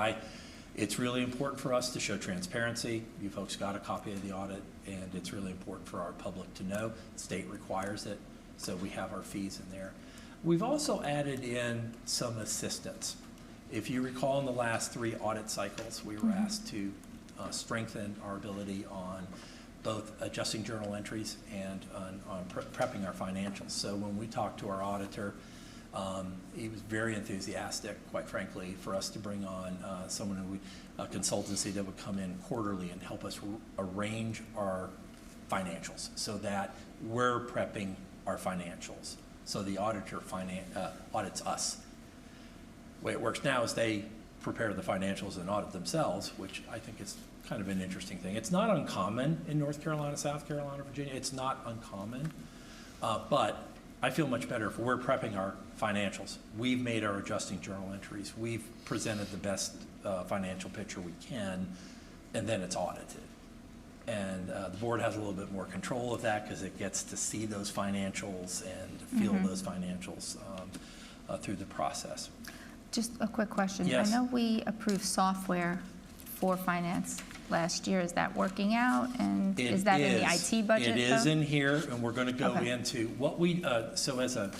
It's really important for us to show transparency. You folks got a copy of the audit, and it's really important for our public to know. The state requires it, so we have our fees in there. We've also added in some assistance. If you recall, in the last 3 audit cycles, we were asked to strengthen our ability on both adjusting journal entries and on prepping our financials. So when we talked to our auditor, he was very enthusiastic, quite frankly, for us to bring on someone who a consultancy that would come in quarterly and help us arrange our financials so that we're prepping our financials. So the auditor audits us. The way it works now is they prepare the financials and audit themselves, which I think is kind of an interesting thing. It's not uncommon in North Carolina, South Carolina, Virginia. It's not uncommon, but I feel much better if we're prepping our financials. We've made our adjusting journal entries. We've presented the best financial picture we can, and then it's audited. And the board has a little bit more control of that because it gets to see those financials and feel those financials through the process. Just a quick question. Yes. I know we approved software for finance last year. Is that working out? And is that in the IT budget? It is though? in here, and we're going to go into what we, so as a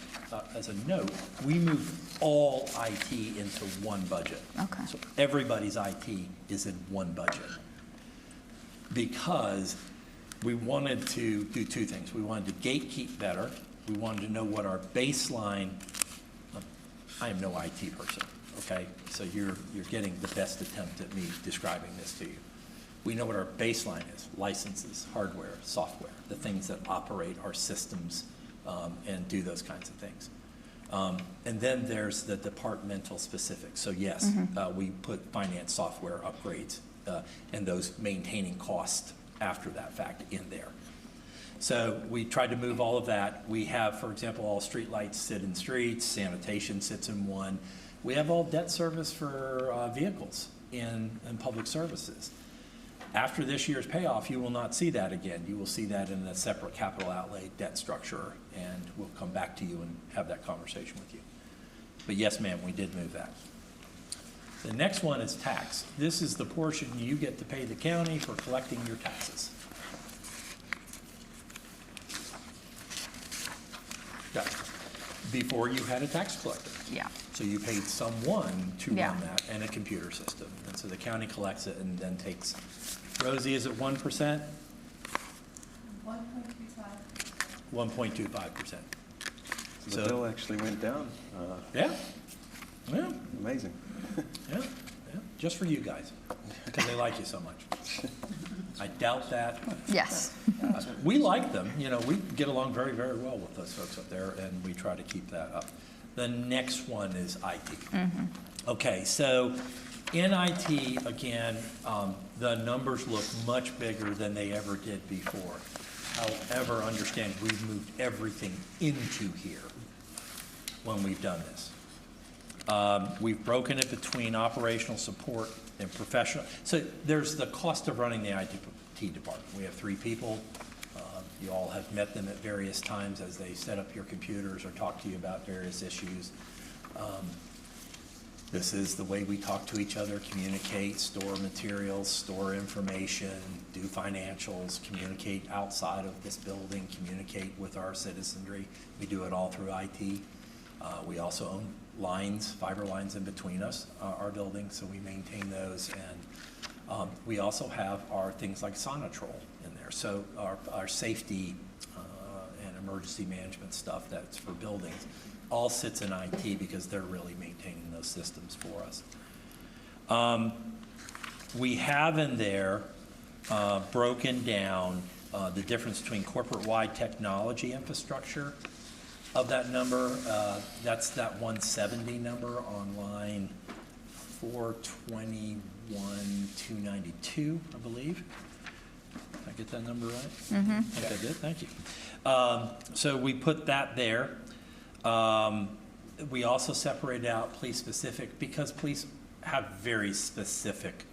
note, we moved all IT into one budget. Okay. So everybody's IT is in one budget. Because we wanted to do 2 things. We wanted to gatekeep better. We wanted to know what our baseline, I am no IT person, okay? So you're getting the best attempt at me describing this to you. We know what our baseline is: licenses, hardware, software, the things that operate our systems and do those kinds of things. And then there's the departmental specifics. So yes, we put finance software upgrades and those maintaining costs after that fact in there. So we tried to move all of that. We have, for example, all streetlights sit in streets, sanitation sits in one. We have all debt service for vehicles in public services. After this year's payoff, you will not see that again. You will see that in a separate capital outlay debt structure, and we'll come back to you and have that conversation with you. But yes, ma'am, we did move that. The next one is tax. This is the portion you get to pay the county for collecting your taxes. Yeah. Before you had a tax collector. Yeah. So you paid someone to Yeah. run that and a computer system. And so the county collects it and then takes, Rosie, is it 1%? 1.25%. The bill actually went down. Yeah. Yeah. Amazing. Yeah. Yeah. Just for you guys, because they like you so much. I doubt that. Yes. We like them. You know, we get along very, very well with those folks up there, and we try to keep that up. The next one is IT. Okay, so in IT, again, the numbers look much bigger than they ever did before. However, understand we've moved everything into here when we've done this. We've broken it between operational support and professional. So there's the cost of running the IT department. We have 3 people. You all have met them at various times as they set up your computers or talk to you about various issues. This is the way we talk to each other, communicate, store materials, store information, do financials, communicate outside of this building, communicate with our citizenry. We do it all through IT. We also own lines, fiber lines in between us, our building, so we maintain those. And we also have our things like Sonatrol in there. So our safety and emergency management stuff that's for buildings all sits in IT because they're really maintaining those systems for us. We have in there broken down the difference between corporate-wide technology infrastructure of that number. That's that 170 number on line 421, 292, I believe. Did I get that number right? I think I did, thank you. So we put that there. We also separated out police specific because police have very specific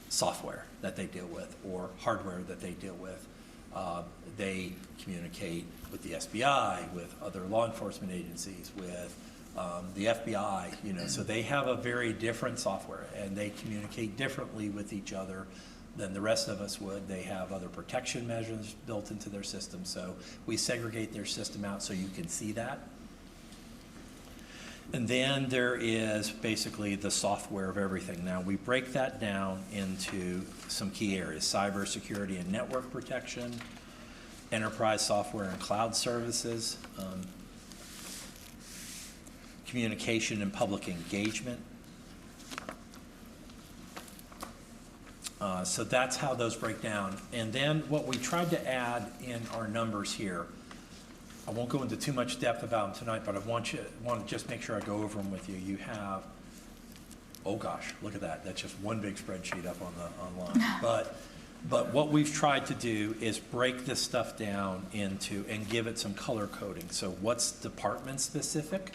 software that they deal with or hardware that they deal with. They communicate with the SBI, with other law enforcement agencies, with the FBI, so they have a very different software, and they communicate differently with each other than the rest of us would. They have other protection measures built into their system, so we segregate their system out so you can see that. And then there is basically the software of everything. Now, we break that down into some key areas: cybersecurity and network protection, enterprise software and cloud services, communication and public engagement. So that's how those break down. And then what we tried to add in our numbers here, I won't go into too much depth about them tonight, but I want to just make sure I go over them with you. You have, oh gosh, look at that. That's just one big spreadsheet up on the online. But what we've tried to do is break this stuff down into and give it some color coding. So what's department specific?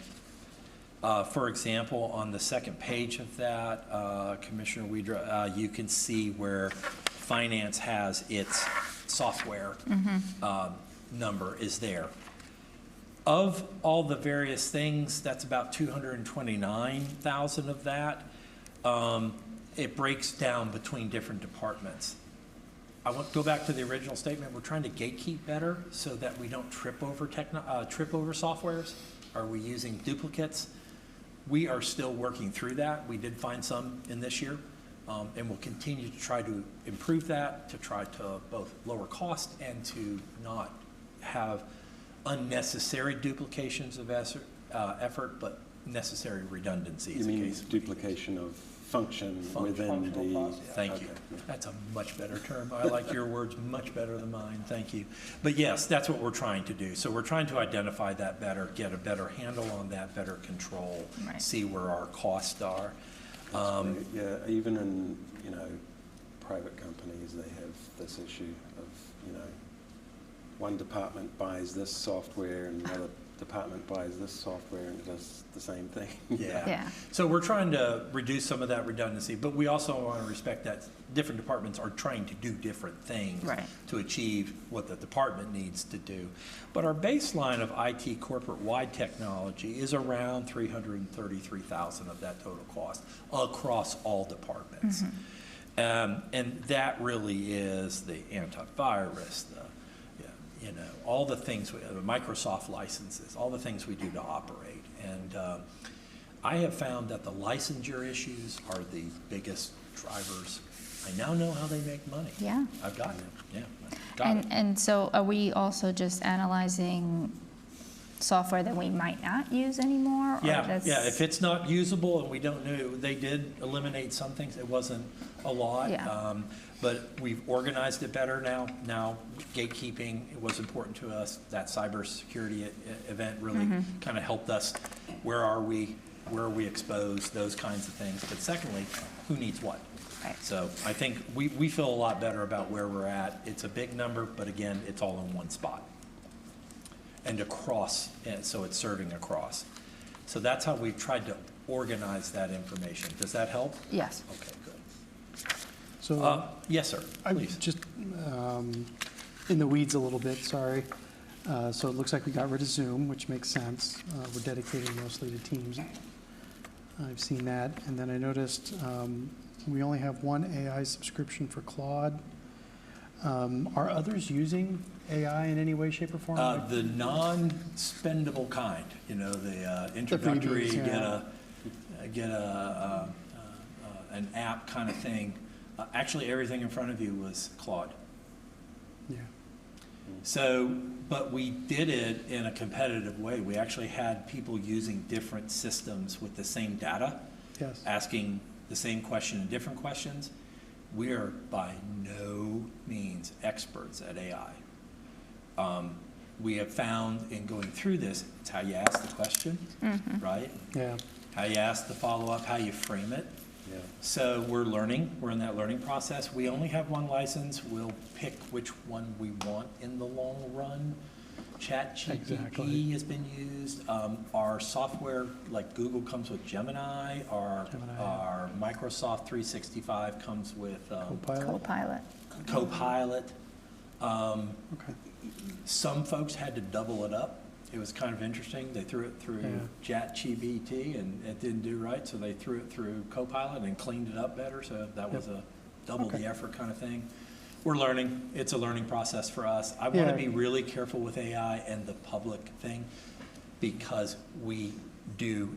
For example, on the second page of that, Commissioner Wedra, you can see where finance has its software number is there. Of all the various things, that's about 229,000 of that. It breaks down between different departments. I want to go back to the original statement. We're trying to gatekeep better so that we don't trip over softwares. Are we using duplicates? We are still working through that. We did find some in this year, and we'll continue to try to improve that, to try to both lower cost and to not have unnecessary duplications of effort, but necessary redundancies. You mean duplication of function within the... Thank you. That's a much better term. I like your words much better than mine. Thank you. But yes, that's what we're trying to do. So we're trying to identify that better, get a better handle on that, better control, see where our costs are. Yeah, even in, private companies, they have this issue of, one department buys this software and another department buys this software and it does the same thing. Yeah. So we're trying to reduce some of that redundancy, but we also want to respect that different departments are trying to do different things to achieve what the department needs to do. But our baseline of IT corporate-wide technology is around $333,000 of that total cost across all departments. And that really is the antivirus, all the things, the Microsoft licenses, all the things we do to operate. And I have found that the licensure issues are the biggest drivers. I now know how they make money. Yeah. I've gotten it. Yeah. Got it. And so are we also just analyzing software that we might not use anymore? Or Yeah. If it's not usable and we don't know, they did eliminate some things. It wasn't a lot. Yeah. But we've organized it better now. Now, gatekeeping was important to us. That cybersecurity event really kind of helped us. Where are we? Where are we exposed? Those kinds of things. But secondly, who needs what? So I think we feel a lot better about where we're at. It's a big number, but again, it's all in one spot. And across, so it's serving across. So that's how we've tried to organize that information. Does that help? Yes. Okay, good. So yes, sir. I'm Please. just in the weeds a little bit, sorry. So it looks like we got rid of Zoom, which makes sense. We're dedicating mostly to Teams. I've seen that. And then I noticed we only have one AI subscription for Claude. Are others using AI in any way, shape, or form? The non-spendable kind, the introductory, freebies, get an app kind of thing. Actually, everything in front of you was Claude. Yeah. So, but we did it in a competitive way. We actually had people using different systems with the same data, asking the same question and different questions. We are by no means experts at AI. We have found in going through this, it's how you ask the question, right? Yeah. How you ask the follow-up, how you frame it. Yeah. So we're learning. We're in that learning process. We only have one license. We'll pick which one we want in the long run. ChatGPT has been used. Our software, like Google, comes with Gemini. Our Microsoft 365 comes with Copilot. Some folks had to double it up it was kind of interesting. They threw it through ChatGPT and it didn't do right, so they threw it through Copilot and cleaned it up better. So that was a double the effort kind of thing. We're learning. It's a learning process for us. I want to be really careful with AI and the public thing because we do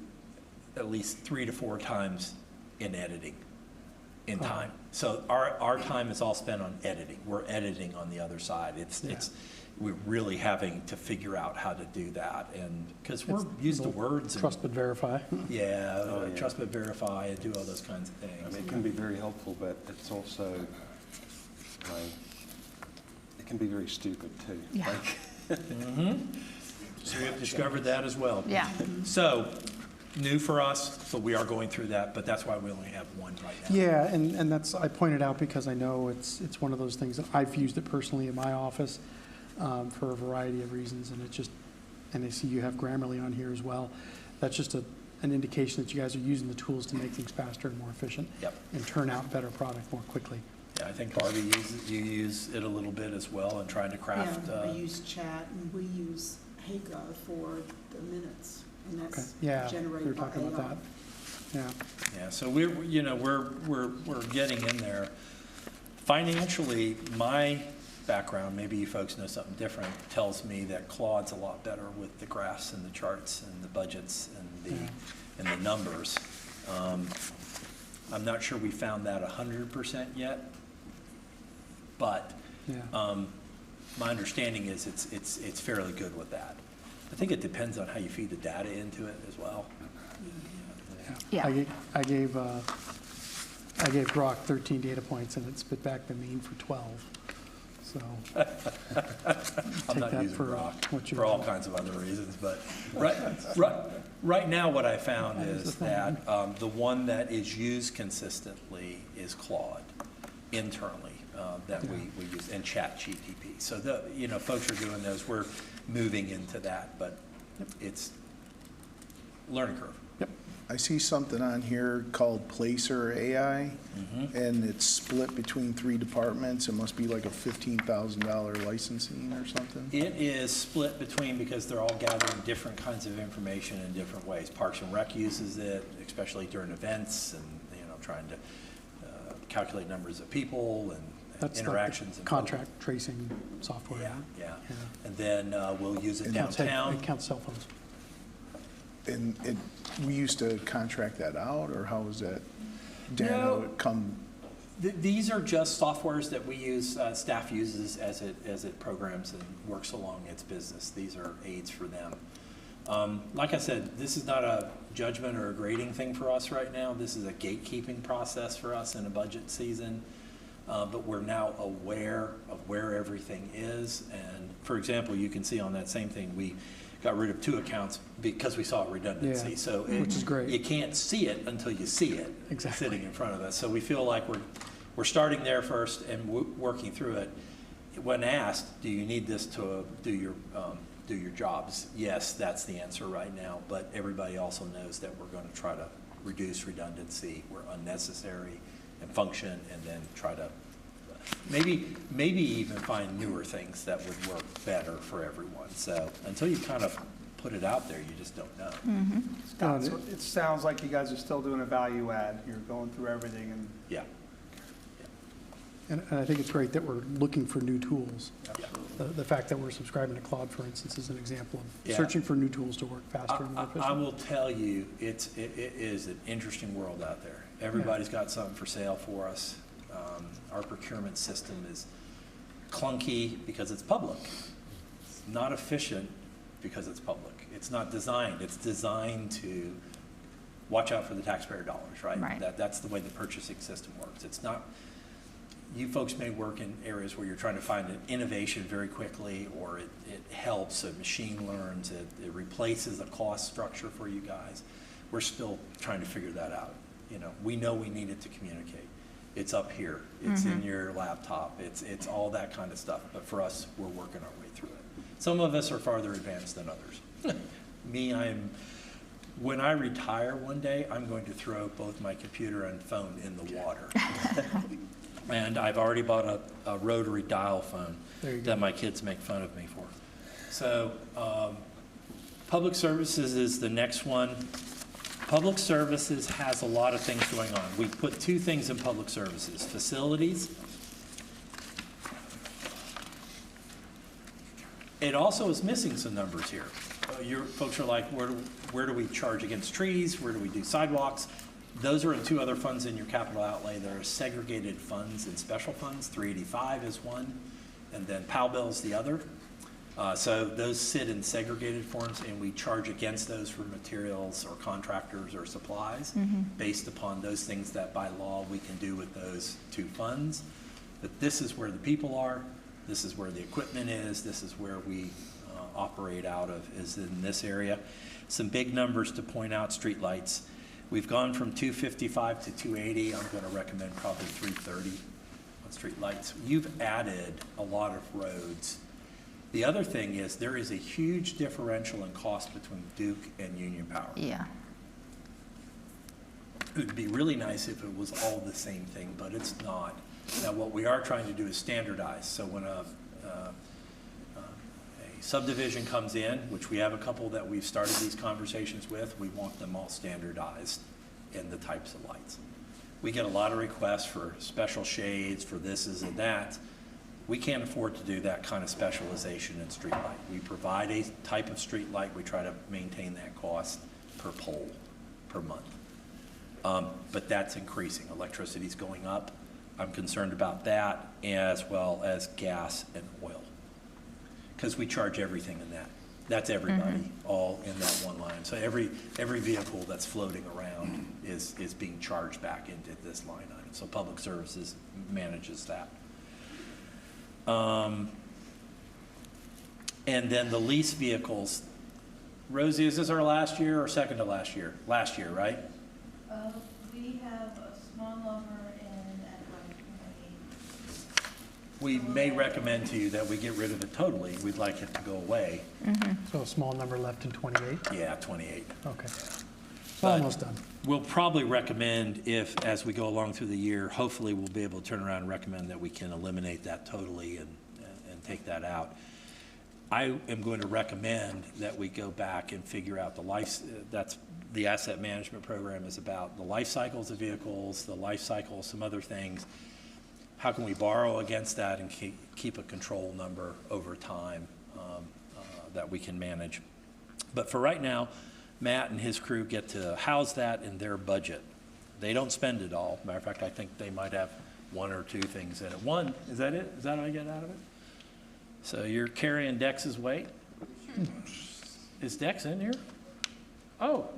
at least 3 to 4 times in editing in time. So our time is all spent on editing. We're editing on the other side. We're really having to figure out how to do that, and because we're used to words. Trust but verify. Trust but verify and do all those kinds of things. I mean, it can be very helpful, but it's also, it can be very stupid too. Yeah. So we have discovered that as well. Yeah. So, new for us, but we are going through that, but that's why we only have one right now. Yeah, and that's, I pointed out because I know it's one of those things that I've used it personally in my office for a variety of reasons, and and I see you have Grammarly on here as well. That's just an indication that you guys are using the tools to make things faster and more efficient. Yep. And turn out better product more quickly. Yeah, I think Barbie you use it a little bit as well in trying to craft. Yeah, I use chat and we use Hago for the minutes, and that's We were generated by talking about that. Yeah. Yeah, so we're getting in there. Financially, my background, maybe you folks know something different, tells me that Claude's a lot better with the graphs and the charts and the budgets and the numbers. I'm not sure we found that 100% yet, but my understanding is it's fairly good with that. I think it depends on how you feed the data into it as well. Yeah. I gave Grok 13 data points and it spit back the mean for 12. So I'm not using Grok for all kinds of other reasons, but right now what I found is that the one that is used consistently is Claude internally that we use, and ChatGPT. So folks are doing those. We're moving into that, but it's learning curve. I see something on here called Placer AI, and it's split between 3 departments. It must be like a $15,000 licensing or something. It is split between, because they're all gathering different kinds of information in different ways. Parks and Rec uses it, especially during events, and trying to calculate numbers of people and That's interactions. Like the contract tracing software. Yeah. And then we'll use it downtown. It counts cell phones. And we used to contract that out, or how was that? These are just softwares that we use, staff uses as it programs and works along its business. These are aids for them. Like I said, this is not a judgment or a grading thing for us right now. This is a gatekeeping process for us in a budget season. But we're now aware of where everything is. And for example, you can see on that same thing, we got rid of 2 accounts because we saw redundancy. So which is great. You can't see it until you see it sitting in front of us. So we feel like we're starting there first and working through it. When asked, do you need this to do your jobs? Yes, that's the answer right now. But everybody also knows that we're going to try to reduce redundancy where unnecessary and function, and then try to maybe even find newer things that would work better for everyone. So until you kind of put it out there, you just don't know. It sounds like you guys are still doing a value add. You're going through everything and. Yeah. And I think it's great that we're looking for new tools. The fact that we're subscribing to Claude, for instance, is an example of searching for new tools to work faster and more efficient. I will tell you, it is an interesting world out there. Everybody's got something for sale for us. Our procurement system is clunky because it's public. It's not efficient because it's public. It's not designed. It's designed to watch out for the taxpayer dollars, right? That's the way the purchasing system works. It's not. You folks may work in areas where you're trying to find an innovation very quickly, or it helps, a machine learns, it replaces a cost structure for you guys. We're still trying to figure that out. We know we need it to communicate. It's up here. It's in your laptop. It's all that kind of stuff. But for us, we're working our way through it. Some of us are farther advanced than others. Me, when I retire one day, I'm going to throw both my computer and phone in the water. And I've already bought a rotary dial phone that my kids make fun of me for. So Public services is the next one. Public services has a lot of things going on. We put two things in public services, facilities. It also is missing some numbers here. Your folks are like, where do we charge against trees? Where do we do sidewalks? Those are in two other funds in your capital outlay. There are segregated funds and special funds. 385 is one, and then POW bill's the other. So those sit in segregated forms, and we charge against those for materials or contractors or supplies based upon those things that by law we can do with those two funds. But this is where the people are, this is where the equipment is, this is where we operate out of, is in this area. Some big numbers to point out: streetlights. We've gone from 255 to 280. I'm going to recommend probably 330 on streetlights. You've added a lot of roads. The other thing is there is a huge differential in cost between Duke and Union Power. Yeah. It would be really nice if it was all the same thing, but it's not. Now, what we are trying to do is standardize. So when a subdivision comes in, which we have a couple that we've started these conversations with, we want them all standardized in the types of lights. We get a lot of requests for special shades, for this and that. We can't afford to do that kind of specialization in street light. We provide a type of street light. We try to maintain that cost per pole per month. But that's increasing. Electricity's going up. I'm concerned about that, as well as gas and oil, because we charge everything in that. That's everybody, all in that one line. So every vehicle that's floating around is being charged back into this line item. So public services manages that. And then the lease vehicles. Rosie, is this our last year or second to last year? Last year, right? We have a small number in We may recommend to you that we get rid of it totally. We'd like it to go away. So a small number left in 28? Yeah, 28. Okay. But Almost done. We'll probably recommend, if, as we go along through the year, hopefully we'll be able to turn around and recommend that we can eliminate that totally and take that out. I am going to recommend that we go back and figure out the life, that's the asset management program is about, the life cycles of vehicles, the life cycle, some other things. How can we borrow against that and keep a control number over time that we can manage? But for right now, Matt and his crew get to house that in their budget. They don't spend it all. Matter of fact, I think they might have one or two things in it. One, is that it? Is that what I get out of it? So you're carrying Dex's weight? Is Dex in here? Oh,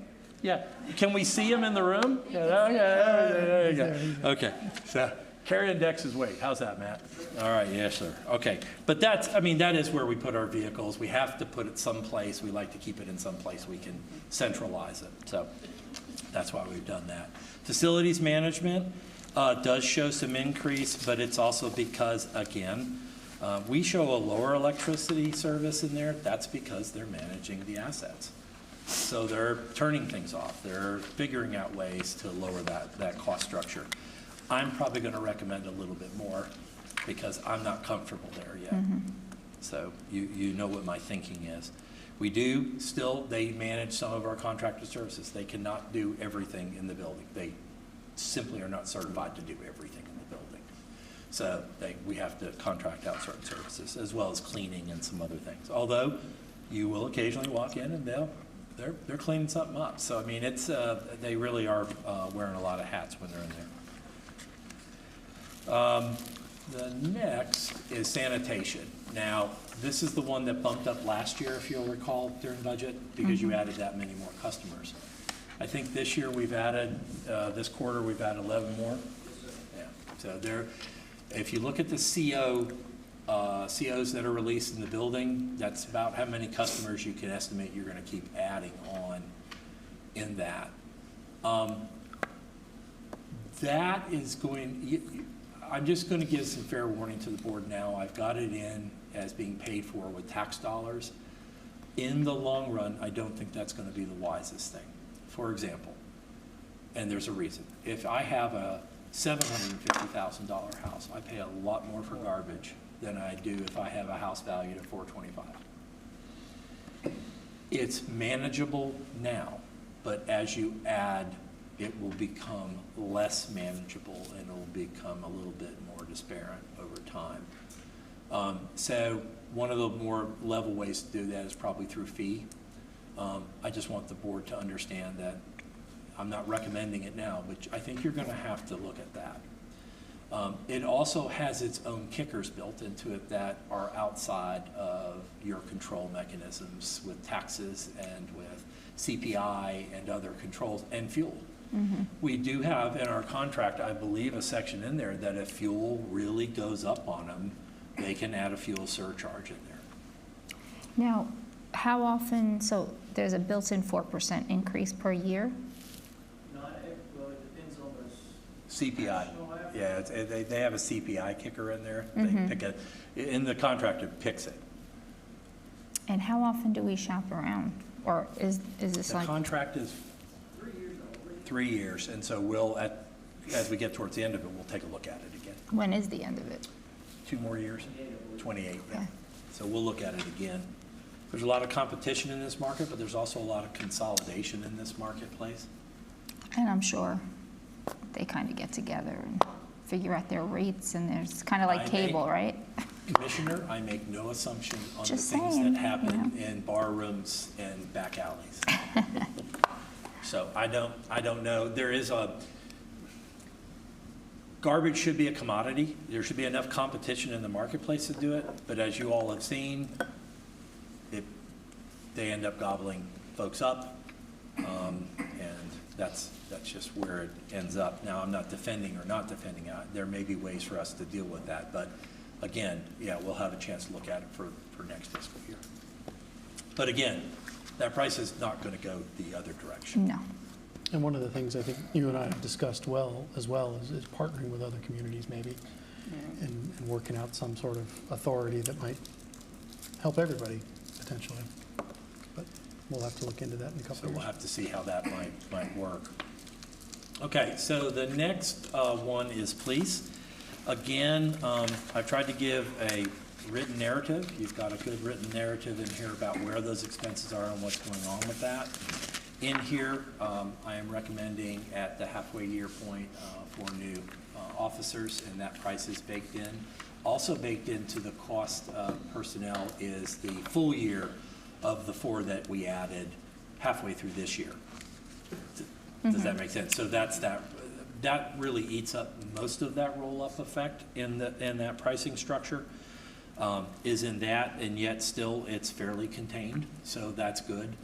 yeah. Can we see him in the room? Yeah, there you go. Okay, so carrying Dex's weight. How's that, Matt? All right, yes, sir. Okay, but that's, I mean, that is where we put our vehicles. We have to put it someplace. We like to keep it in some place we can centralize it. So that's why we've done that. Facilities management does show some increase, but it's also because, again, we show a lower electricity service in there. That's because they're managing the assets. So they're turning things off. They're figuring out ways to lower that cost structure. I'm probably going to recommend a little bit more because I'm not comfortable there yet. So you know what my thinking is. We do still, they manage some of our contracted services. They cannot do everything in the building. They simply are not certified to do everything in the building. So we have to contract out certain services as well as cleaning and some other things. Although you will occasionally walk in and they're cleaning something up. So I mean, it's they really are wearing a lot of hats when they're in there. The next is sanitation. Now, this is the one that bumped up last year, if you'll recall, during budget, because you added that many more customers. I think this year we've added, this quarter we've added 11 more. Yeah. So there, if you look at the COs that are released in the building, that's about how many customers you can estimate you're going to keep adding on in that. That is going, I'm just going to give some fair warning to the board now. I've got it in as being paid for with tax dollars. In the long run, I don't think that's going to be the wisest thing. For example, and there's a reason. If I have a $750,000 house, I pay a lot more for garbage than I do if I have a house valued at $425,000. It's manageable now, but as you add, it will become less manageable and it will become a little bit more disparate over time. So one of the more level ways to do that is probably through fee. I just want the board to understand that I'm not recommending it now, but I think you're going to have to look at that. It also has its own kickers built into it that are outside of your control mechanisms with taxes and with CPI and other controls and fuel. We do have in our contract, I believe, a section in there that if fuel really goes up on them, they can add a fuel surcharge in there. Now, how often, so there's a built-in 4% increase per year? Well, it depends on the CPI, yeah, they have a CPI kicker in there. Mm-hmm. They pick it, in the contract it picks it. And how often do we shop around? Or is this The like? contract is 3 years, and so we'll, as we get towards the end of it, we'll take a look at it again. When is the end of it? 2 more years? 28, yeah. Okay. So we'll look at it again. There's a lot of competition in this market, but there's also a lot of consolidation in this marketplace. And I'm sure they kind of get together and figure out their rates, and there's kind of like cable, right? Commissioner, I make no assumption on Just the things saying, that happen you know. in bar rooms and back alleys. So I don't know. There is garbage should be a commodity. There should be enough competition in the marketplace to do it. But as you all have seen, they end up gobbling folks up, and that's just where it ends up. Now, I'm not defending or not defending it. There may be ways for us to deal with that, but again, yeah, we'll have a chance to look at it for next fiscal year. But again, that price is not going to go the other direction. No. And one of the things I think you and I have discussed is partnering with other communities maybe and working out some sort of authority that might help everybody potentially. But we'll have to look into that in a couple So of years. we'll have to see how that might work. Okay, so the next one is police. Again, I've tried to give a written narrative. You've got a good written narrative in here about where those expenses are and what's going on with that. In here, I am recommending at the halfway year point for new officers, and that price is baked in. Also baked into the cost of personnel is the full year of the 4 that we added halfway through this year. Does that make sense? So that really eats up most of that roll-up effect in that pricing structure. Is in that, and yet still it's fairly contained, so that's good.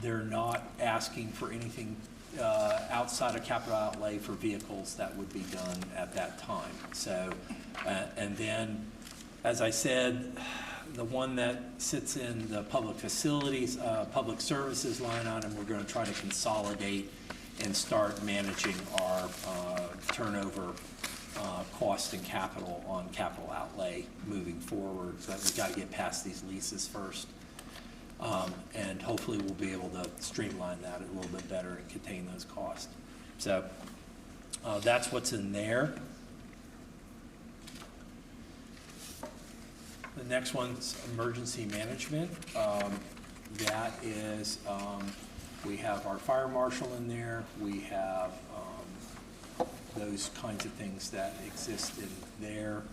They're not asking for anything outside of capital outlay for vehicles that would be done at that time. So, and then, as I said, the one that sits in the public facilities, public services line item, we're going to try to consolidate and start managing our turnover cost and capital on capital outlay moving forward. But we've got to get past these leases first. And hopefully we'll be able to streamline that a little bit better and contain those costs. So that's what's in there. The next one's emergency management. That is, we have our fire marshal in there. We have those kinds of things that exist in there.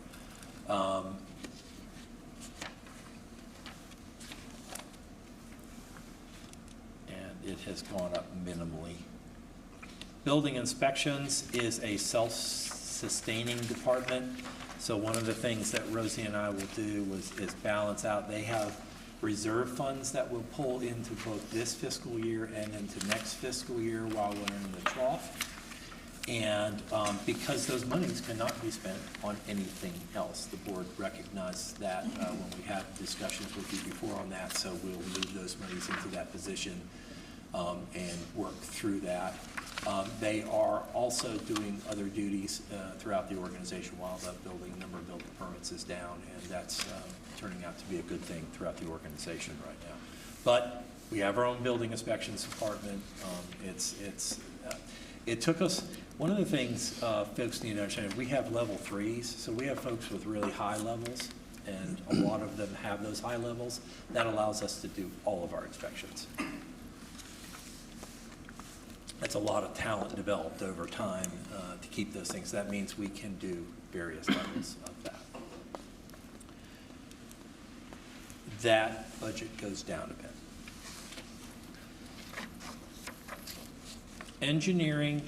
It has gone up minimally. Building inspections is a self-sustaining department. So one of the things that Rosie and I will do is balance out. They have reserve funds that will pull into both this fiscal year and into next fiscal year while we're in the trough. And because those monies cannot be spent on anything else, the board recognized that when we had discussions with you before on that. So we'll move those monies into that position and work through that. They are also doing other duties throughout the organization while the number of building permits is down, and that's turning out to be a good thing throughout the organization right now. But we have our own building inspections department. It took us, one of the things folks need to understand, we have level 3s, so we have folks with really high levels, and a lot of them have those high levels. That allows us to do all of our inspections. That's a lot of talent developed over time to keep those things. That means we can do various levels of that. That budget goes down a bit. Engineering,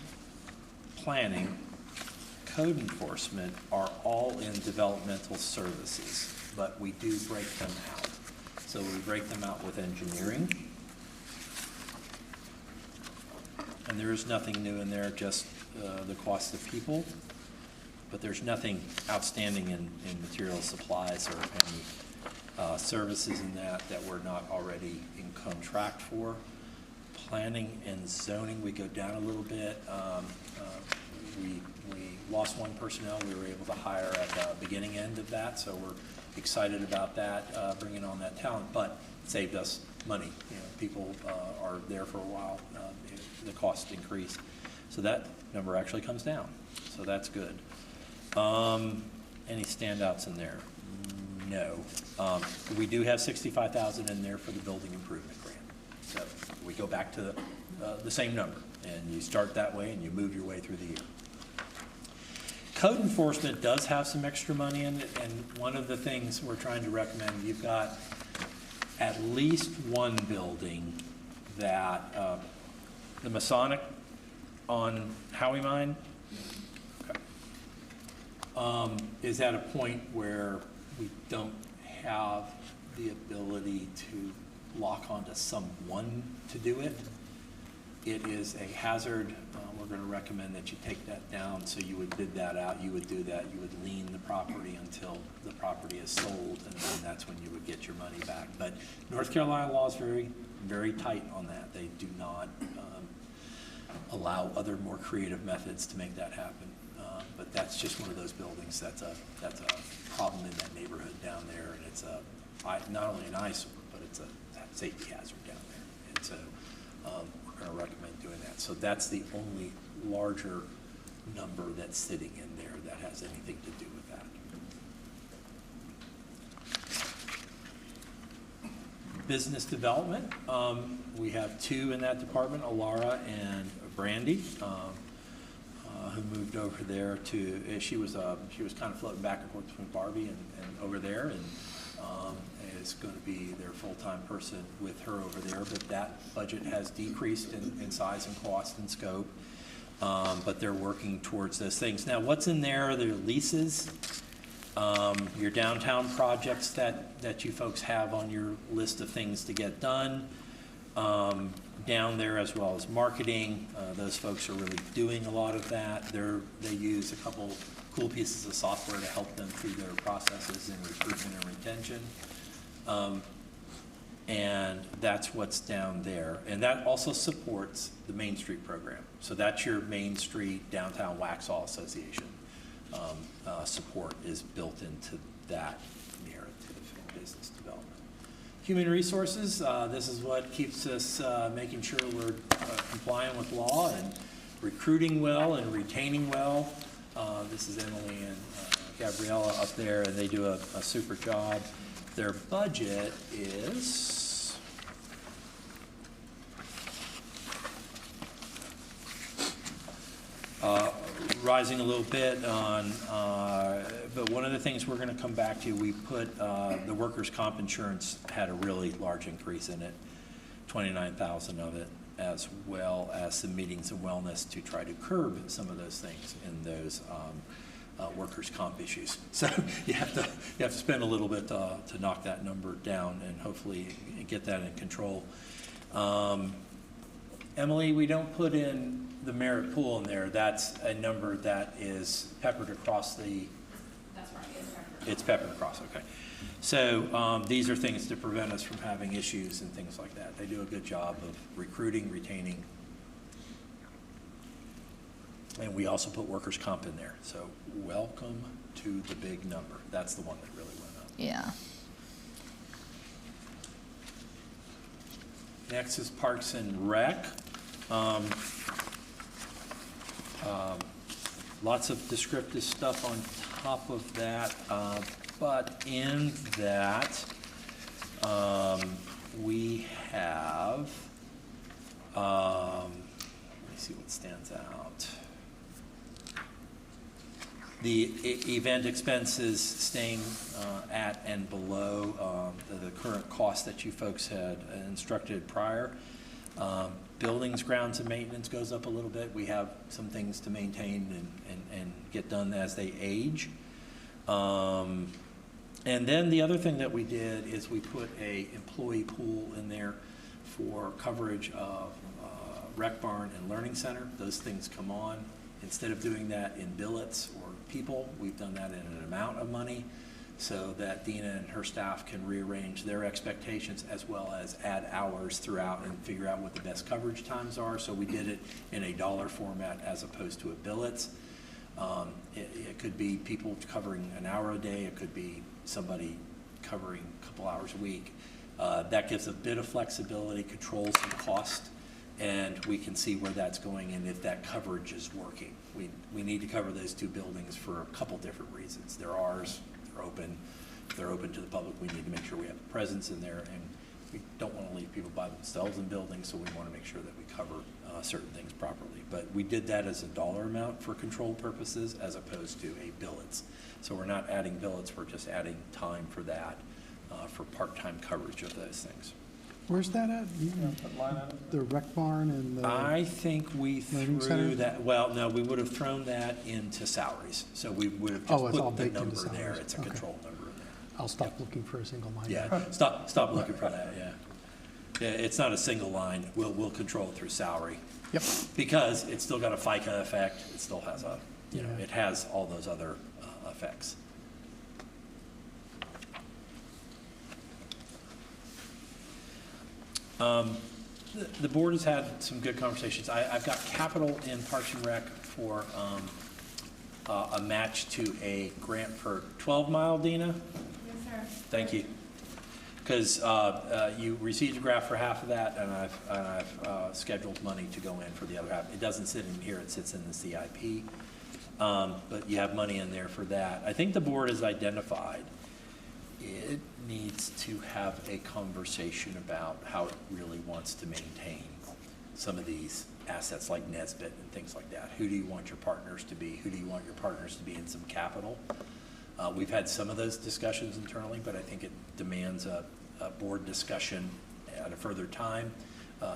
planning, code enforcement are all in developmental services, but we do break them out. So we break them out with engineering. And there is nothing new in there, just the cost of people. But there's nothing outstanding in material supplies or any services in that we're not already in contract for. Planning and zoning, we go down a little bit. We lost one personnel we were able to hire at the beginning end of that, so we're excited about that, bringing on that talent, but it saved us money. You know, people are there for a while, the cost increased. So that number actually comes down, so that's good. Any standouts in there? No. We do have $65,000 in there for the building improvement grant. So we go back to the same number, and you start that way and you move your way through the year. Code enforcement does have some extra money in it, and one of the things we're trying to recommend, you've got at least one building that, the Masonic on Howie Mine, okay, is at a point where we don't have the ability to lock onto someone to do it. It is a hazard. We're going to recommend that you take that down. So you would bid that out. You would do that. You would lien the property until the property is sold, and then that's when you would get your money back. But North Carolina law is very, very tight on that. They do not allow other more creative methods to make that happen. But that's just one of those buildings that's a problem in that neighborhood down there, and it's not only an eyesore, but it's a safety hazard down there. And so we're going to recommend doing that. So that's the only larger number that's sitting in there that has anything to do with that. Business development, we have two in that department, Alara and Brandy, who moved over there to, she was kind of floating back and forth between Barbie and over there, and is going to be their full-time person with her over there, but that budget has decreased in size and cost and scope, but they're working towards those things. Now, what's in there? Their leases, your downtown projects that you folks have on your list of things to get done, down there, as well as marketing. Those folks are really doing a lot of that. They use a couple cool pieces of software to help them through their processes in recruitment and retention. And that's what's down there. And that also supports the Main Street program. So that's your Main Street Downtown Waxhaw Association. Support is built into that narrative in business development. Human resources, this is what keeps us making sure we're compliant with law and recruiting well and retaining well. This is Emily and Gabriella up there, and they do a super job. Their budget is rising a little bit on, but one of the things we're going to come back to, we put the workers' comp insurance had a really large increase in it, 29,000 of it, as well as some meetings and wellness to try to curb some of those things in those workers' comp issues. So you have to spend a little bit to knock that number down and hopefully get that in control. Emily, we don't put in the merit pool in there. That's a number that is peppered across the. That's right. It's peppered across. Okay. So these are things to prevent us from having issues and things like that. They do a good job of recruiting, retaining. And we also put workers' comp in there. So welcome to the big number. That's the one that really went up. Yeah. Next is Parks and Rec. Lots of descriptive stuff on top of that. But in that, we have, let me see what stands out. The event expenses staying at and below the current cost that you folks had instructed prior. Buildings, grounds, and maintenance goes up a little bit. We have some things to maintain and get done as they age. And then the other thing that we did is we put a employee pool in there for coverage of Rec Barn and Learning Center. Those things come on. Instead of doing that in billets or people, we've done that in an amount of money so that Dina and her staff can rearrange their expectations as well as add hours throughout and figure out what the best coverage times are. So we did it in a dollar format as opposed to a billets. It could be people covering an hour a day. It could be somebody covering a couple hours a week. That gives a bit of flexibility, controls some cost, and we can see where that's going and if that coverage is working. We need to cover those two buildings for a couple different reasons. They're ours, they're open. If they're open to the public, we need to make sure we have a presence in there, and we don't want to leave people by themselves in buildings, so we want to make sure that we cover certain things properly. But we did that as a dollar amount for control purposes as opposed to a billets. So we're not adding billets, we're just adding time for that, for part-time coverage of those things. Where's that at? The Rec Barn and the... I think we Learning Center? threw that, well, no, we would have thrown that into salaries. So we would have Oh, it's just all put the baked into number there. salaries. It's a Okay. control number in there. I'll stop looking for a single line. Yeah, stop looking for that, yeah. Yeah, it's not a single line. We'll control it through salary. Yep. Because it's still got a FICA effect. It still has a, Yeah. it has all those other effects. The board has had some good conversations. I've got capital in Parks and Rec for a match to a grant for 12 Mile, Dina? Yes, sir. Thank you. Because you received a grant for half of that, and I've scheduled money to go in for the other half. It doesn't sit in here, it sits in the CIP. But you have money in there for that. I think the board has identified it needs to have a conversation about how it really wants to maintain some of these assets like Nesbitt and things like that. Who do you want your partners to be? Who do you want your partners to be in some capital? We've had some of those discussions internally, but I think it demands a board discussion at a further time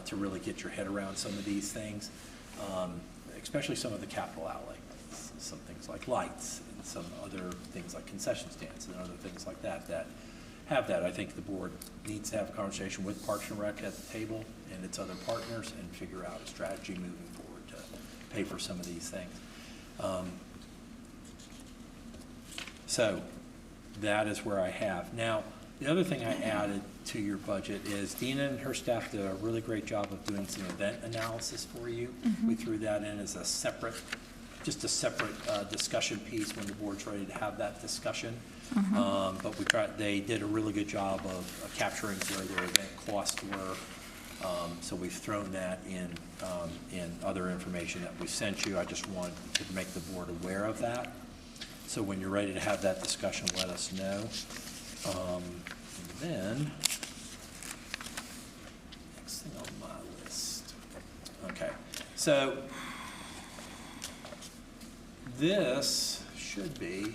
to really get your head around some of these things, especially some of the capital outlay. Some things like lights and some other things like concession stands and other things like that that have that. I think the board needs to have a conversation with Parks and Rec at the table and its other partners and figure out a strategy moving forward to pay for some of these things. So that is where I have. Now, the other thing I added to your budget is Dina and her staff did a really great job of doing some event analysis for you. We threw that in as a separate discussion piece when the board's ready to have that discussion. But they did a really good job of capturing where their event costs were. So we've thrown that in other information that we sent you. I just wanted to make the board aware of that. So when you're ready to have that discussion, let us know. And then, next thing on my list. Okay, so this should be,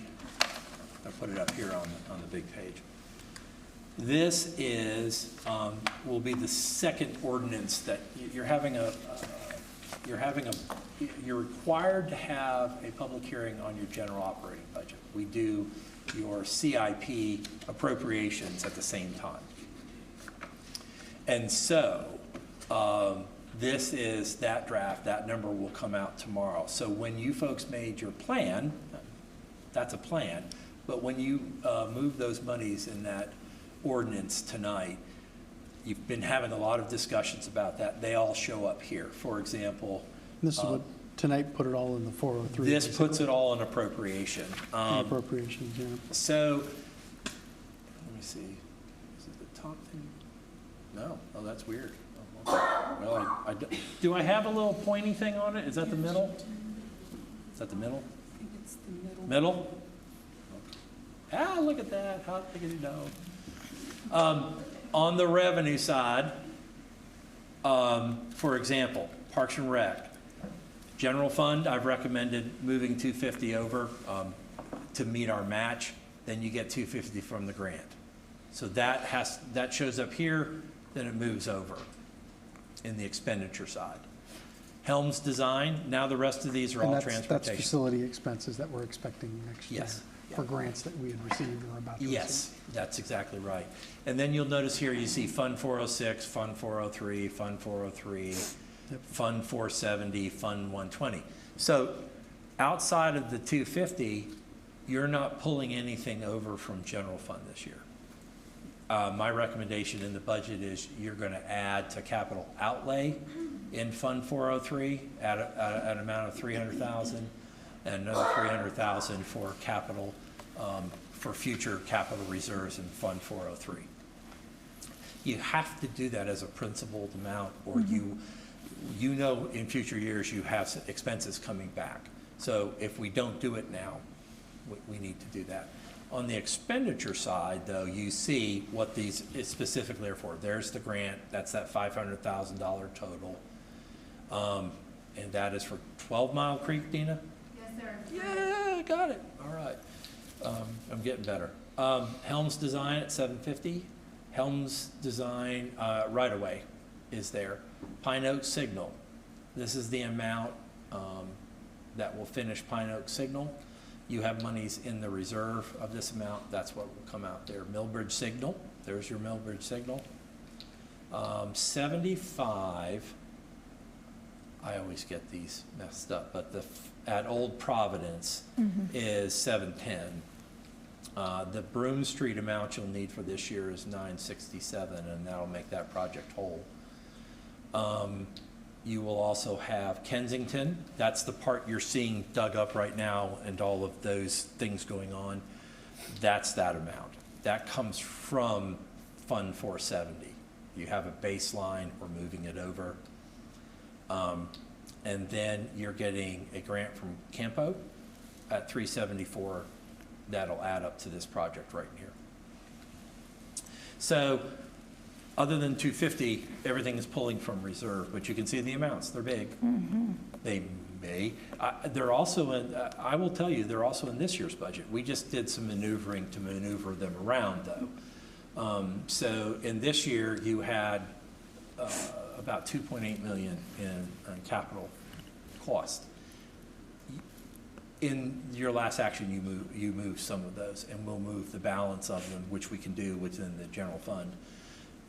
I'll put it up here on the big page. This is, will be the second ordinance that you're required to have a public hearing on your general operating budget. We do your CIP appropriations at the same time. And so, this is that draft, that number will come out tomorrow. So when you folks made your plan, that's a plan, but when you move those monies in that ordinance tonight, you've been having a lot of discussions about that. They all show up here. For example, This is what, tonight put it all in the 403. this basically. puts it all in appropriation. Appropriations, yeah. So, let me see, is it the top thing? No, oh, that's weird. Well, do I have a little pointy thing on it? Is that the middle? Is that the middle? I think it's the middle. Middle? Look at that, how big is you know? On the revenue side, for example, Parks and Rec, general fund, I've recommended moving 250 over to meet our match, then you get 250 from the grant. So that shows up here, then it moves over in the expenditure side. Helms Design, now the rest of these are all And transportation. that's facility expenses that we're expecting next year. Yes. For grants that we had received or about to receive. Yes, that's exactly right. And then you'll notice here, you see Fund 406, Fund 403, Fund 403, Fund 470, Fund 120. So outside of the 250, you're not pulling anything over from general fund this year. My recommendation in the budget is you're going to add to capital outlay in Fund 403 at an amount of 300,000 and another 300,000 for capital, for future capital reserves in Fund 403. You have to do that as a principled amount, or you know in future years you have expenses coming back. So if we don't do it now, we need to do that. On the expenditure side, though, you see what these specifically are for. There's the grant, that's that $500,000 total. And that is for 12 Mile Creek, Dina? Yes, sir. Yeah, got it. All right. I'm getting better. Helms Design at 750. Helms Design right away is there. Pine Oak Signal. This is the amount that will finish Pine Oak Signal. You have monies in the reserve of this amount. That's what will come out there. Millbridge Signal. There's your Millbridge Signal. 75. I always get these messed up, but at Old Providence is 710. The Broome Street amount you'll need for this year is 967, and that'll make that project whole. You will also have Kensington. That's the part you're seeing dug up right now and all of those things going on. That's that amount. That comes from Fund 470. You have a baseline, we're moving it over. And then you're getting a grant from Campo at 374. That'll add up to this project right here. So other than 250, everything is pulling from reserve, but you can see the amounts, they're big. They may, they're also in, I will tell you, they're also in this year's budget. We just did some maneuvering to maneuver them around though. So in this year, you had about 2.8 million in capital cost. In your last action, you move some of those, and we'll move the balance of them, which we can do within the general fund,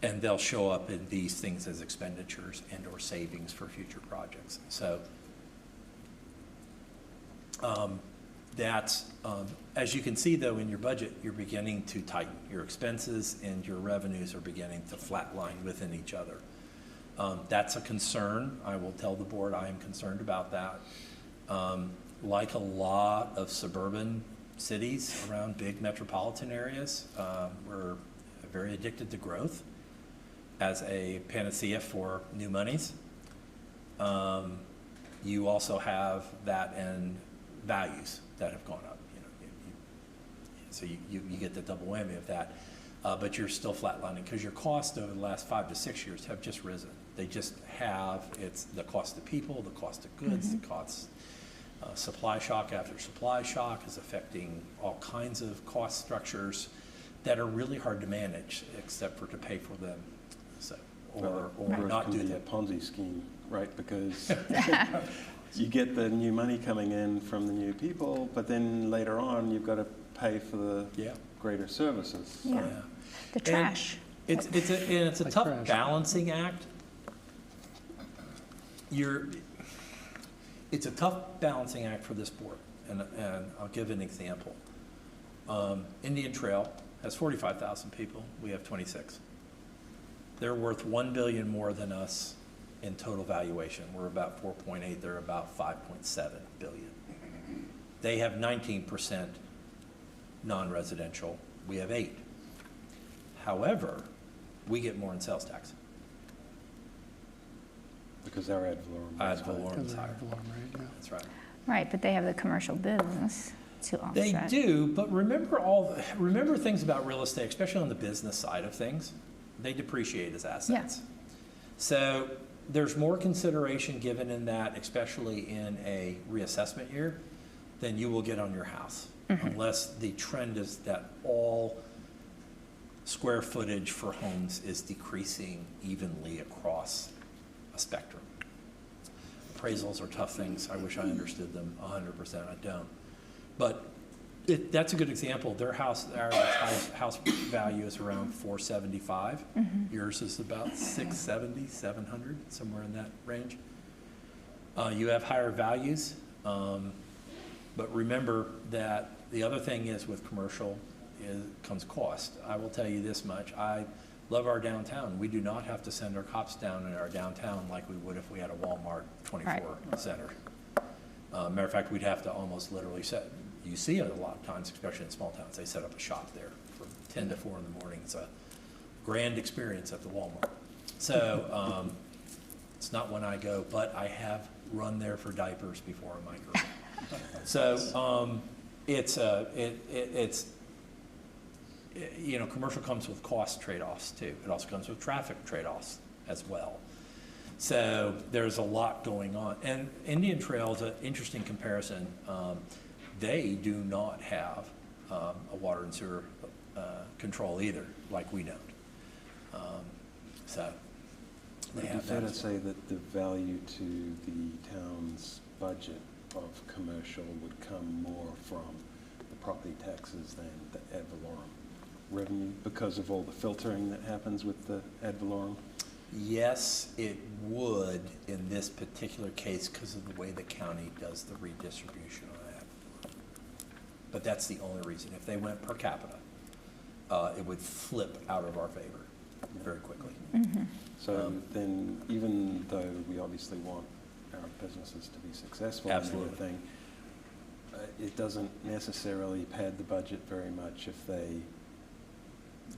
and they'll show up in these things as expenditures and or savings for future projects. So that's, as you can see though in your budget, you're beginning to tighten. Your expenses and your revenues are beginning to flatline within each other. That's a concern. I will tell the board I am concerned about that. Like a lot of suburban cities around big metropolitan areas, we're very addicted to growth as a panacea for new monies. You also have that in values that have gone up. So you get the double whammy of that. But you're still flatlining because your costs over the last 5 to 6 years have just risen. They just have, it's the cost of people, the cost of goods, the costs, supply shock after supply shock is affecting all kinds of cost structures that are really hard to manage except for to pay for them. So, or not do that. Ponzi scheme, right? Because you get the new money coming in from the new people, but then later on you've got to pay for the greater services. Yeah. The trash. And it's a like tough trash. Balancing act. It's a tough balancing act for this board, and I'll give an example. Indian Trail has 45,000 people. We have 26. They're worth $1 billion more than us in total valuation. We're about 4.8. They're about 5.7 billion. They have 19% non-residential. We have 8. However, we get more in sales tax. Because our ad valorem is higher. That's right. Right, but they have the commercial business. to offset. They do, but remember things about real estate, especially on the business side of things. They depreciate as assets. So there's more consideration given in that, especially in a reassessment year, than you will get on your house, unless the trend is that all square footage for homes is decreasing evenly across a spectrum. Appraisals are tough things. I wish I understood them 100%. I don't. But that's a good example. Their house, our house value is around $475. Yours is about $670, $700, somewhere in that range. You have higher values, but remember that the other thing is with commercial comes cost. I will tell you this much. I love our downtown. We do not have to send our cops down in our downtown like we would if we had a Walmart 24 center. Matter of fact, we'd have to almost literally you see it a lot of times, especially in small towns, they set up a shop there from 10 to 4 in the morning. It's a grand experience at the Walmart. So it's not when I go, but I have run there for diapers before in my career. So commercial comes with cost trade-offs too. It also comes with traffic trade-offs as well. So there's a lot going on. And Indian Trail is an interesting comparison. They do not have a water and sewer control either, like we don't. So they have fair that to say that the value to the town's budget of commercial would come more from the property taxes than the ad valorem revenue because of all the filtering that happens with the ad valorem? Yes, it would in this particular case because of the way the county does the redistribution on that. But that's the only reason. If they went per capita, it would flip out of our favor very quickly. So then, even though we obviously want our businesses to be successful and everything, it doesn't necessarily pad the budget very much if they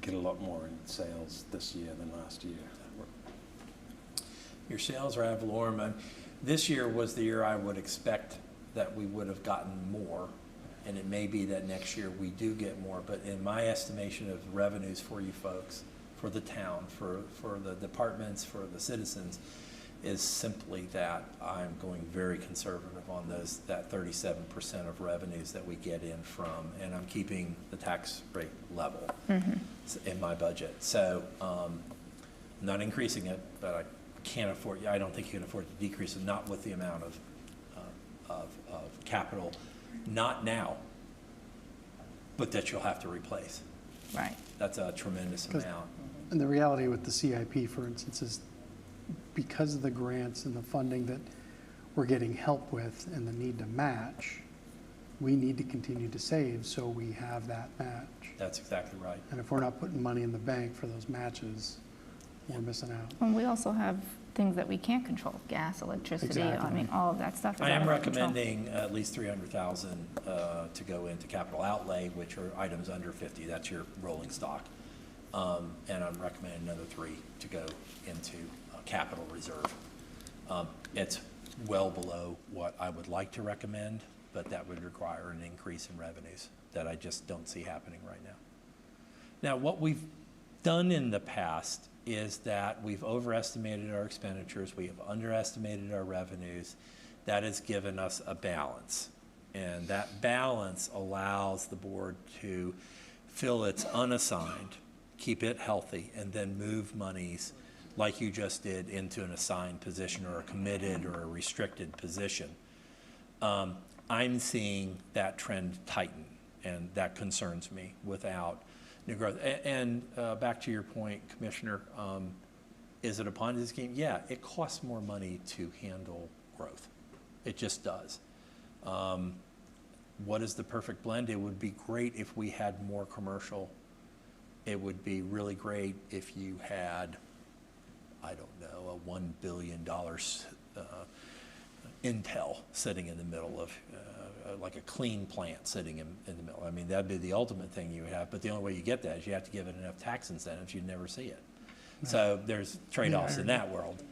get a lot more in sales this year than last year. Your sales are ad valorem. This year was the year I would expect that we would have gotten more, and it may be that next year we do get more, but in my estimation of revenues for you folks, for the town, for the departments, for the citizens, is simply that I'm going very conservative on that 37% of revenues that we get in from, and I'm keeping the tax rate level in my budget. So I'm not increasing it, but I don't think you can afford to decrease it, not with the amount of capital, not now, but that you'll have to replace. Right. That's a tremendous amount. And the reality with the CIP, for instance, is because of the grants and the funding that we're getting help with and the need to match, we need to continue to save so we have that match. That's exactly right. And if we're not putting money in the bank for those matches, we're missing out. And we also have things that we can't control, gas, electricity, Exactly. I mean, all of that stuff is I out am of our control. recommending at least $300,000 to go into capital outlay, which are items under 50. That's your rolling stock. And I'm recommending another 3 to go into capital reserve. It's well below what I would like to recommend, but that would require an increase in revenues that I just don't see happening right now. Now, what we've done in the past is that we've overestimated our expenditures, we have underestimated our revenues. That has given us a balance. And that balance allows the board to fill its unassigned, keep it healthy, and then move monies like you just did into an assigned position or a committed or a restricted position. I'm seeing that trend tighten, and that concerns me without new growth. And back to your point, Commissioner, is it a Ponzi scheme? Yeah, it costs more money to handle growth. It just does. What is the perfect blend? It would be great if we had more commercial. It would be really great if you had, I don't know, a $1 billion Intel sitting in the middle of, like a clean plant sitting in the middle. I mean, that'd be the ultimate thing you would have, but the only way you get that is you have to give it enough tax incentives, you'd never see it. So there's trade-offs in that world.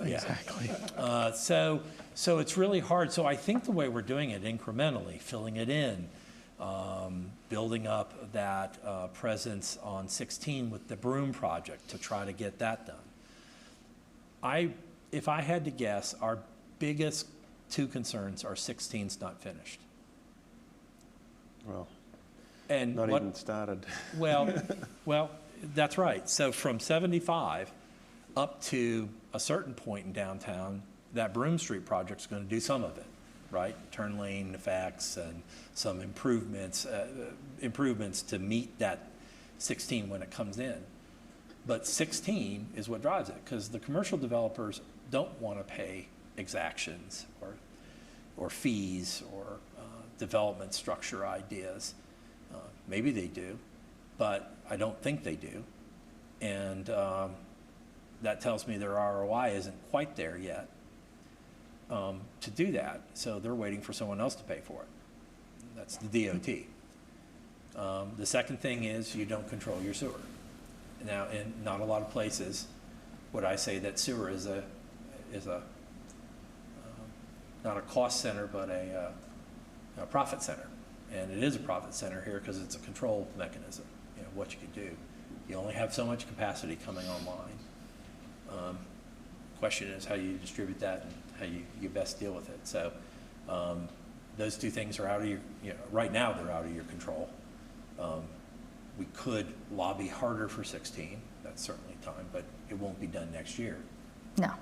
Exactly. So it's really hard. So I think the way we're doing it incrementally, filling it in, building up that presence on 16 with the broom project to try to get that done. If I had to guess, our biggest two concerns are 16's not finished. Well, And not what, even started. well, that's right. So from 75 up to a certain point in downtown, that Broome Street project's going to do some of it, right? Turn lane effects and some improvements to meet that 16 when it comes in. But 16 is what drives it, because the commercial developers don't want to pay exactions or fees or development structure ideas. Maybe they do, but I don't think they do. And that tells me their ROI isn't quite there yet to do that. So they're waiting for someone else to pay for it. That's the DOT. The second thing is you don't control your sewer. Now, in not a lot of places would I say that sewer is not a cost center, but a profit center. And it is a profit center here because it's a control mechanism, you know, what you can do. You only have so much capacity coming online. Question is how you distribute that and how you best deal with it. So those two things are out of your, right now they're out of your control. We could lobby harder for 16, that's certainly time, but it won't be done next year. No.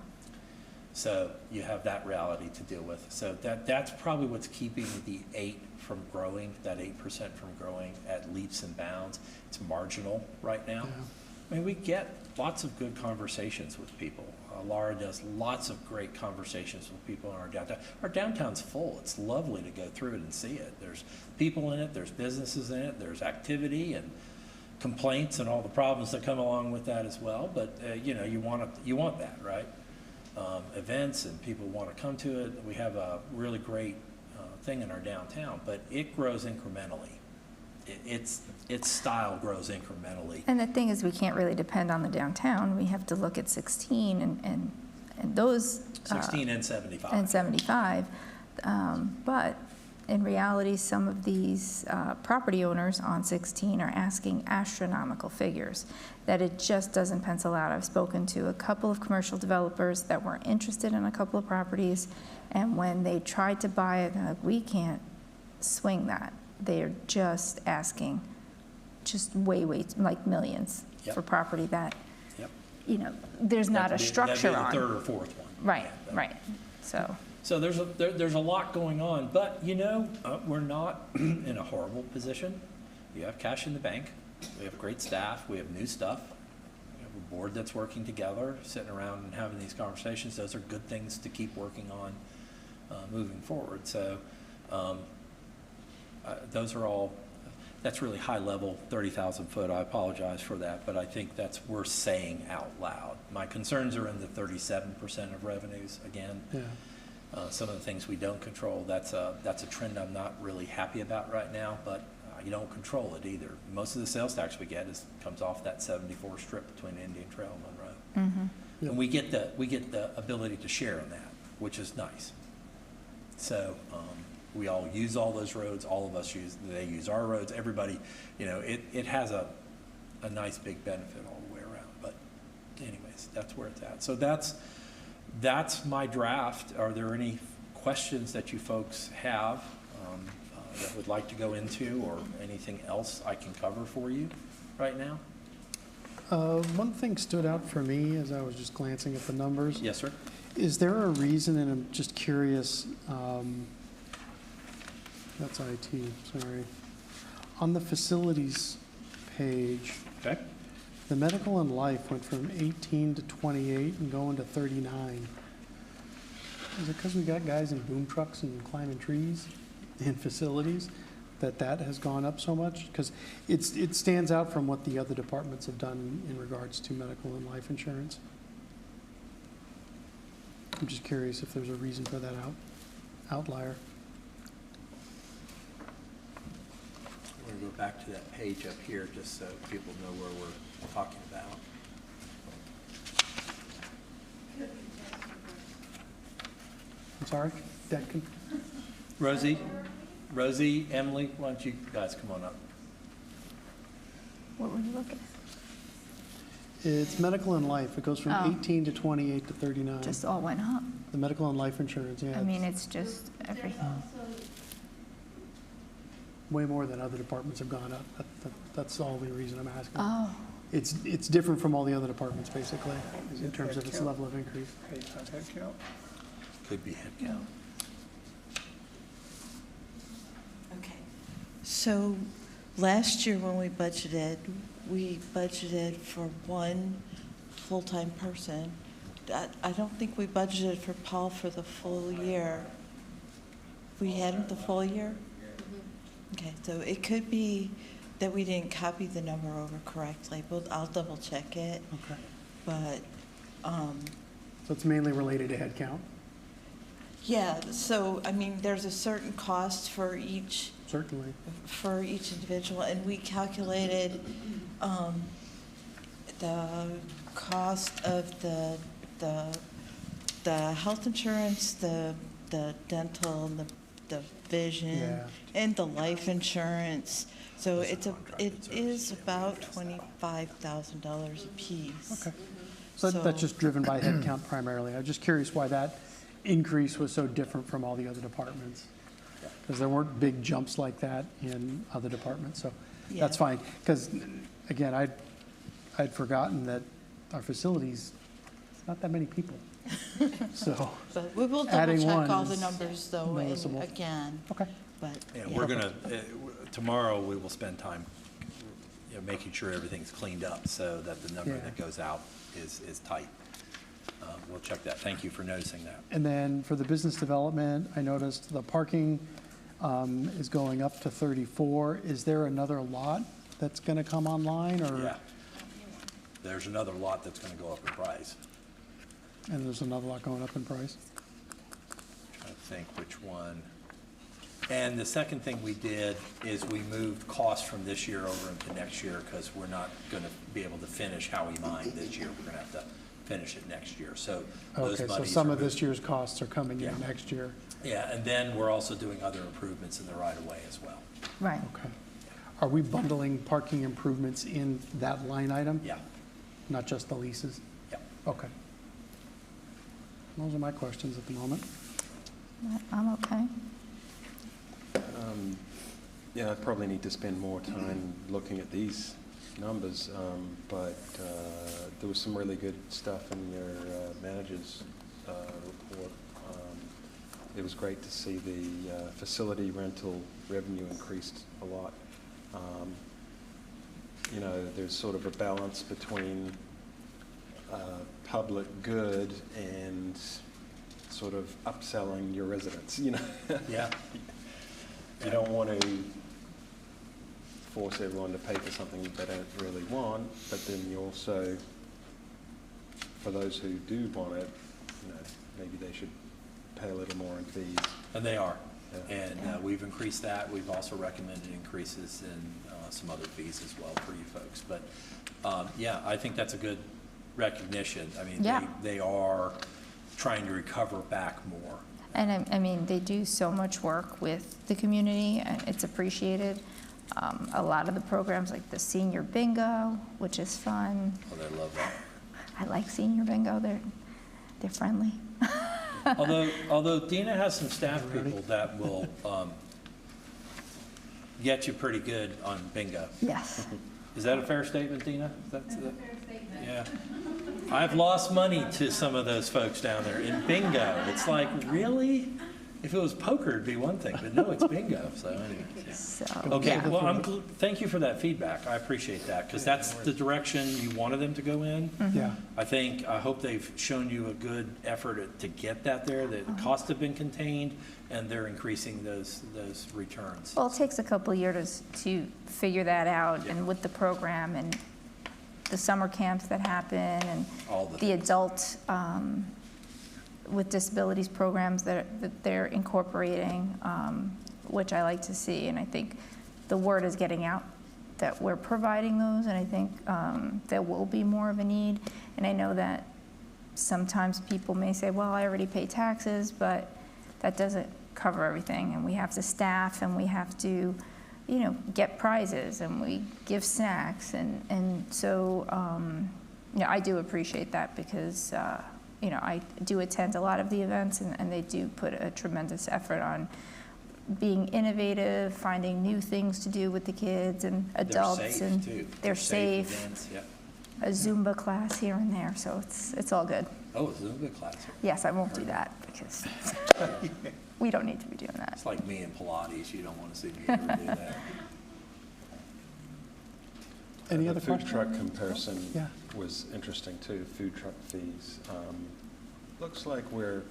So you have that reality to deal with. So that's probably what's keeping the 8 from growing, that 8% from growing at leaps and bounds. It's marginal right now. Yeah. I mean, we get lots of good conversations with people. Laura does lots of great conversations with people in our downtown. Our downtown's full. It's lovely to go through it and see it. There's people in it, there's businesses in it, there's activity and complaints and all the problems that come along with that as well. But you want that, right? Events and people want to come to it. We have a really great thing in our downtown, but it grows incrementally. Its style grows incrementally. And the thing is, we can't really depend on the downtown. We have to look at 16 and those. 16 and 75. And 75. But in reality, some of these property owners on 16 are asking astronomical figures that it just doesn't pencil out. I've spoken to a couple of commercial developers that were interested in a couple of properties, and when they tried to buy it, they're like, we can't swing that. They are just asking just way, like millions for property that, there's not a structure on. That'd be the third or fourth one. Right, right. So there's a lot going on, but we're not in a horrible position. We have cash in the bank. We have great staff. We have new stuff. We have a board that's working together, sitting around and having these conversations. Those are good things to keep working on moving forward. So those are all, that's really high level, 30,000 foot. I apologize for that, but I think that's worth saying out loud. My concerns are in the 37% of revenues again. Yeah. Some of the things we don't control, that's a trend I'm not really happy about right now, but you don't control it either. Most of the sales tax we get comes off that 74 strip between Indian Trail and Monroe. Mm-hmm. And we get the ability to share in that, which is nice. So we all use all those roads. All of us they use our roads. Everybody, it has a nice big benefit all the way around. But anyways, that's where it's at. So that's my draft. Are there any questions that you folks have that would like to go into, or anything else I can cover for you right now? One thing stood out for me as I was just glancing at the numbers. Yes, sir. Is there a reason, and I'm just curious, that's IT, sorry. On the facilities page, okay, the medical and life went from 18 to 28 and going to 39. Is it because we got guys in boom trucks and climbing trees in facilities that has gone up so much? Because it stands out from what the other departments have done in regards to medical and life insurance. I'm just curious if there's a reason for that outlier. We're going to go back to that page up here just so people know where we're talking about. I'm sorry? Rosie, Emily, why don't you guys come on up? What were you looking at? It's medical and life. It goes from Oh. 18 to 28 to 39. Just all went up. The medical and life insurance, yeah. I mean, it's just everything. Way more than other departments have gone up. That's the only reason I'm asking. Oh, It's different from all the other departments, basically, Is in it terms of its headcount? level of increase. Head count? Could be headcount. Okay. So last year when we budgeted for one full-time person. I don't think we budgeted for Paul for the full year. We had him the full year? Okay, so it could be that we didn't copy the number over correctly. I'll double check it. Okay. But, So it's mainly related to headcount? yeah, so, I mean, there's a certain cost for each Certainly. individual, and we calculated the cost of the health insurance, the dental, and the vision, Yeah. and the life insurance. So it is about $25,000 a piece. Okay. So that's just driven by headcount primarily. I'm just curious why that increase was so different from all the other departments. Because there weren't big jumps like that in other departments, so that's Yeah. fine. Because, again, I'd forgotten that our facilities, it's not that many people. So But we will adding double one check all the is numbers though, and noticeable. again. Okay. But, Yeah, yeah. we're gonna, tomorrow, we will spend time, making sure everything's cleaned up so that the number Yeah. that goes out is tight. We'll check that. Thank you for noticing that. And then for the business development, I noticed the parking is going up to 34. Is there another lot that's going to come online, or? Yeah. There's another lot that's gonna go up in price. And there's another lot going up in price? Trying to think which one. And the second thing we did is we moved costs from this year over into next year because we're not going to be able to finish Howie Mine this year. We're going to have to finish it next year. So those Okay, so monies some are of this moved. year's costs are coming in Yeah. next year. Yeah, and then we're also doing other improvements in the right-of-way as well. right. Okay. Are we bundling parking improvements in that line item? Yeah, Not just the leases? yeah. Okay. Those are my questions at the moment. I'm okay. Yeah, I probably need to spend more time looking at these numbers, but there was some really good stuff in your manager's report. It was great to see the facility rental revenue increased a lot. There's sort of a balance between public good and sort of upselling your residents, Yeah. You don't want to force everyone to pay for something they don't really want, but then you also, for those who do want it, maybe they should pay a little more in fees. And they are. Yeah. And we've increased that. We've also recommended increases in some other fees as well for you folks. But, yeah, I think that's a good recognition. I mean, Yeah. they are trying to recover back more. And I mean, they do so much work with the community, and it's appreciated. A lot of the programs, like the senior bingo, which is fun. Oh, they love that. I like senior bingo. They're friendly. Although Dina has some staff people that will get you pretty good on bingo. Yes. Is that a fair statement, Dina? That's a fair statement. Yeah. I've lost money to some of those folks down there in bingo. It's like, really? If it was poker, it'd be one thing, but no, it's bingo. So anyway. Yeah. So, Okay, yeah. well, thank you for that feedback. I appreciate that, because that's the direction you wanted them to go in. Yeah. I hope they've shown you a good effort to get that there, that the costs have been contained, and they're increasing those returns. Well, it takes a couple of years to figure that out, and with the program and the summer camps that happen, and All the the adult with disabilities programs that they're incorporating, which I like to see. And I think the word is getting out that we're providing those, and I think there will be more of a need. And I know that sometimes people may say, well, I already pay taxes, but that doesn't cover everything, and we have to staff, and we have to, get prizes, and we give snacks, and so, I do appreciate that because, I do attend a lot of the events, and they do put a tremendous effort on being innovative, finding new things to do with the kids and adults. They're safe, and too. they're safe. Events, yep. A Zumba class here and there, so it's all good. Oh, it's a Zumba class. Yes, I won't do that because we don't need to be doing that. It's like me and Pilates. You don't want to see me ever do that. Any The other food questions? truck comparison Yeah. was interesting too, food truck fees. Looks like we're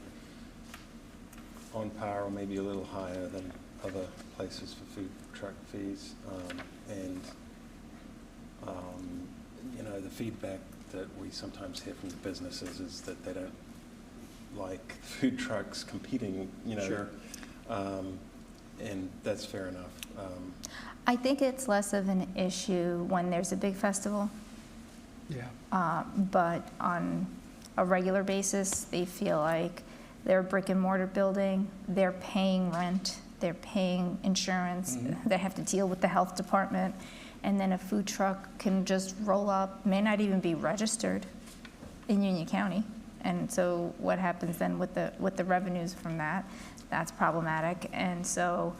on par or maybe a little higher than other places for food truck fees. The feedback that we sometimes hear from the businesses is that they don't like food trucks competing, Sure. And that's fair enough. I think it's less of an issue when there's a big festival, Yeah. but on a regular basis, they feel like they're a brick and mortar building, they're paying rent, they're paying insurance, they have to deal with the health department, and then a food truck can just roll up, may not even be registered in Union County. And so what happens then with the revenues from that, that's problematic. And so,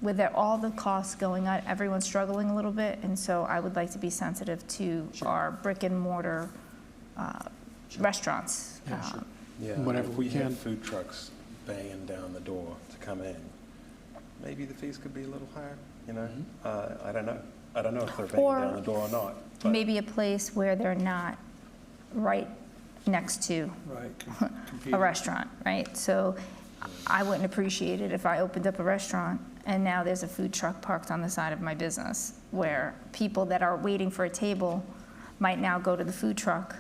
with all the costs going on, everyone's struggling a little bit. And so I would like to be sensitive to our brick and mortar restaurants. Yeah, sure. Yeah, Whenever if we we can. have food trucks banging down the door to come in, maybe the fees could be a little higher, I don't know. I don't know if they're banging down the door or not. But Maybe a place where they're not right next to a restaurant, right? So I wouldn't appreciate it if I opened up a restaurant and now there's a food truck parked on the side of my business, where people that are waiting for a table might now go to the food truck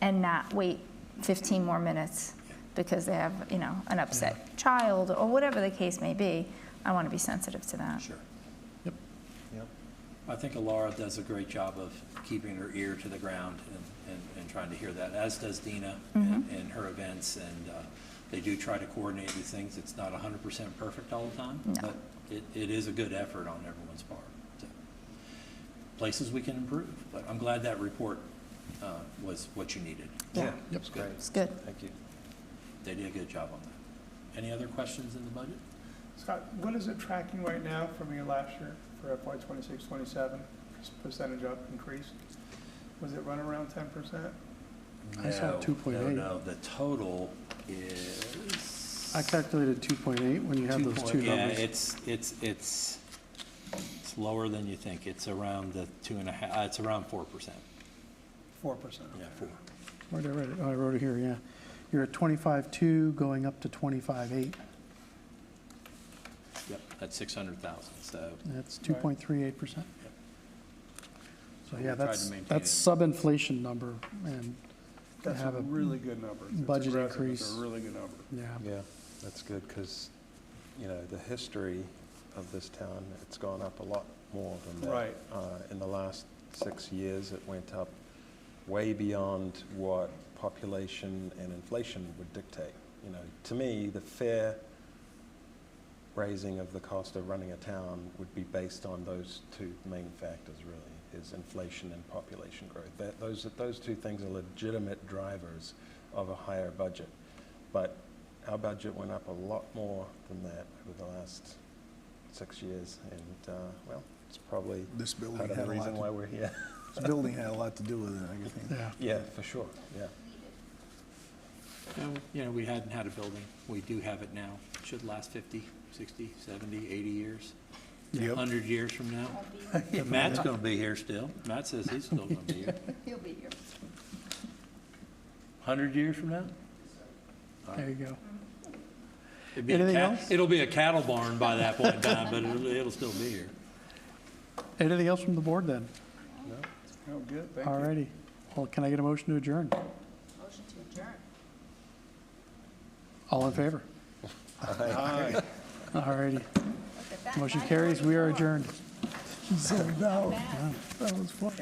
and not wait 15 more minutes because they have, an upset child or whatever the case may be. I want to be sensitive to that. Sure. Yep. I think Alara does a great job of keeping her ear to the ground and trying to hear that, as does Dina in her events. And they do try to coordinate these things. It's not 100% perfect all the time, but it is a good effort on everyone's part. So, places we can improve, but I'm glad that report was what you needed. Yeah. Yep, great. It's good. Thank you. They did a good job on that. Any other questions in the budget? Scott, what is it tracking right now from your last year for FY '26, '27, percentage up increase? Was it run around 10%? I saw 2.8. No, the total is. I calculated 2.8 when you have those two numbers. Yeah, it's lower than you think. It's around the 2.5, it's around 4%. 4%. Yeah, 4. Where'd I write it? Oh, I wrote it here, yeah. You're at 25.2 going up to 25.8. Yep, that's 600,000, so. That's 2.38%. So yeah, we tried to maintain that's it. sub-inflation number, and to That's have a really good number. It's budget aggressive, increase. It's a really good number. Yeah. Yeah, that's good because, the history of this town, it's gone up a lot more than that. Right. In the last 6 years, it went up way beyond what population and inflation would dictate. To me, the fair raising of the cost of running a town would be based on those two main factors, really, is inflation and population growth. Those two things are legitimate drivers of a higher budget. But our budget went up a lot more than that over the last 6 years, and, it's probably This building part of had the a lot reason to- why we're here. This building had a lot to do with it, I think. Yeah. Yeah, for sure, yeah. We hadn't had a building. We do have it now. It should last 50, 60, 70, 80 years. Yep. 100 years from now. Matt's going to be here still. Matt says he's still going to be here. He'll be here. 100 years from now? There you go. Anything else? It'll be a cattle barn by that point in time, but it'll still be here. Anything else from the board then? Oh, good, thank you. All righty. Well, can I get a motion to adjourn? Motion to adjourn. All in favor? Aye. All righty. Motion carries. We are adjourned. That was fun.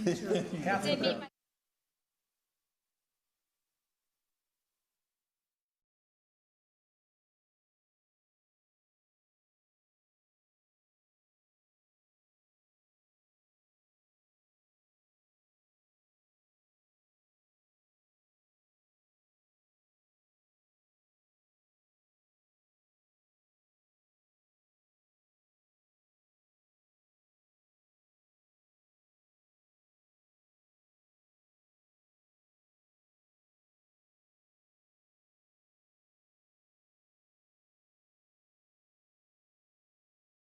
Didn't meet my-